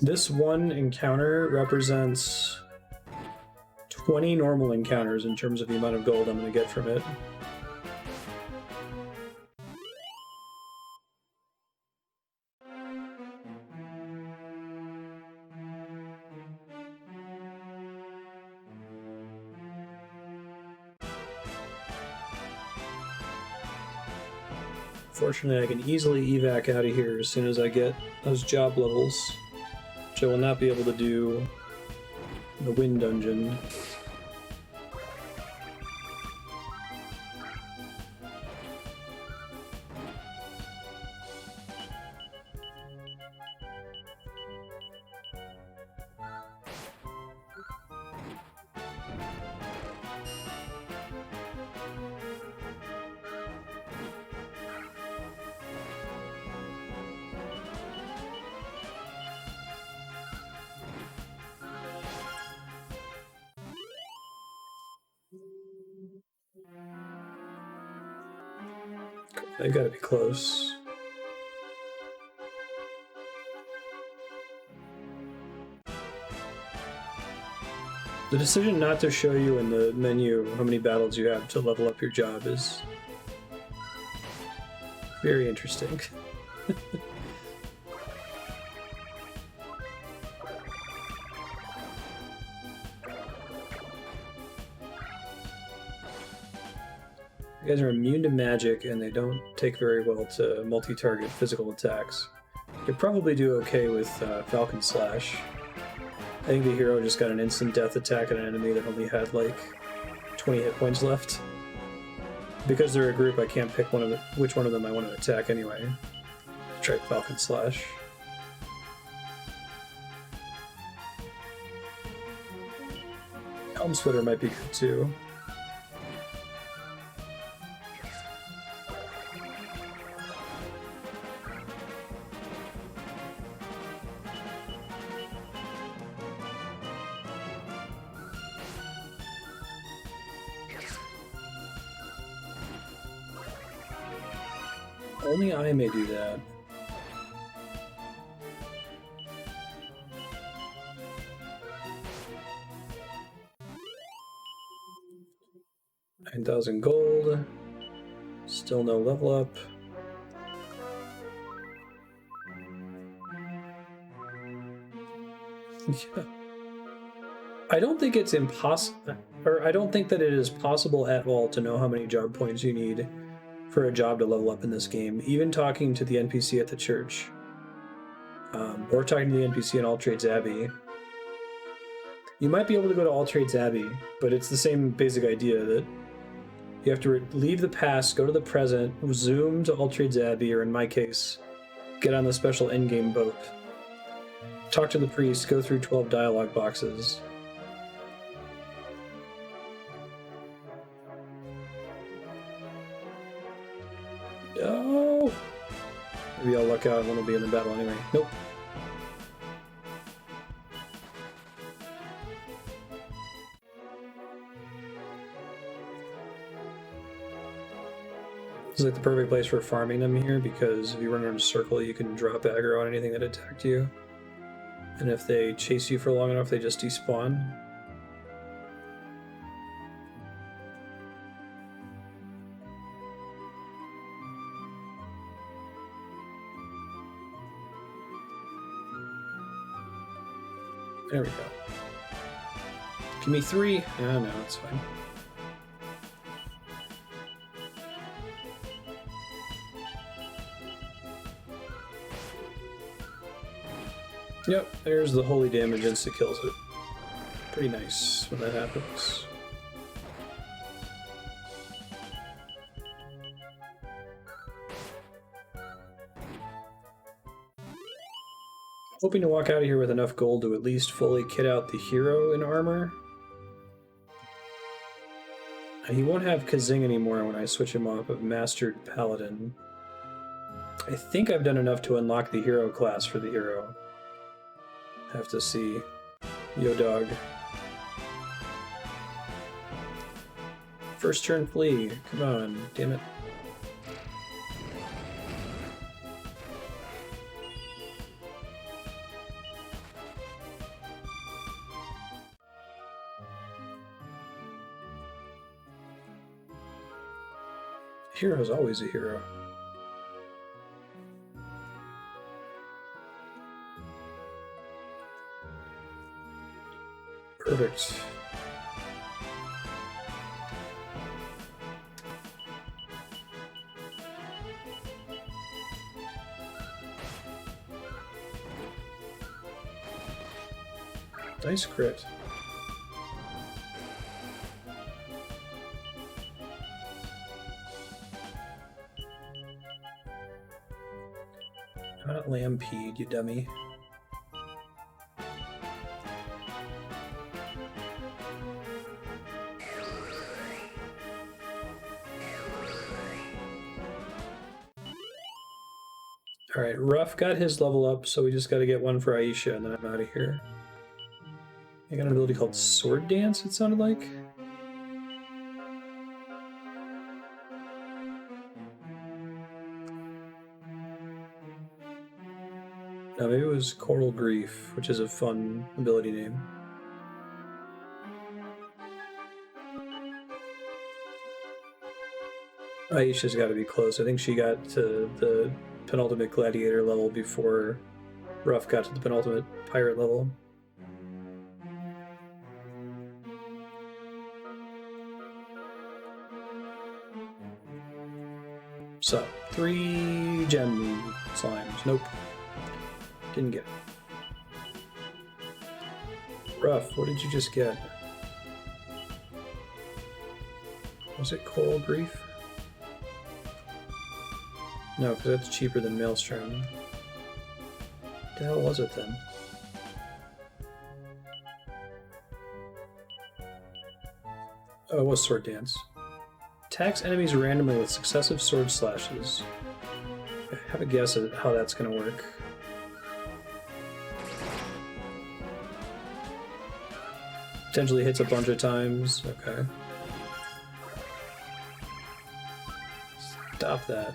This one encounter represents 20 normal encounters in terms of the amount of gold I'm going to get from it. Fortunately, I can easily evac out of here as soon as I get those job levels, which I will not be able to do in the Wind Dungeon. They've got to be close. The decision not to show you in the menu how many battles you have to level up your job is very interesting. You guys are immune to magic, and they don't take very well to multi-target physical attacks. You'd probably do okay with Falcon Slash. I think the hero just got an instant death attack at an enemy that only had like 20 hit points left. Because they're a group, I can't pick which one of them I want to attack anyway. Try Falcon Slash. Helm Splitter might be good too. Only I may do that. $9,000 gold. Still no level up. Yeah. I don't think it's impossible, or I don't think that it is possible at all to know how many job points you need for a job to level up in this game, even talking to the NPC at the church, or talking to the NPC in All Trades Abbey. You might be able to go to All Trades Abbey, but it's the same basic idea that you have to leave the past, go to the present, zoom to All Trades Abbey, or in my case, get on the special endgame boat, talk to the priest, go through 12 dialogue boxes. No! Maybe I'll luck out and one will be in the battle anyway. Nope. This is like the perfect place for farming them here, because if you run around a circle, you can drop aggro on anything that attacked you. And if they chase you for long enough, they just despawn. There we go. Give me 3. Oh, no, it's fine. Yep, there's the holy damage insta-kills it. Pretty nice when that happens. Hoping to walk out of here with enough gold to at least fully kit out the hero in armor. He won't have Kazing anymore when I switch him off of Mastered Paladin. I think I've done enough to unlock the hero class for the hero. Have to see. Yo, dog. First turn flee. Come on, damn it. Hero's always a hero. Perfect. Nice crit. Not Lampede, you dummy. Alright, Ruff got his level up, so we just gotta get one for Aisha, and then I'm out of here. I got an ability called Sword Dance, it sounded like. No, maybe it was Coral Grief, which is a fun ability name. Aisha's got to be close. I think she got to the penultimate gladiator level before Ruff got to the penultimate pirate level. So, 3 gem slimes. Nope. Didn't get it. Ruff, what did you just get? Was it Coral Grief? No, because that's cheaper than Maelstrom. What the hell was it then? Oh, it was Sword Dance. Attacks enemies randomly with successive sword slashes. I have a guess at how that's going to work. Potentially hits a bunch of times. Okay. Stop that.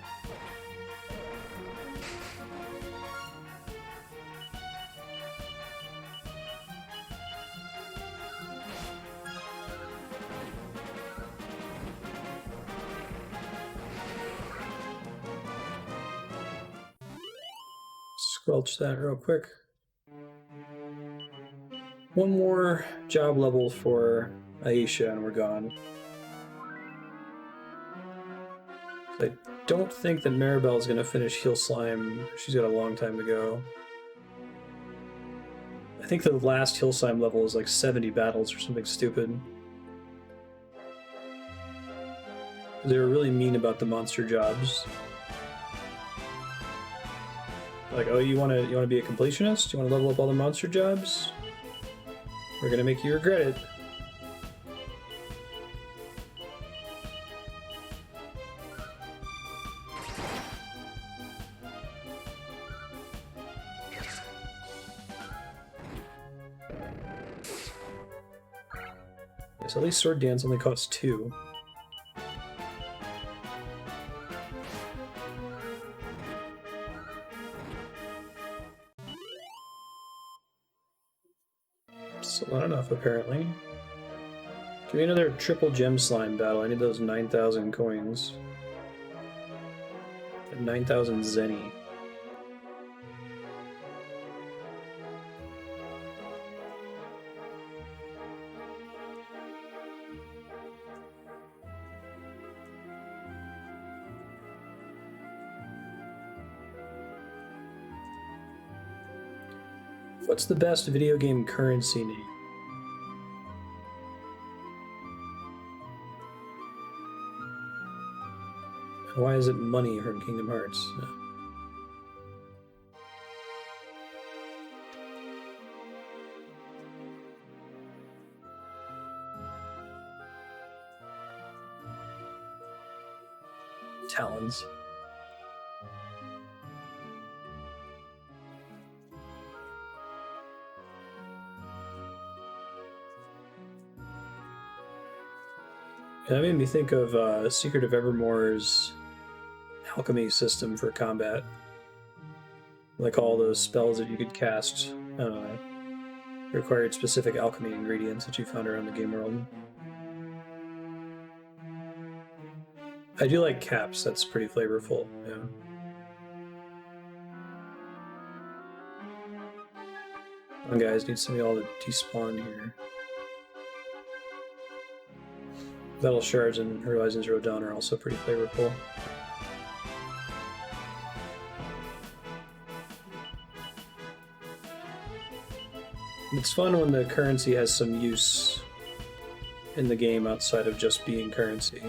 Squelch that real quick. One more job level for Aisha and we're gone. I don't think that Maribel is going to finish Heal Slime. She's got a long time to go. I think the last Heal Slime level is like 70 battles or something stupid. They were really mean about the monster jobs. Like, oh, you want to be a completionist? You want to level up all the monster jobs? We're gonna make you regret it. Yes, at least Sword Dance only costs 2. Still not enough, apparently. Give me another triple gem slime battle. I need those 9,000 coins. 9,000 zenny. What's the best video game currency name? Why is it money from Kingdom Hearts? No. Talons. That made me think of Secret of Evermore's alchemy system for combat. Like all those spells that you could cast required specific alchemy ingredients that you found around the game world. I do like caps, that's pretty flavorful, yeah. Come on guys, need some of y'all to despawn here. Metal Shards and Horizon Zero Dawn are also pretty flavorful. It's fun when the currency has some use in the game outside of just being currency.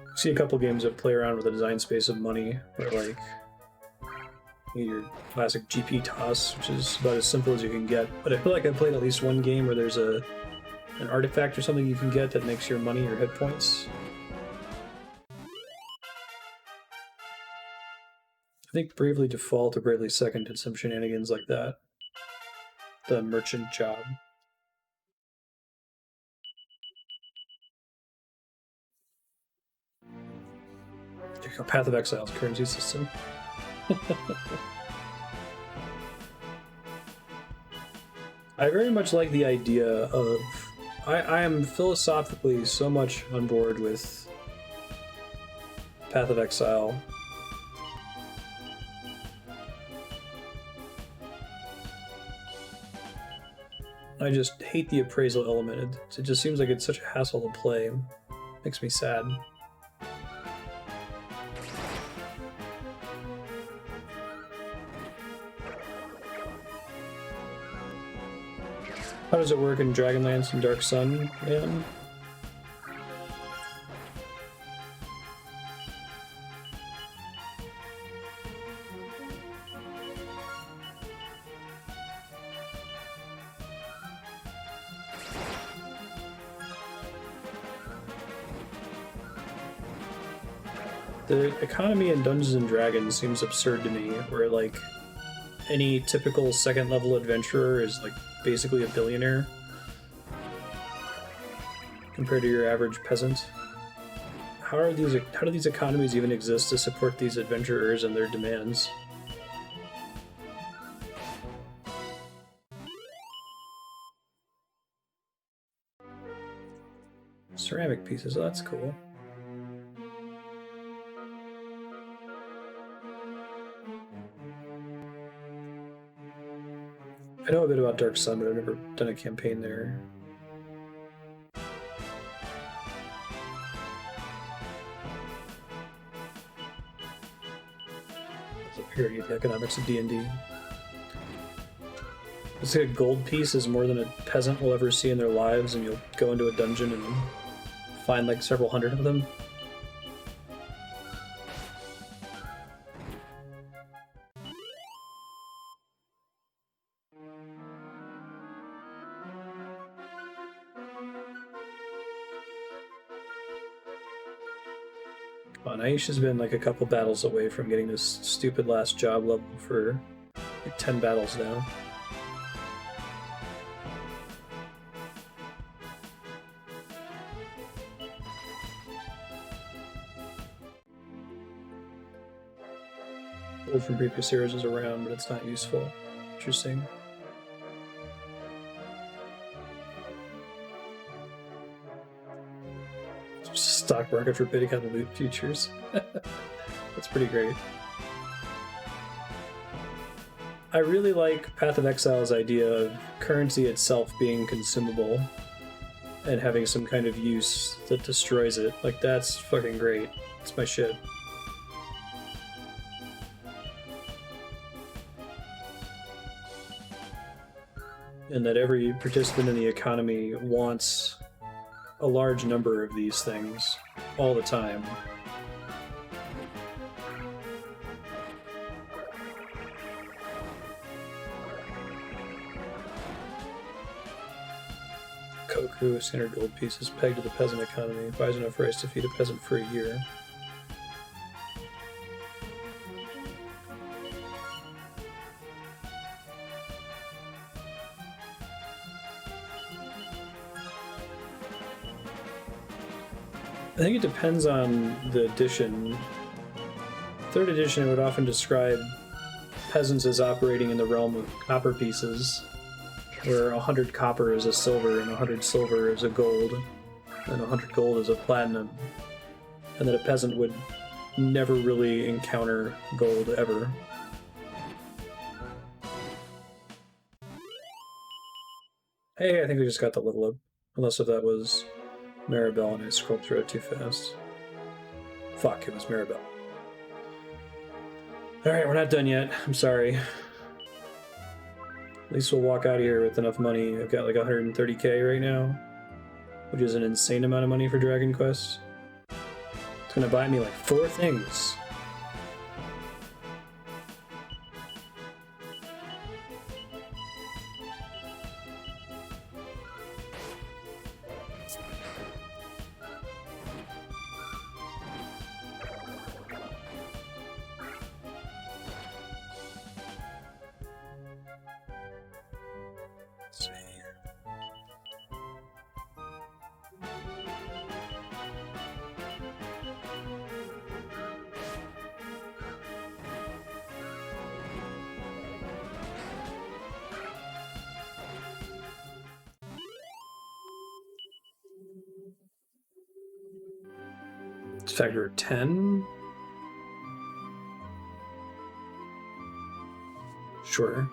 I see a couple games that play around with the design space of money, where like your classic GP toss, which is about as simple as you can get. But I feel like I've played at least one game where there's an artifact or something you can get that makes your money your hit points. I think Bravely Default or Bravely Second did some shenanigans like that. The merchant job. There you go, Path of Exile's currency system. I very much like the idea of. I am philosophically so much on board with Path of Exile. I just hate the appraisal element. It just seems like it's such a hassle to play. Makes me sad. How does it work in Dragonlance and Dark Sun, man? The economy in Dungeons and Dragons seems absurd to me, where like any typical second level adventurer is like basically a billionaire compared to your average peasant. How do these economies even exist to support these adventurers and their demands? Ceramic pieces, oh, that's cool. I know a bit about Dark Sun, but I've never done a campaign there. It's a parody of the economics of D&D. It's like a gold piece is more than a peasant will ever see in their lives, and you'll go into a dungeon and find like several hundred of them. Aisha's been like a couple battles away from getting this stupid last job level for like 10 battles now. Gold from previous eras is around, but it's not useful. Interesting. Stock market for bidding on loot futures. That's pretty great. I really like Path of Exile's idea of currency itself being consumable and having some kind of use that destroys it. Like, that's fucking great. It's my shit. And that every participant in the economy wants a large number of these things all the time. Koku, standard gold pieces pegged to the peasant economy, buys enough rice to feed a peasant for a year. I think it depends on the edition. Third edition would often describe peasants as operating in the realm of copper pieces, where 100 copper is a silver, and 100 silver is a gold, and 100 gold is a platinum, and that a peasant would never really encounter gold ever. Hey, I think we just got the level up, unless if that was Maribel and I scrolled through it too fast. Fuck, it was Maribel. Alright, we're not done yet. I'm sorry. At least we'll walk out of here with enough money. I've got like 130k right now, which is an insane amount of money for Dragon Quest. It's gonna buy me like 4 things. Factor of 10? Sure.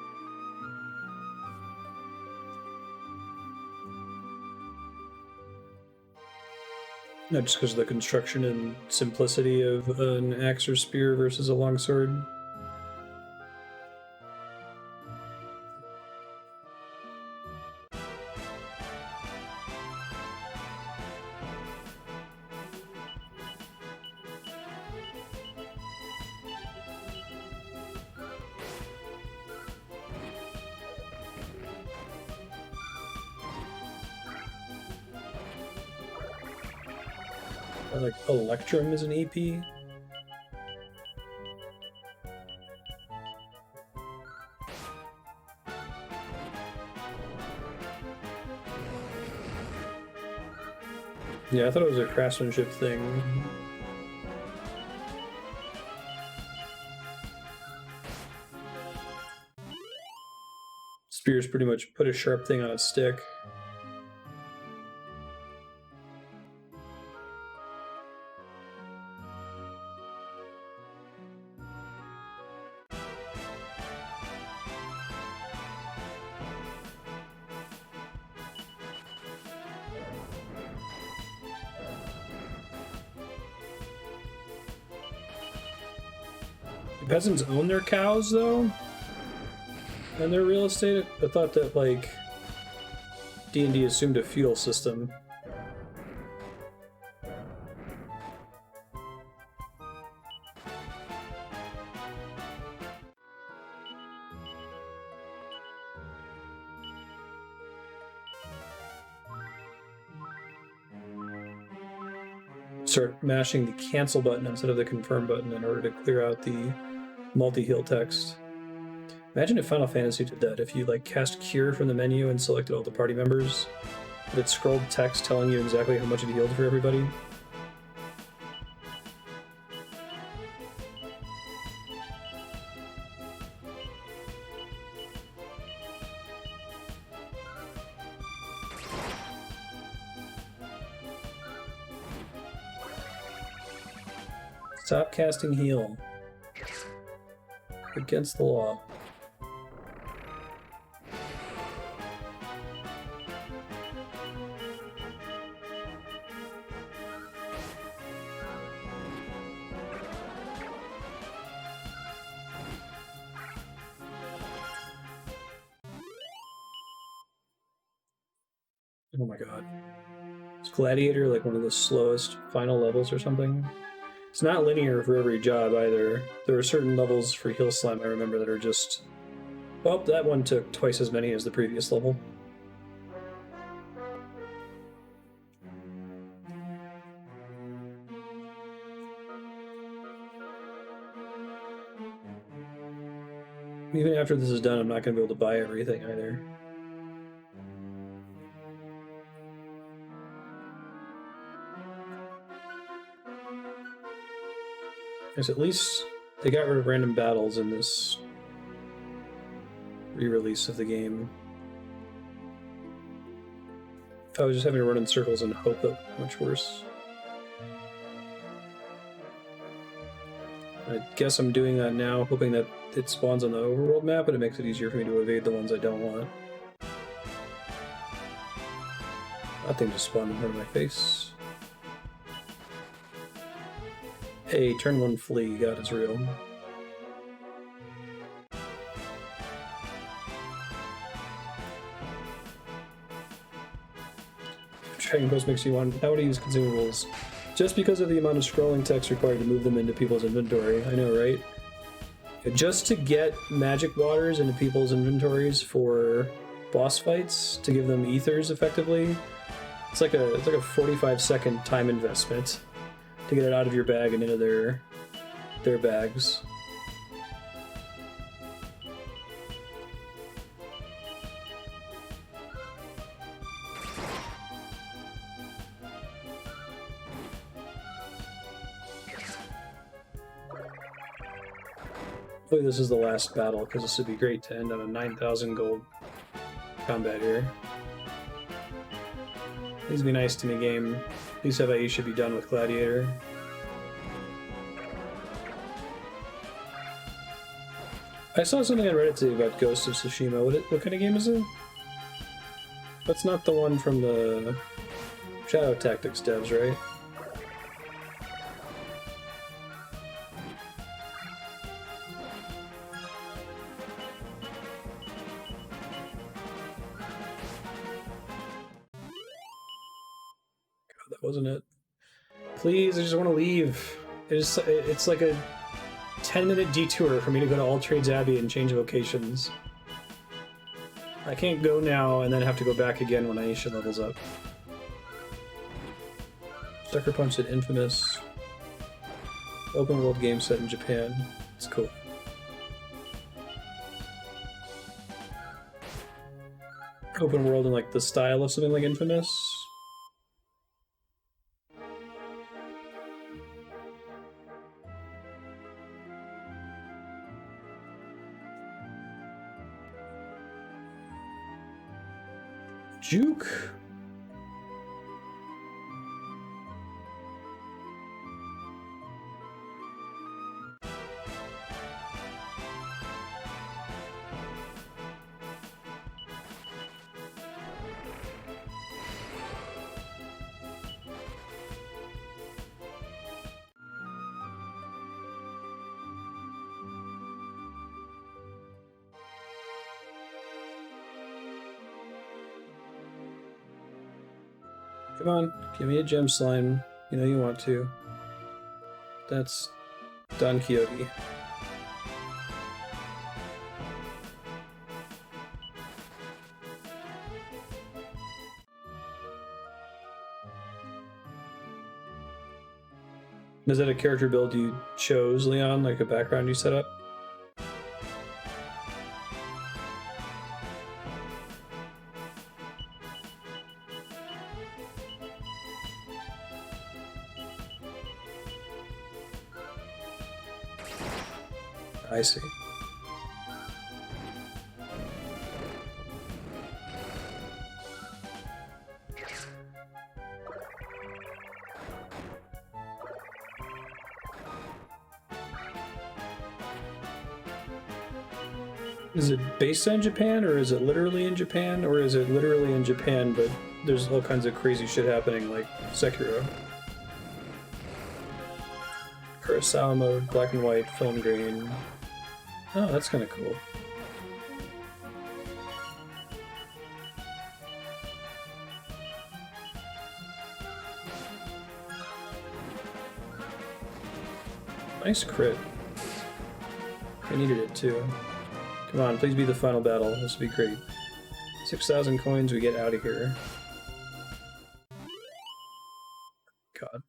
No, just because of the construction and simplicity of an axe or spear versus a longsword. Like Electrum is an EP. Yeah, I thought it was a craftsmanship thing. Spears pretty much put a sharp thing on a stick. Do peasants own their cows, though? And their real estate? I thought that, like, D&D assumed a feudal system. Start mashing the cancel button instead of the confirm button in order to clear out the multi-heal text. Imagine if Final Fantasy did that. If you like cast Cure from the menu and selected all the party members, but it scrolled text telling you exactly how much it healed for everybody. Stop casting heal. Against the law. Oh my god. Is Gladiator like one of the slowest final levels or something? It's not linear for every job either. There are certain levels for Heal Slime I remember that are just... Well, that one took twice as many as the previous level. Even after this is done, I'm not going to be able to buy everything either. Because at least they got rid of random battles in this re-release of the game. I was just having to run in circles and hope that much worse. I guess I'm doing that now, hoping that it spawns on the overworld map, but it makes it easier for me to evade the ones I don't want. That thing just spawned in front of my face. Hey, turn one flee, God is real. Dragon Quest makes you want now to use consumables. Just because of the amount of scrolling text required to move them into people's inventory. I know, right? Just to get magic waters into people's inventories for boss fights, to give them ethers effectively, it's like a 45-second time investment to get it out of your bag and into their bags. Hopefully this is the last battle, because this would be great to end on a 9,000 gold combat here. Please be nice to me, game. Please have how you should be done with Gladiator. I saw something on Reddit today about Ghost of Tsushima. What kind of game is it? That's not the one from the Shadow Tactics devs, right? God, that wasn't it. Please, I just want to leave. It's like a 10-minute detour for me to go to All Trades Abbey and change locations. I can't go now and then have to go back again when Aisha levels up. Sucker Punch at Infamous. Open world game set in Japan. It's cool. Open world in like the style of something like Infamous. Juke? Come on, give me a gem slime. You know you want to. That's Don Quixote. Is that a character build you chose, Leon? Like a background you set up? I see. Is it based on Japan, or is it literally in Japan, or is it literally in Japan, but there's all kinds of crazy shit happening, like Sekiro? Kurosawa mode, black and white, film grain. Oh, that's kind of cool. Nice crit. I needed it too. Come on, please be the final battle. This would be great. 6,000 coins, we get out of here. God.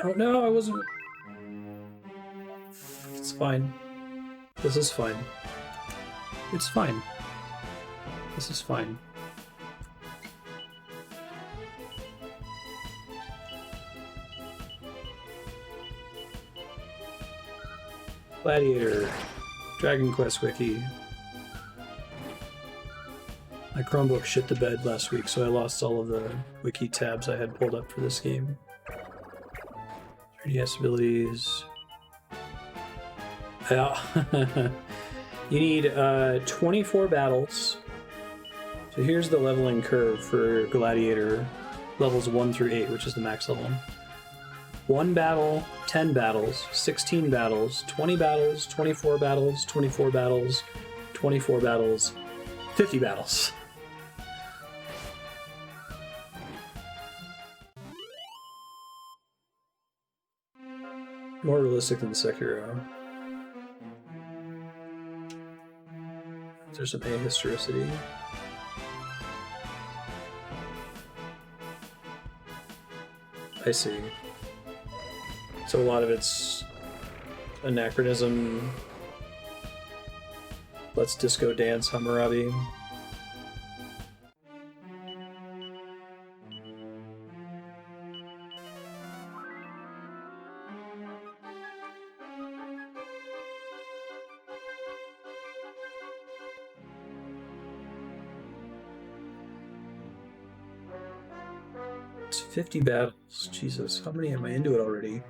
Oh no, I wasn't... It's fine. This is fine. It's fine. This is fine. Gladiator. Dragon Quest Wiki. My Chromebook shit the bed last week, so I lost all of the wiki tabs I had pulled up for this game. 3DS abilities. Yeah. You need 24 battles. So here's the leveling curve for Gladiator, levels 1 through 8, which is the max level. 1 battle, 10 battles, 16 battles, 20 battles, 24 battles, 24 battles, 24 battles, 50 battles. More realistic than Sekiro. There's some ahistoricity. I see. So a lot of it's anachronism. Let's disco dance Hammurabi. It's 50 battles. Jesus, how many am I into it already?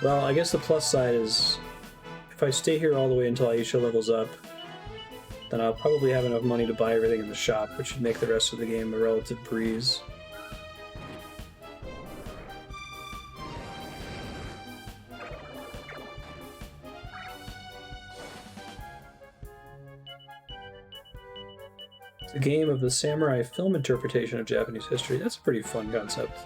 Well, I guess the plus side is if I stay here all the way until Aisha levels up, then I'll probably have enough money to buy everything in the shop, which should make the rest of the game a relative breeze. It's a game of the samurai film interpretation of Japanese history. That's a pretty fun concept.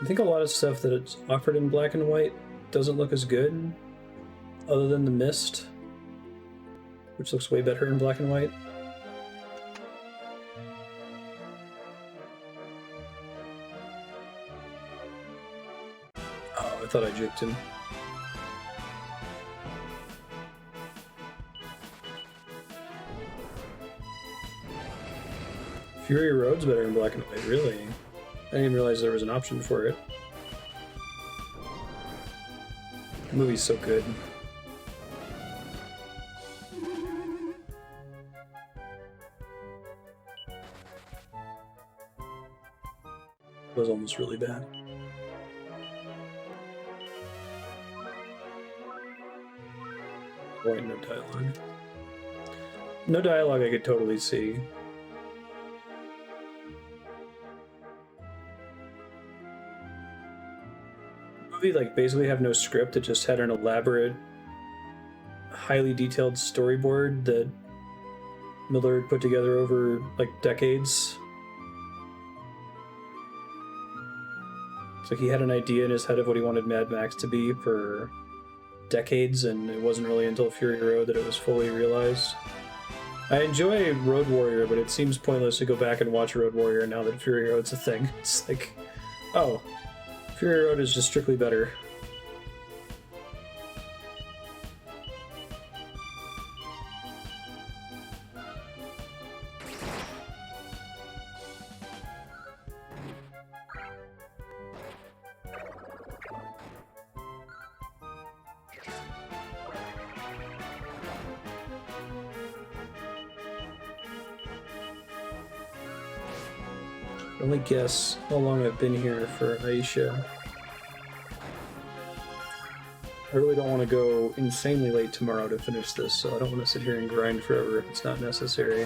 I think a lot of stuff that it's offered in black and white doesn't look as good, other than the mist, which looks way better in black and white. Oh, I thought I juked him. Fury Road's better in black and white, really? I didn't even realize there was an option for it. The movie's so good. It was almost really bad. Wait, no dialogue. No dialogue I could totally see. Movie like basically have no script. It just had an elaborate, highly detailed storyboard that Miller had put together over like decades. It's like he had an idea in his head of what he wanted Mad Max to be for decades, and it wasn't really until Fury Road that it was fully realized. I enjoy Road Warrior, but it seems pointless to go back and watch Road Warrior now that Fury Road's a thing. It's like, oh, Fury Road is just strictly better. Only guess how long I've been here for Aisha. I really don't want to go insanely late tomorrow to finish this, so I don't want to sit here and grind forever if it's not necessary.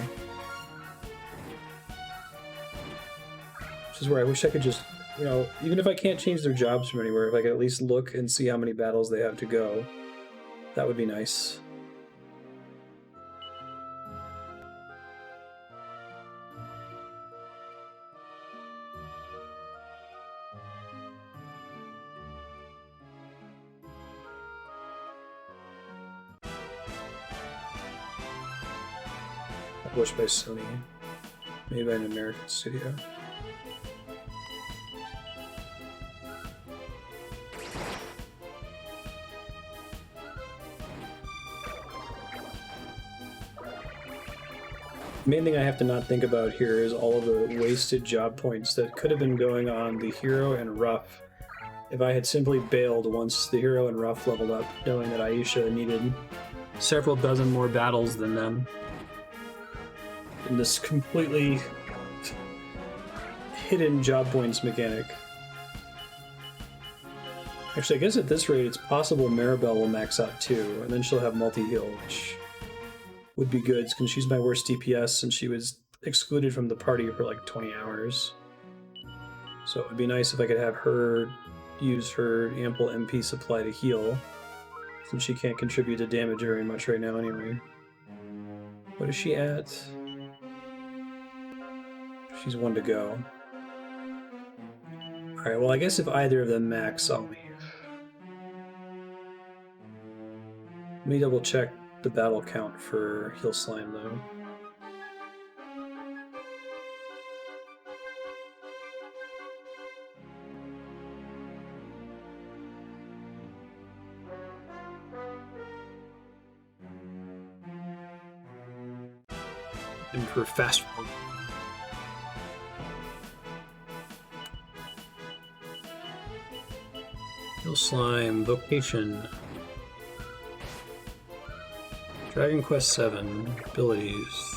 Which is where I wish I could just, you know, even if I can't change their jobs from anywhere, if I could at least look and see how many battles they have to go, that would be nice. Published by Sony, made by an American studio. The main thing I have to not think about here is all of the wasted job points that could have been going on the Hero and Ruff if I had simply bailed once the Hero and Ruff leveled up, knowing that Aisha needed several dozen more battles than them. In this completely hidden job points mechanic. Actually, I guess at this rate, it's possible Maribel will max out too, and then she'll have multi-heal, which would be good, because she's my worst DPS, and she was excluded from the party for like 20 hours. So it would be nice if I could have her use her ample MP supply to heal, since she can't contribute to damage very much right now anyway. What is she at? She's one to go. Alright, well I guess if either of them max, I'll leave. Let me double check the battle count for Heal Slime though. And for fast forward. Hill Slime, Vocation. Dragon Quest VII, abilities.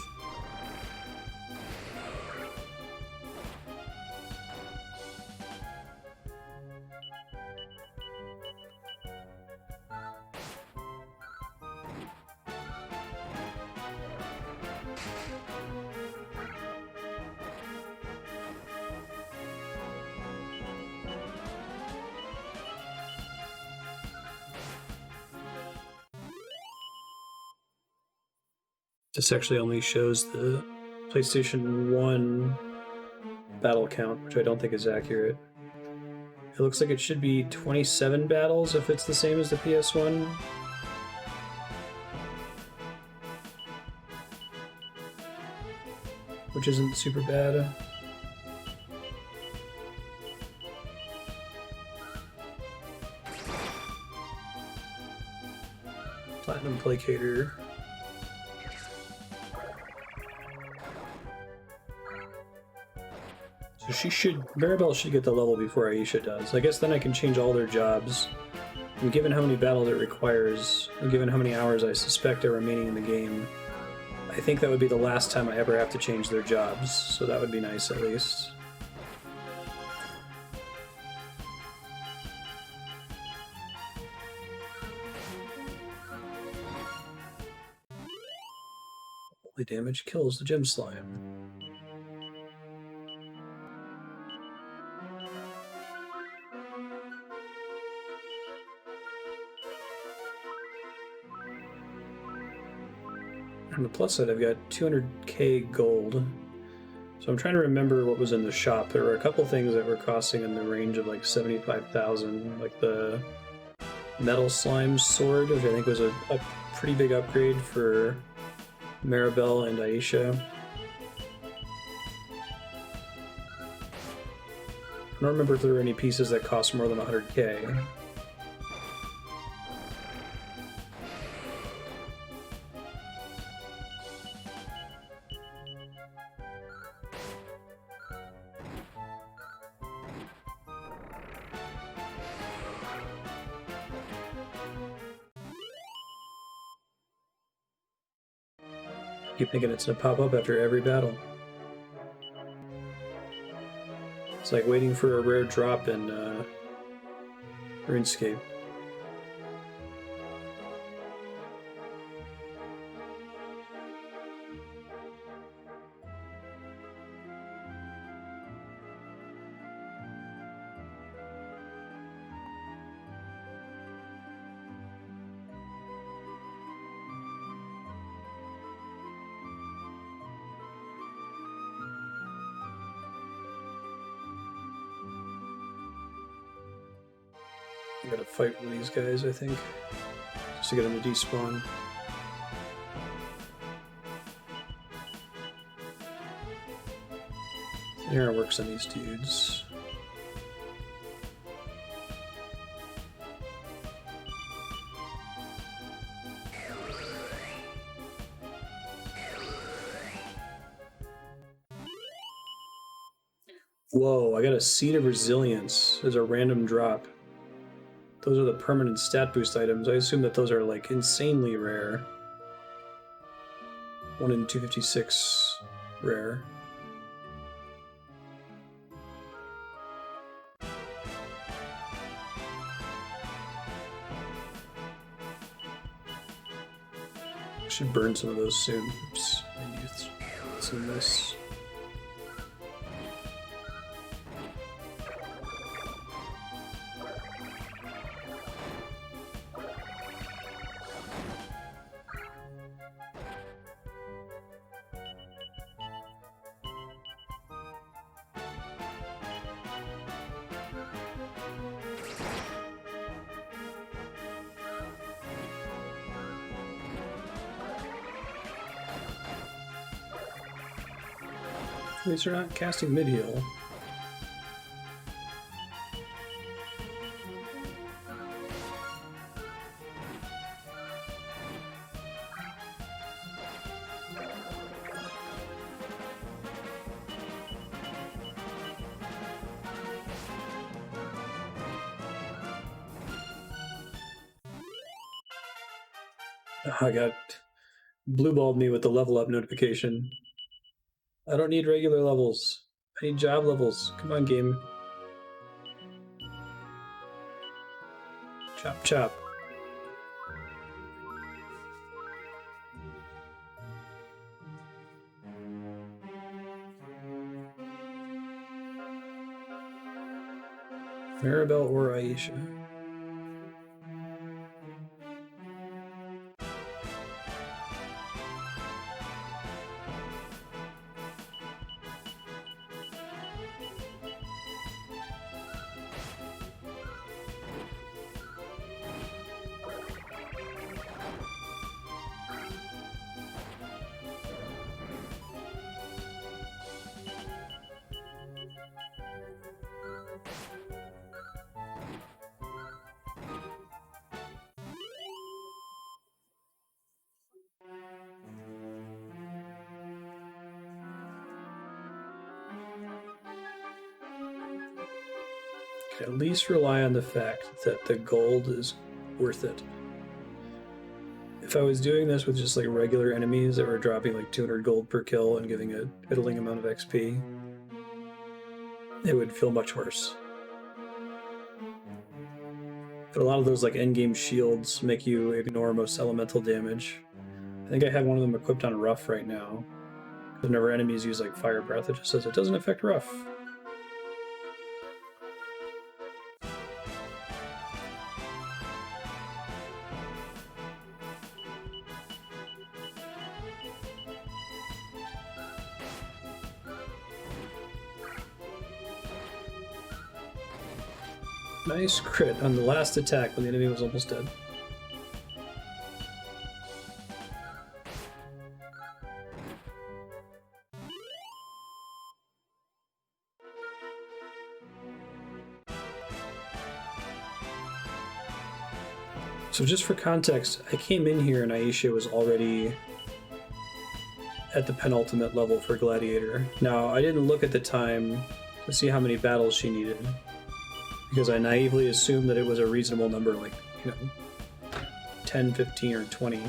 This actually only shows the PlayStation 1 battle count, which I don't think is accurate. It looks like it should be 27 battles if it's the same as the PS1. Which isn't super bad. Platinum Placator. So Maribel should get the level before Aisha does. I guess then I can change all their jobs. And given how many battles it requires, and given how many hours I suspect are remaining in the game, I think that would be the last time I ever have to change their jobs, so that would be nice at least. Holy damage kills the gem slime. On the plus side, I've got 200k gold. So I'm trying to remember what was in the shop. There were a couple things that were costing in the range of like 75,000, like the metal slime sword, which I think was a pretty big upgrade for Maribel and Aisha. I don't remember if there were any pieces that cost more than 100k. Keep thinking it's gonna pop up after every battle. It's like waiting for a rare drop in RuneScape. I gotta fight one of these guys, I think, just to get him to despawn. Here it works on these dudes. Whoa, I got a Seed of Resilience as a random drop. Those are the permanent stat boost items. I assume that those are like insanely rare. 1 in 256 rare. Should burn some of those soon. Oops, I used some of this. At least they're not casting mid-heal. I got blue balled me with the level up notification. I don't need regular levels. I need job levels. Come on, game. Chop, chop. Maribel or Aisha? At least rely on the fact that the gold is worth it. If I was doing this with just like regular enemies that were dropping like 200 gold per kill and giving a fiddling amount of XP, it would feel much worse. But a lot of those like endgame shields make you ignore most elemental damage. I think I have one of them equipped on rough right now. Whenever enemies use like fire breath, it just says it doesn't affect rough. Nice crit on the last attack when the enemy was almost dead. So just for context, I came in here and Aisha was already at the penultimate level for Gladiator. Now, I didn't look at the time to see how many battles she needed, because I naively assumed that it was a reasonable number, like, 10, 15, or 20,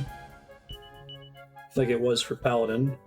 like it was for Paladin.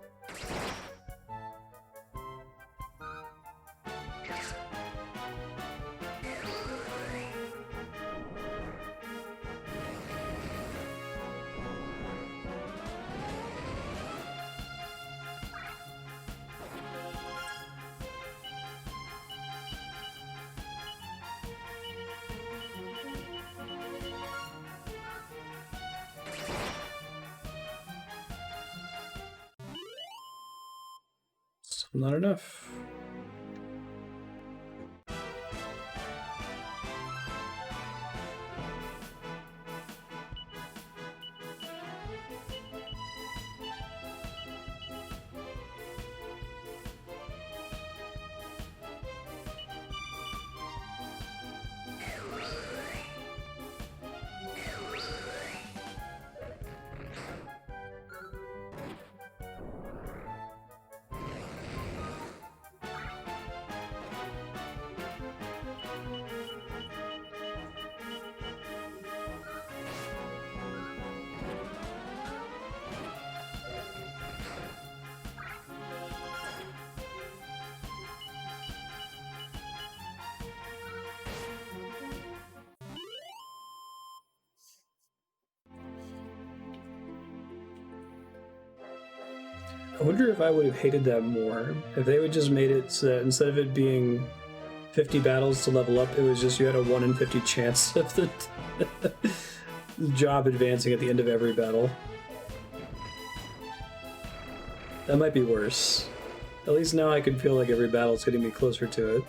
Still not enough. I wonder if I would have hated that more if they would just made it so that instead of it being 50 battles to level up, it was just you had a 1 in 50 chance of the job advancing at the end of every battle. That might be worse. At least now I can feel like every battle is getting me closer to it.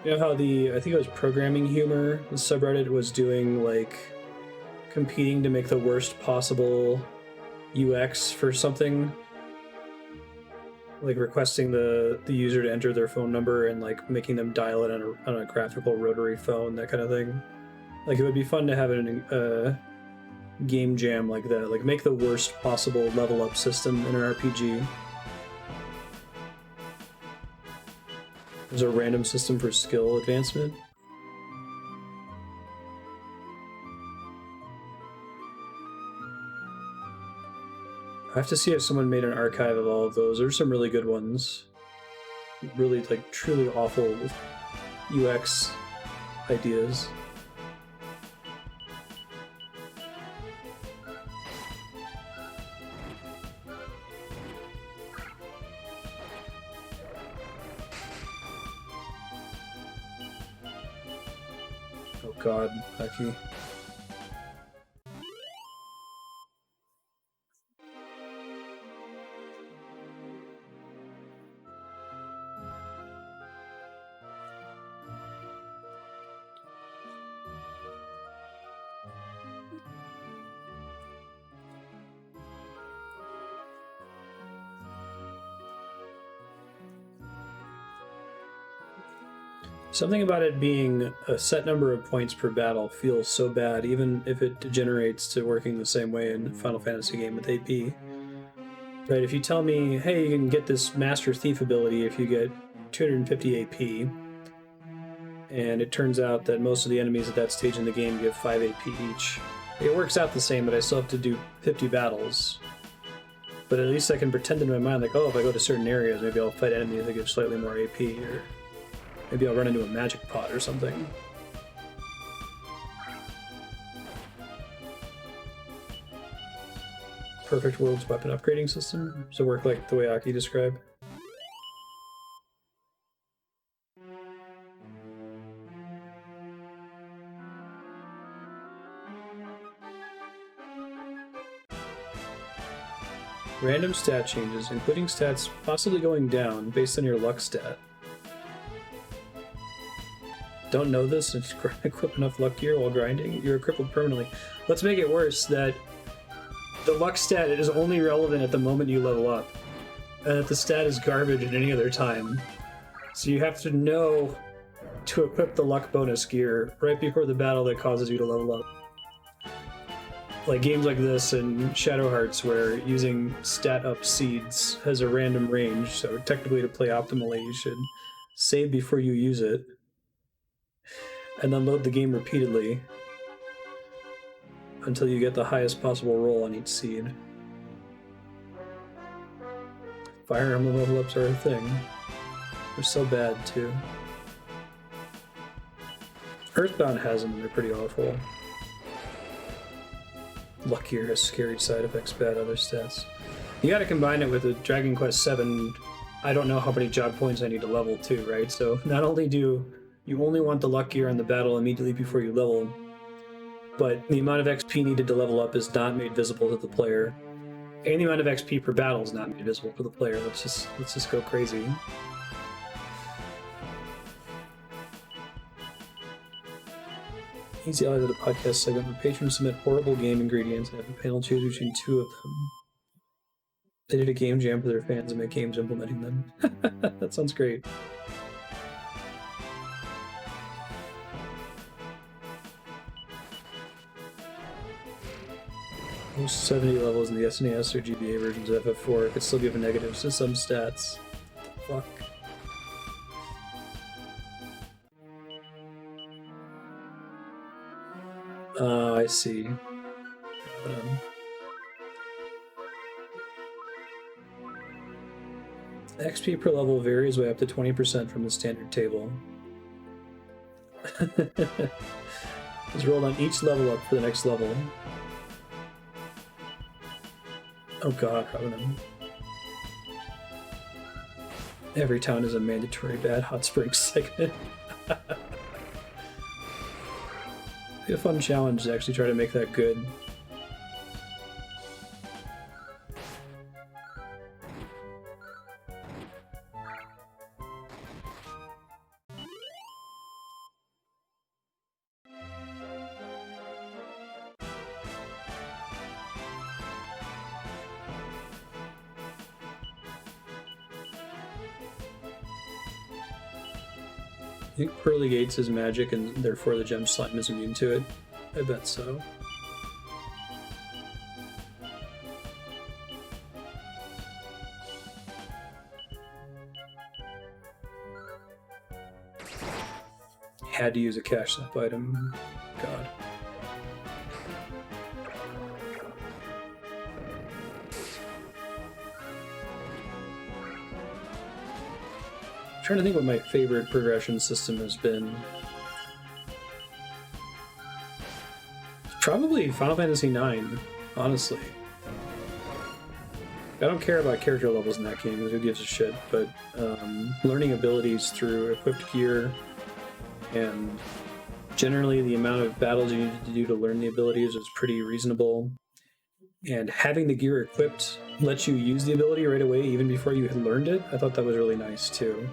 You know how I think it was Programming Humor, the subreddit was doing like competing to make the worst possible UX for something? Like requesting the user to enter their phone number and like making them dial it on a graphical rotary phone, that kind of thing. Like it would be fun to have a game jam like that, like make the worst possible level up system in an RPG. There's a random system for skill advancement. I have to see if someone made an archive of all of those. There's some really good ones. Really, like, truly awful UX ideas. Oh god, Becky. Something about it being a set number of points per battle feels so bad, even if it degenerates to working the same way in Final Fantasy game with AP. Right, if you tell me, hey, you can get this Master Thief ability if you get 250 AP, and it turns out that most of the enemies at that stage in the game give 5 AP each, it works out the same, but I still have to do 50 battles. But at least I can pretend in my mind, like, oh, if I go to certain areas, maybe I'll fight enemies that give slightly more AP, or maybe I'll run into a magic pot or something. Perfect World's weapon upgrading system? Does it work like the way Aki described? Random stat changes, including stats possibly going down based on your luck stat. Don't know this and equip enough luck gear while grinding, you're crippled permanently. Let's make it worse that the luck stat is only relevant at the moment you level up, and that the stat is garbage at any other time. So you have to know to equip the luck bonus gear right before the battle that causes you to level up. Like games like this and Shadow Hearts, where using stat up seeds has a random range, so technically to play optimally you should save before you use it, and then load the game repeatedly until you get the highest possible roll on each seed. Fire Emblem level ups are a thing. They're so bad, too. Earthbound has them, and they're pretty awful. Luck gear has scary side effects, bad other stats. You gotta combine it with the Dragon Quest VII. I don't know how many job points I need to level too, right? So not only do you only want the luck gear on the battle immediately before you level, but the amount of XP needed to level up is not made visible to the player. And the amount of XP per battle is not made visible to the player. Let's just go crazy. Easy Allies at a podcast segment where patrons submit horrible game ingredients and have a panel choose between 2 of them. They did a game jam for their fans and make games implementing them. That sounds great. Most 70 levels in the SNES or GBA versions of FF4 could still give negatives to some stats. Fuck. I see. XP per level varies by up to 20% from the standard table. It's rolled on each level up for the next level. Oh god, Ravenum. Every town is a mandatory bad hot springs segment. Be a fun challenge to actually try to make that good. I think Pearly Gates is magic and therefore the gem slime is immune to it. I bet so. had to use a cash up item. God. I'm trying to think what my favorite progression system has been. Probably Final Fantasy IX, honestly. I don't care about character levels in that game, because who gives a shit, but learning abilities through equipped gear and generally the amount of battles you needed to do to learn the abilities was pretty reasonable. And having the gear equipped lets you use the ability right away, even before you had learned it. I thought that was really nice, too.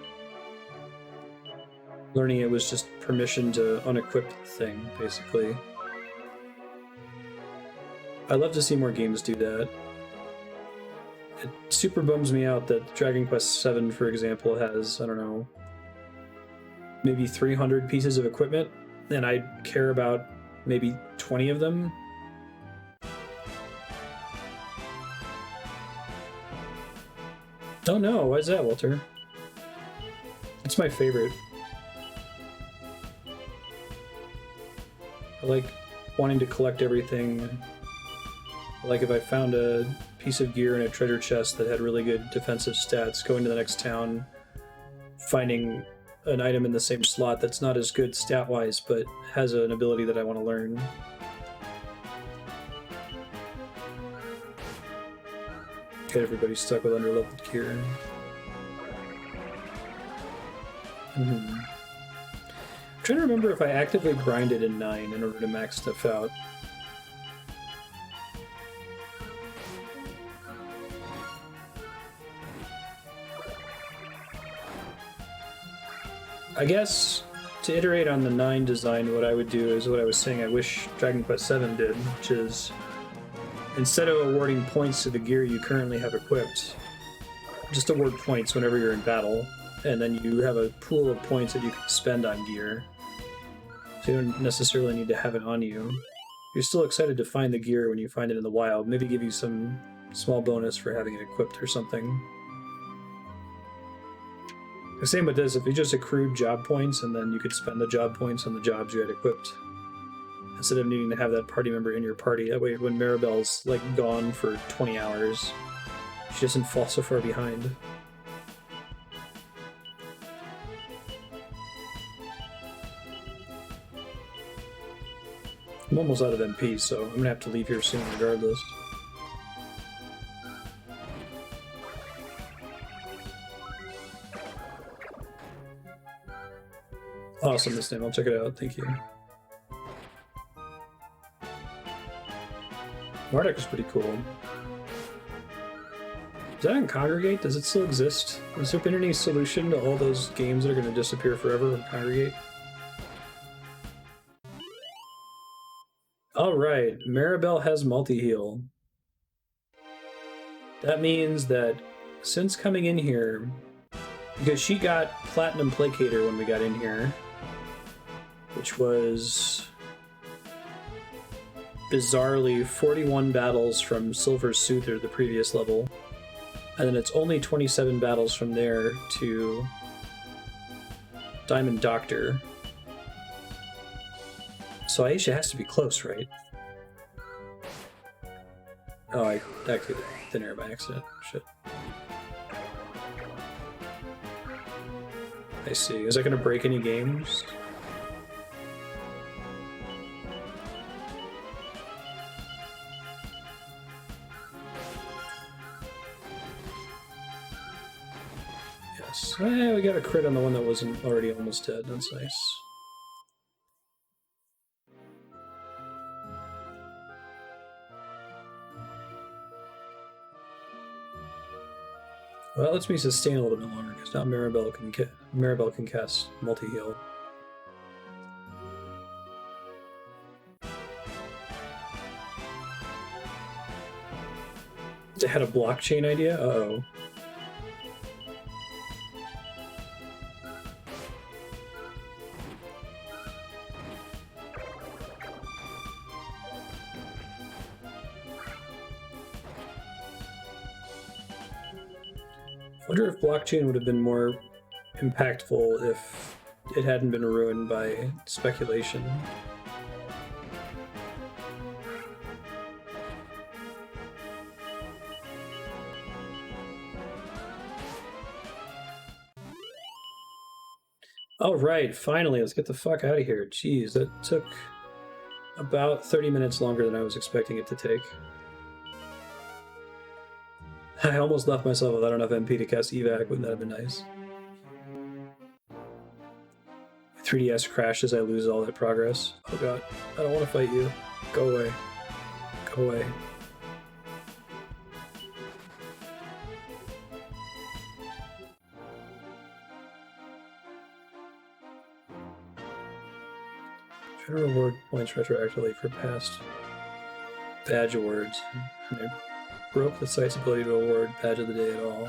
Learning it was just permission to unequip the thing, basically. I'd love to see more games do that. It super bums me out that Dragon Quest VII, for example, has, I don't know, maybe 300 pieces of equipment, and I care about maybe 20 of them. Don't know. Why is that, Walter? It's my favorite. I like wanting to collect everything. Like if I found a piece of gear in a treasure chest that had really good defensive stats, going to the next town, finding an item in the same slot that's not as good stat-wise, but has an ability that I want to learn. Get everybody stuck with underleveled gear. I'm trying to remember if I actively grinded in 9 in order to max stuff out. I guess to iterate on the 9 design, what I would do is what I was saying I wish Dragon Quest VII did, which is instead of awarding points to the gear you currently have equipped, just award points whenever you're in battle, and then you have a pool of points that you can spend on gear. So you don't necessarily need to have it on you. You're still excited to find the gear when you find it in the wild, maybe give you some small bonus for having it equipped or something. The same with this, if you just accrued job points and then you could spend the job points on the jobs you had equipped, instead of needing to have that party member in your party. That way when Maribel's like gone for 20 hours, she doesn't fall so far behind. I'm almost out of MP, so I'm gonna have to leave here soon regardless. Awesome, this name. I'll check it out. Thank you. Marduk is pretty cool. Is that on Congregate? Does it still exist? Has there been any solution to all those games that are going to disappear forever on Congregate? Alright, Maribel has multi-heal. That means that since coming in here, because she got Platinum Placator when we got in here, which was bizarrely 41 battles from Silver Soother, the previous level, and then it's only 27 battles from there to Diamond Doctor. So Aisha has to be close, right? Oh, I activated thin air by accident. Shit. I see. Is that going to break any games? Yes. We got a crit on the one that wasn't already almost dead. That's nice. Well, that lets me sustain a little bit longer, because now Maribel can cast multi-heal. They had a blockchain idea? Uh-oh. I wonder if blockchain would have been more impactful if it hadn't been ruined by speculation. All right, finally, let's get the fuck out of here. Jeez, that took about 30 minutes longer than I was expecting it to take. I almost left myself without enough MP to cast evac. Wouldn't that have been nice? 3DS crashes, I lose all that progress. Oh god, I don't want to fight you. Go away. Go away. Try to reward points retroactively for past badge awards. And it broke the site's ability to award badge of the day at all.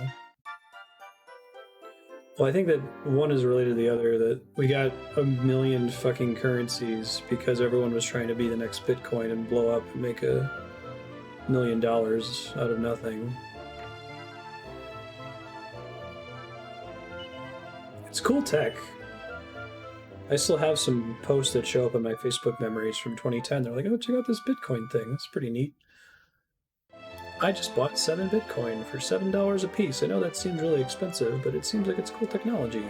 Well, I think that one is related to the other, that we got a million fucking currencies because everyone was trying to be the next Bitcoin and blow up and make $1 million out of nothing. It's cool tech. I still have some posts that show up in my Facebook memories from 2010. They're like, oh, check out this Bitcoin thing. That's pretty neat. I just bought 7 Bitcoin for $7 a piece. I know that seems really expensive, but it seems like it's cool technology.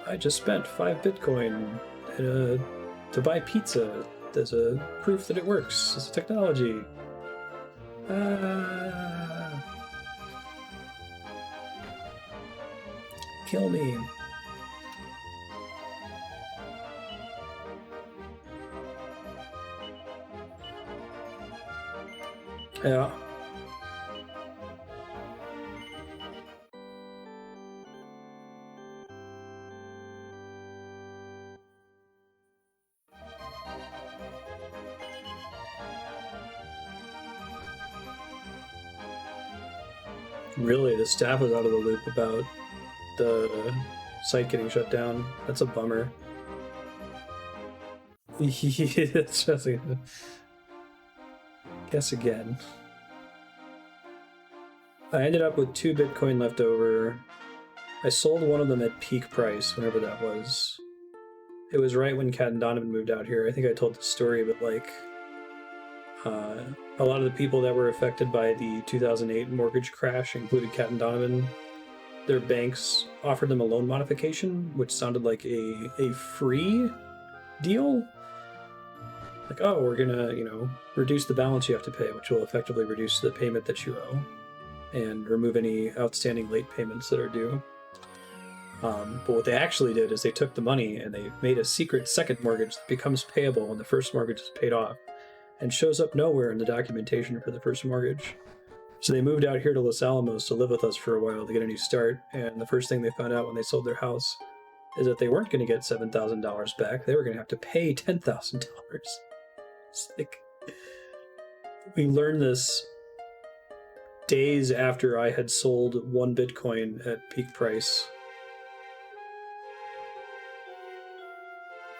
I just spent 5 Bitcoin to buy pizza as a proof that it works. It's a technology. Kill me. Yeah. Really, the staff was out of the loop about the site getting shut down. That's a bummer. That's just like, guess again. I ended up with 2 Bitcoin left over. I sold one of them at peak price, whenever that was. It was right when Kat and Donovan moved out here. I think I told the story, but like, a lot of the people that were affected by the 2008 mortgage crash, included Kat and Donovan, their banks offered them a loan modification, which sounded like a free deal. Like, oh, we're gonna, reduce the balance you have to pay, which will effectively reduce the payment that you owe, and remove any outstanding late payments that are due. But what they actually did is they took the money and they made a secret second mortgage that becomes payable when the first mortgage is paid off, and shows up nowhere in the documentation for the first mortgage. So they moved out here to Los Alamos to live with us for a while to get a new start, and the first thing they found out when they sold their house is that they weren't going to get $7,000 back. They were going to have to pay $10,000. It's like, we learned this days after I had sold 1 Bitcoin at peak price.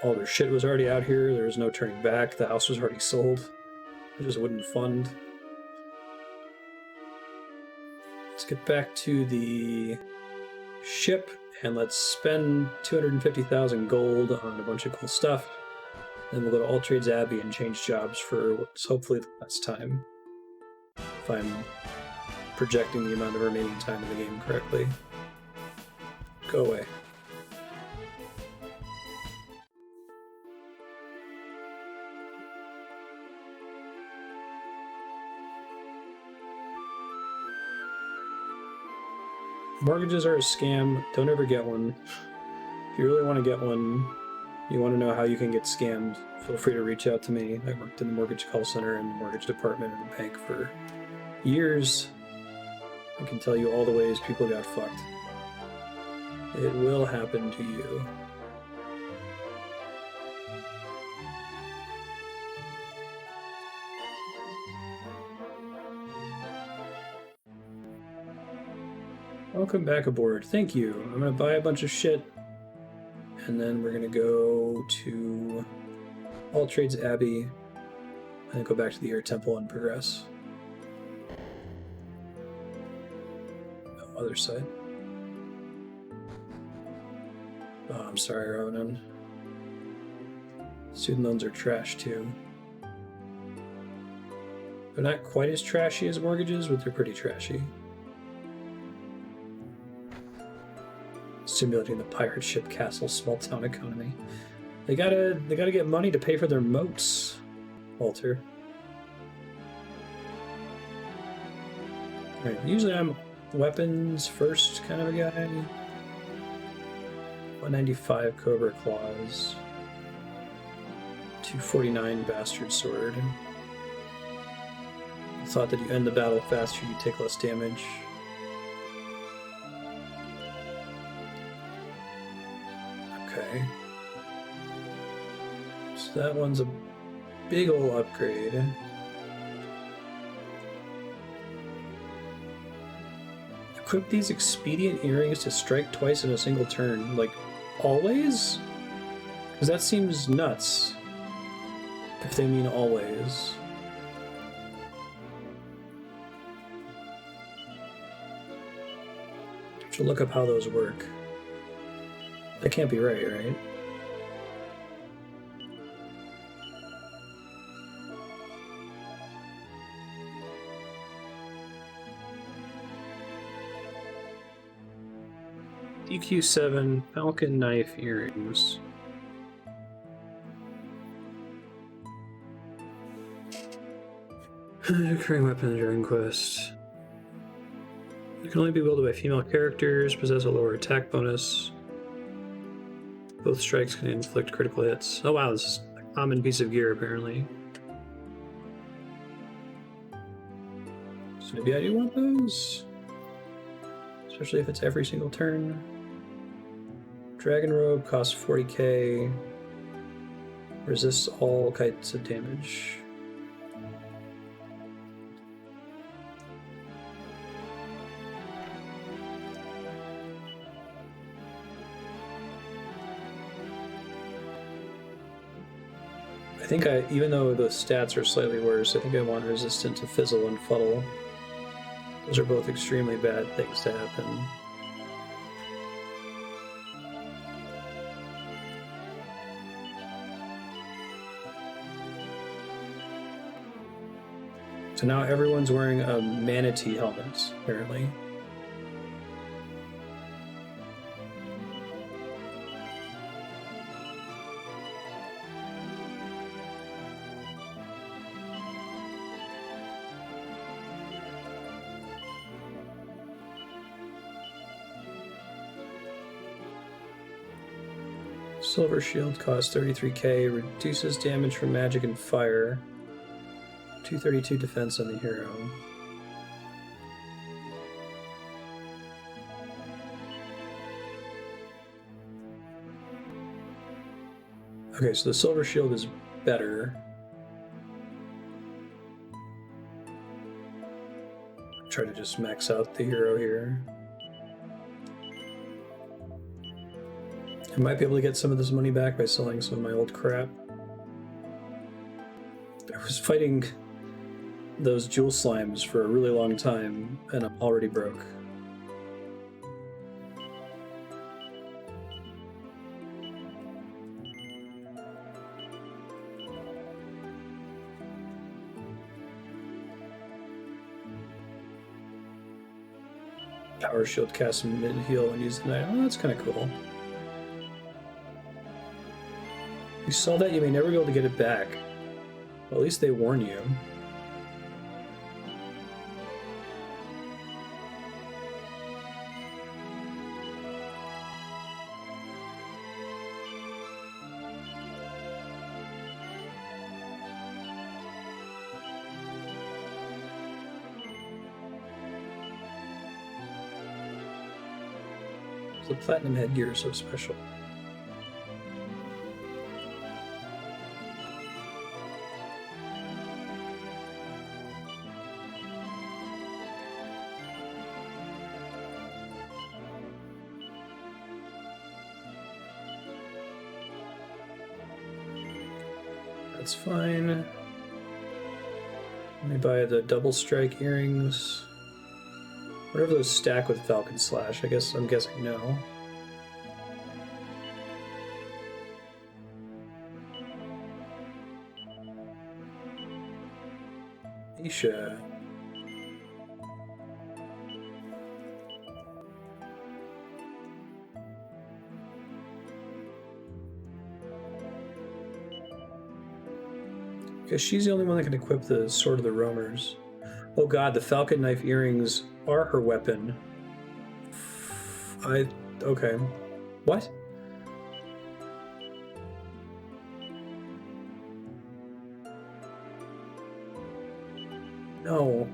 All their shit was already out here. There was no turning back. The house was already sold. It just wouldn't fund. Let's get back to the ship and let's spend 250,000 gold on a bunch of cool stuff. Then we'll go to All Trades Abbey and change jobs for what's hopefully the last time, if I'm projecting the amount of remaining time in the game correctly. Go away. Mortgages are a scam. Don't ever get one. If you really want to get one, you want to know how you can get scammed, feel free to reach out to me. I worked in the mortgage call center and the mortgage department in the bank for years. I can tell you all the ways people got fucked. It will happen to you. Welcome back aboard. Thank you. I'm going to buy a bunch of shit, and then we're going to go to All Trades Abbey, and then go back to the Air Temple and progress. No, other side. Oh, I'm sorry, Ronan. Student loans are trash too. They're not quite as trashy as mortgages, but they're pretty trashy. Simulating the pirate ship castle small town economy. They gotta get money to pay for their moats, Walter. Alright, usually I'm weapons first kind of a guy. 195 Cobra Claws. 249 Bastard Sword. Thought that you end the battle faster, you take less damage. Okay. So that one's a big ol' upgrade. Equip these expedient earrings to strike twice in a single turn. Like, always? Because that seems nuts. If they mean always. To look up how those work. That can't be right, right? DQ7 Falcon Knife Earrings. Recurring weapon Dragon Quest. It can only be wielded by female characters, possess a lower attack bonus. Both strikes can inflict critical hits. Oh wow, this is a common piece of gear apparently. So maybe I do want those? Especially if it's every single turn. Dragon Robe costs 40k. Resists all kinds of damage. I think even though the stats are slightly worse, I think I want resistant to fizzle and fuddle. Those are both extremely bad things to happen. So now everyone's wearing a manatee helmet, apparently. Silver Shield costs 33k, reduces damage from magic and fire. 232 defense on the hero. Okay, so the Silver Shield is better. Try to just max out the hero here. I might be able to get some of this money back by selling some of my old crap. I was fighting those jewel slimes for a really long time, and I'm already broke. Power Shield casts mid-heal when used tonight. Oh, that's kind of cool. You saw that, you may never be able to get it back. Well, at least they warn you. The platinum headgear is so special. That's fine. Let me buy the double strike earrings. Whatever those stack with Falcon Slash, I'm guessing no. Isha. Because she's the only one that can equip the Sword of the Roamers. Oh god, the falcon knife earrings are her weapon. Okay. What? No.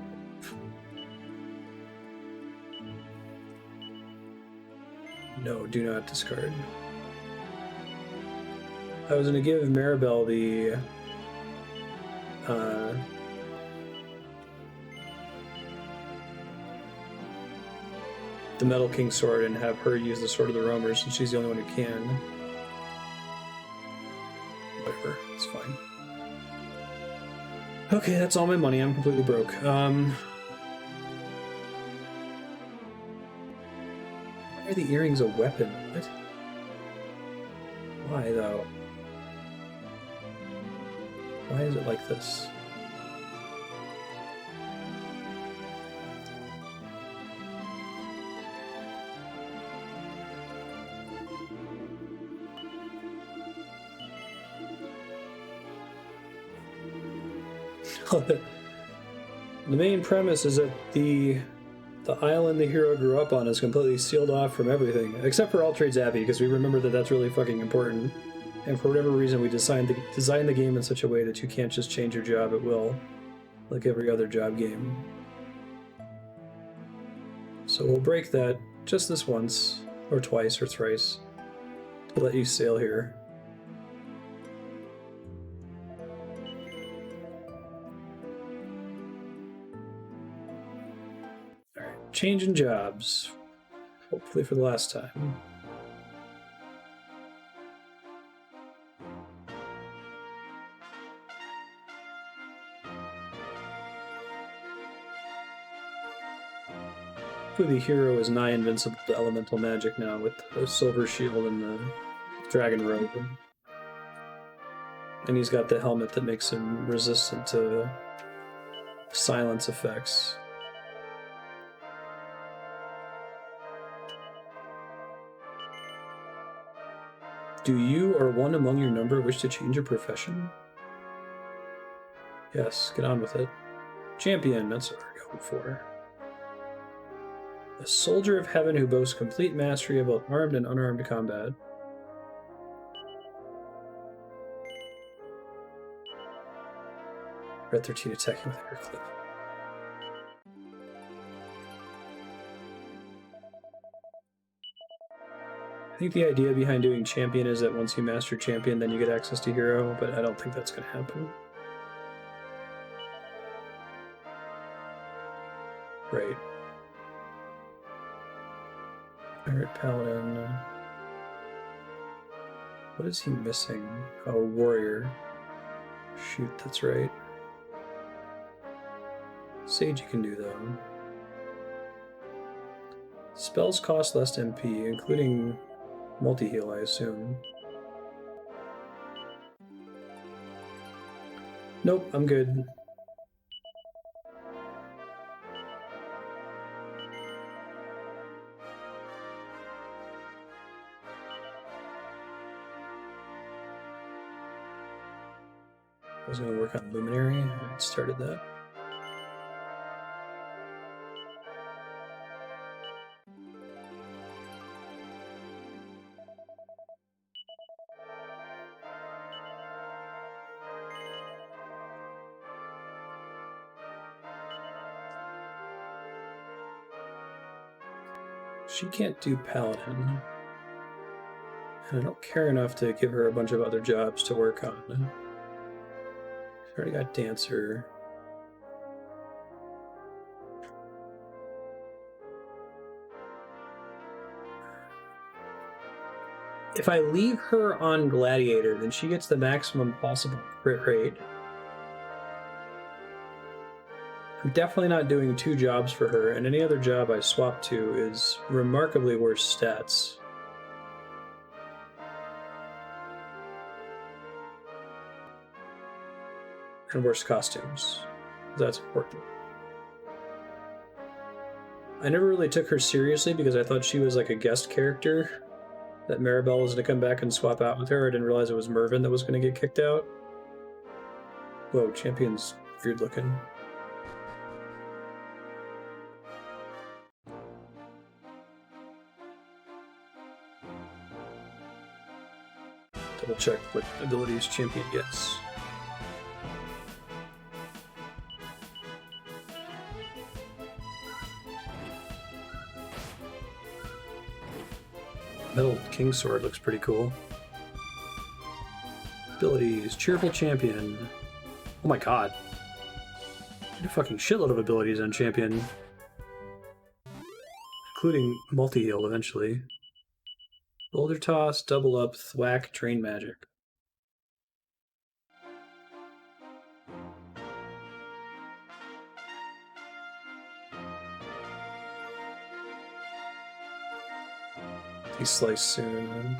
No, do not discard. I was going to give Maribel the Metal King sword and have her use the Sword of the Roamers, since she's the only one who can. Whatever, it's fine. Okay, that's all my money. I'm completely broke. Why are the earrings a weapon? What? Why, though? Why is it like this? The main premise is that the island the hero grew up on is completely sealed off from everything, except for All-Trades Abbey, because we remember that that's really fucking important. And for whatever reason, we designed the game in such a way that you can't just change your job at will, like every other job game. So we'll break that just this once, or twice, or thrice, to let you sail here. Alright, changing jobs. Hopefully for the last time. The hero is nigh invincible to elemental magic now with the silver shield and the dragon robe. And he's got the helmet that makes him resistant to silence effects. Do you or one among your number wish to change your profession? Yes, get on with it. Champion, that's what we're going for. A soldier of heaven who boasts complete mastery of both armed and unarmed combat. Red 13 attacking with air clip. I think the idea behind doing champion is that once you master champion, then you get access to hero, but I don't think that's going to happen. Right. Pirate Paladin. What is he missing? Oh, warrior. Shoot, that's right. Sage you can do, though. Spells cost less MP, including multi-heal, I assume. Nope, I'm good. I was going to work on Luminary. I started that. She can't do Paladin. And I don't care enough to give her a bunch of other jobs to work on. She's already got Dancer. If I leave her on Gladiator, then she gets the maximum possible crit rate. I'm definitely not doing 2 jobs for her, and any other job I swap to is remarkably worse stats. And worse costumes. That's important. I never really took her seriously because I thought she was like a guest character. That Maribel was going to come back and swap out with her. I didn't realize it was Mervyn that was going to get kicked out. Whoa, champion's weird looking. Double check what abilities champion gets. Metal Kingsword looks pretty cool. Abilities, Cheerful Champion. Oh my god. A fucking shitload of abilities on Champion. Including multi-heal eventually. Boulder Toss, Double Up, Thwack, Train Magic. Slice soon.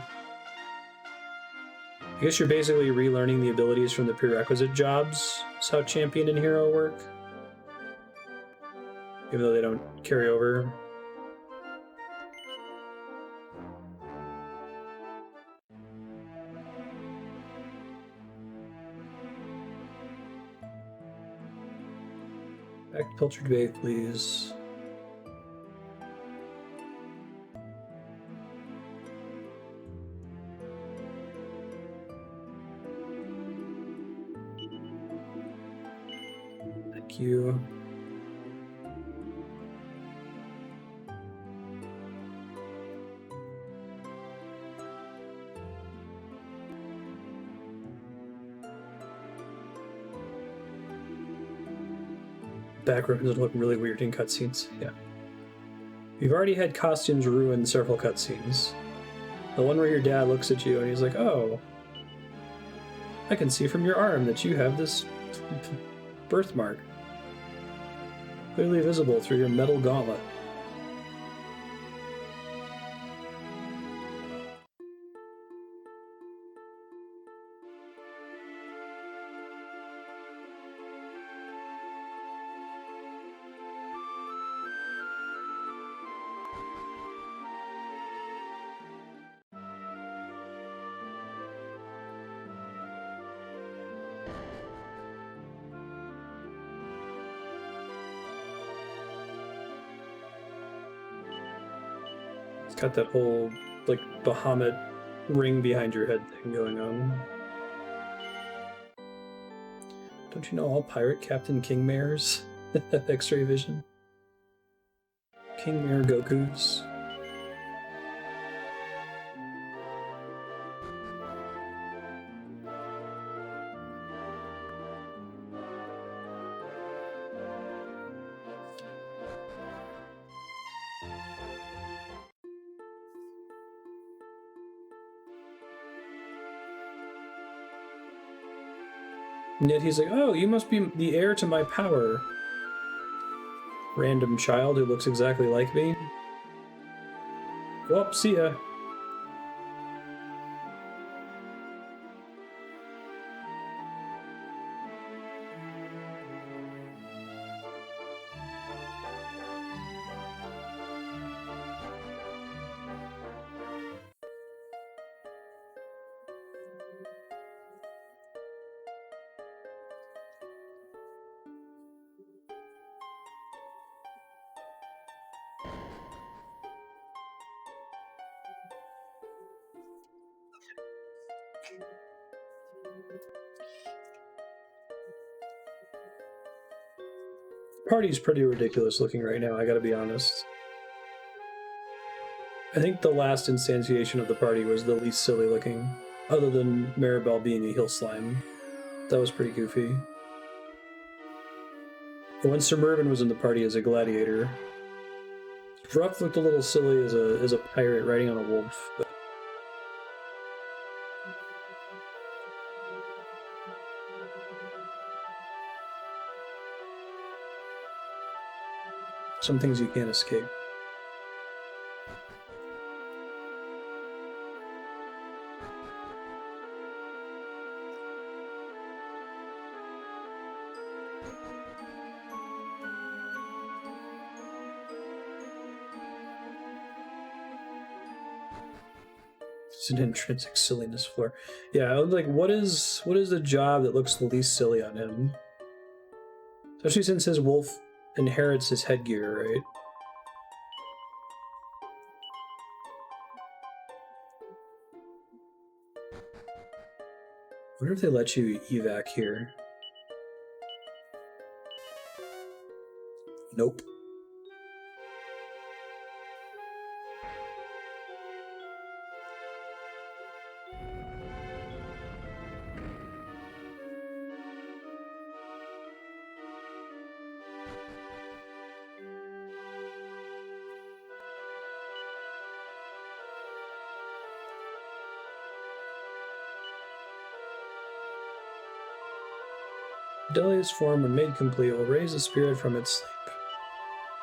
I guess you're basically relearning the abilities from the prerequisite jobs. That's how champion and hero work. Even though they don't carry over. Back to Pilchard Bay, please. Thank you. Back rooms look really weird in cutscenes. Yeah. We've already had costumes ruin several cutscenes. The one where your dad looks at you and he's like, "Oh, I can see from your arm that you have this birthmark. Clearly visible through your metal gauntlet." Got that whole, like, Bahamut ring behind your head thing going on. Don't you know all pirate Captain Kingmares have X-ray vision? Kingmare Gokus. And yet he's like, "Oh, you must be the heir to my power. Random child who looks exactly like me. Well, see ya." Party's pretty ridiculous looking right now, I gotta be honest. I think the last instantiation of the party was the least silly looking, other than Maribel being a hill slime. That was pretty goofy. And when Sir Mervyn was in the party as a gladiator, Ruff looked a little silly as a pirate riding on a wolf. But some things you can't escape. It's an intrinsic silliness floor. Yeah, I was like, what is the job that looks the least silly on him? Especially since his wolf inherits his headgear, right? I wonder if they let you evac here. Nope. Delia's form, when made complete, will raise the spirit from its sleep.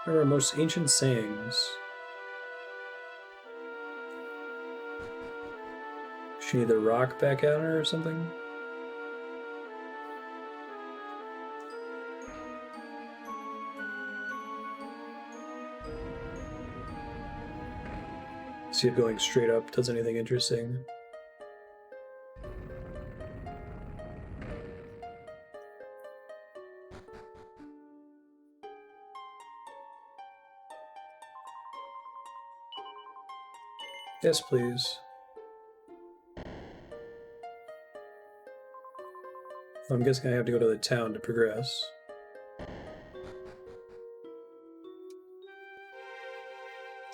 One of our most ancient sayings. She need the rock back at her or something? See if going straight up does anything interesting. Yes, please. I'm guessing I have to go to the town to progress.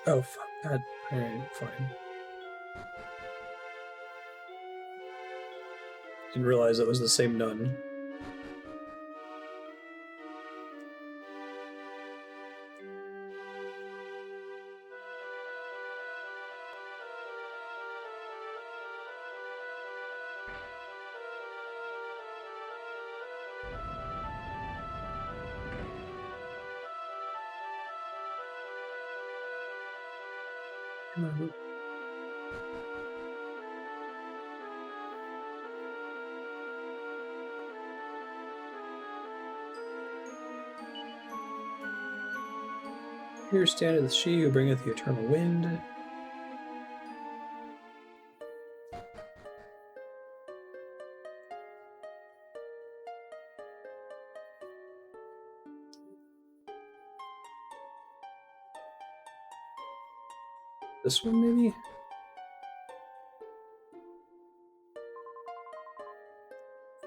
Oh, fuck. God. Alright, fine. Didn't realize that was the same nun. Here standeth she who bringeth the eternal wind. This one, maybe?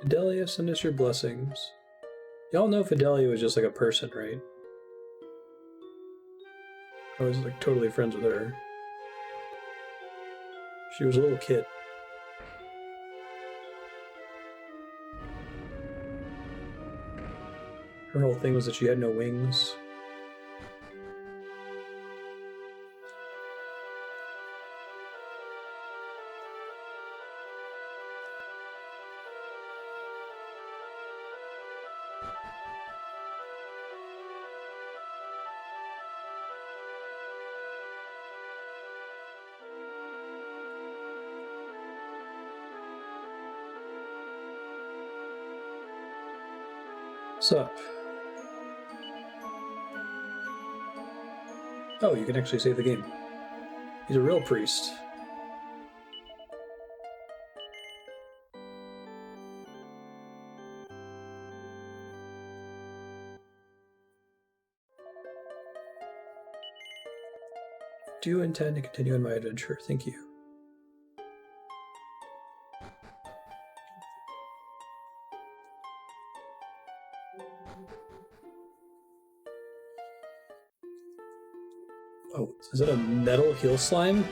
Fidelia, send us your blessings. Y'all know Fidelia was just like a person, right? I was like totally friends with her. She was a little kid. Her whole thing was that she had no wings. What's up? Oh, you can actually save the game. He's a real priest. Do you intend to continue on my adventure? Thank you. Oh, is that a metal heel slime?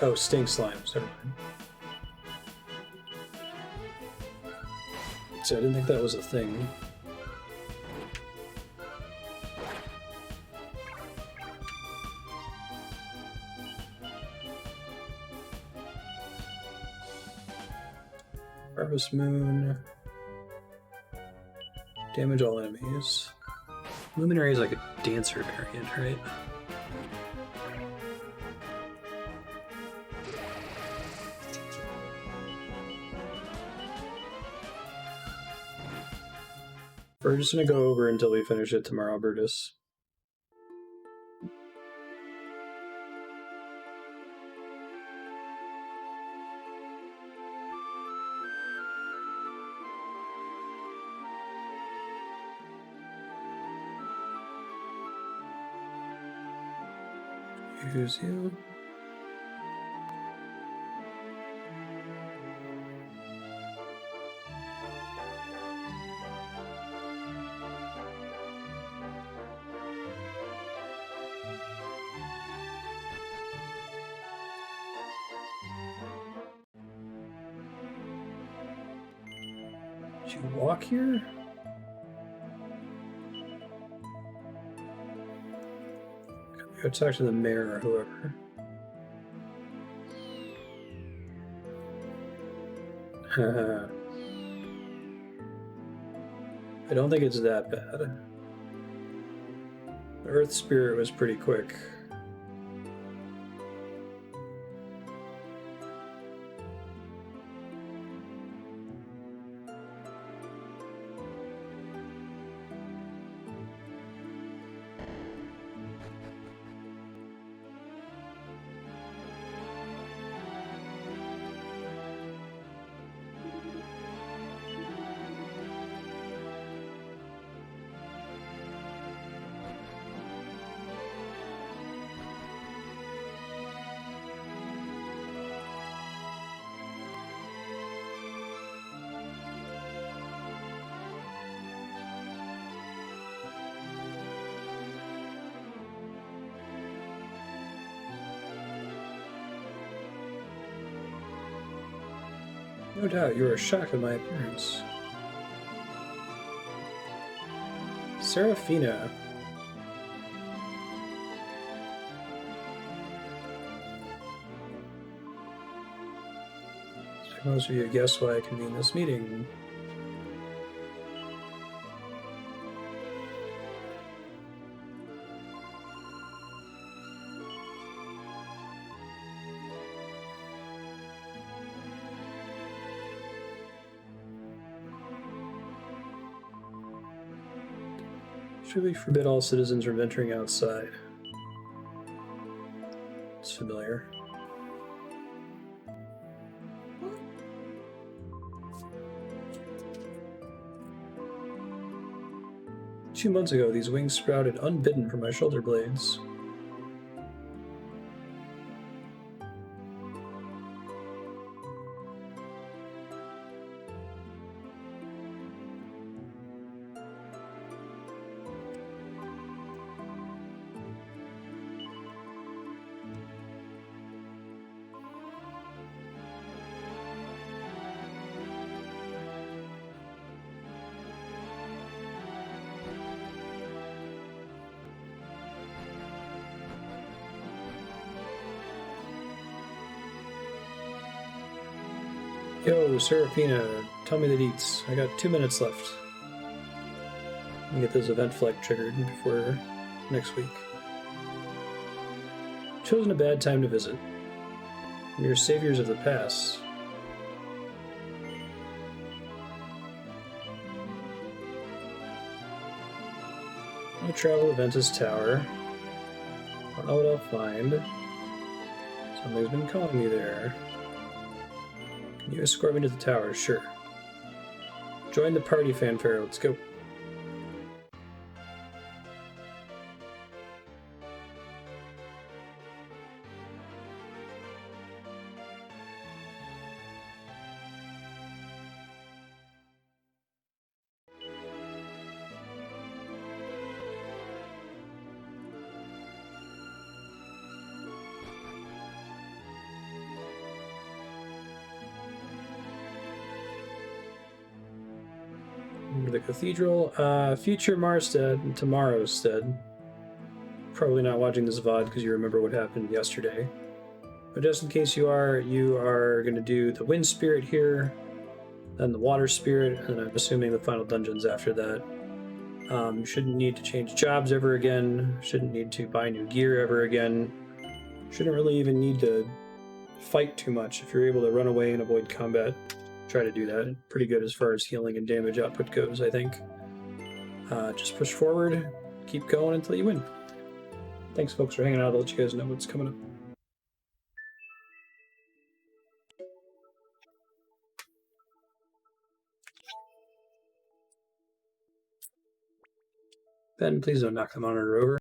Oh, stink slimes. Never mind. So I didn't think that was a thing. Harvest Moon. Damage all enemies. Luminary is like a dancer variant, right? We're just gonna go over until we finish it tomorrow, Brutus. Use you. Did you walk here? Go talk to the mayor or whoever. I don't think it's that bad. The Earth Spirit was pretty quick. No doubt you were shocked at my appearance. Serafina. Most of you guess why I convened this meeting. Should we forbid all citizens from venturing outside? It's familiar. Two months ago, these wings sprouted unbidden from my shoulder blades. Yo, Serafina, tell me the deets. I got 2 minutes left. I can get this event flag triggered before next week. Chosen a bad time to visit. You're saviors of the past. I'll travel to Ventus Tower. Don't know what I'll find. Somebody's been calling me there. Can you escort me to the tower? Sure. Join the party, fanfare. Let's go. The cathedral, future Marstead and tomorrow's stead. Probably not watching this VOD because you remember what happened yesterday. But just in case you are going to do the wind spirit here, then the water spirit, and I'm assuming the final dungeons after that. Shouldn't need to change jobs ever again. Shouldn't need to buy new gear ever again. Shouldn't really even need to fight too much. If you're able to run away and avoid combat, try to do that. Pretty good as far as healing and damage output goes, I think. Just push forward, keep going until you win. Thanks, folks, for hanging out. I'll let you guys know what's coming up. Ben, please don't knock the monitor over.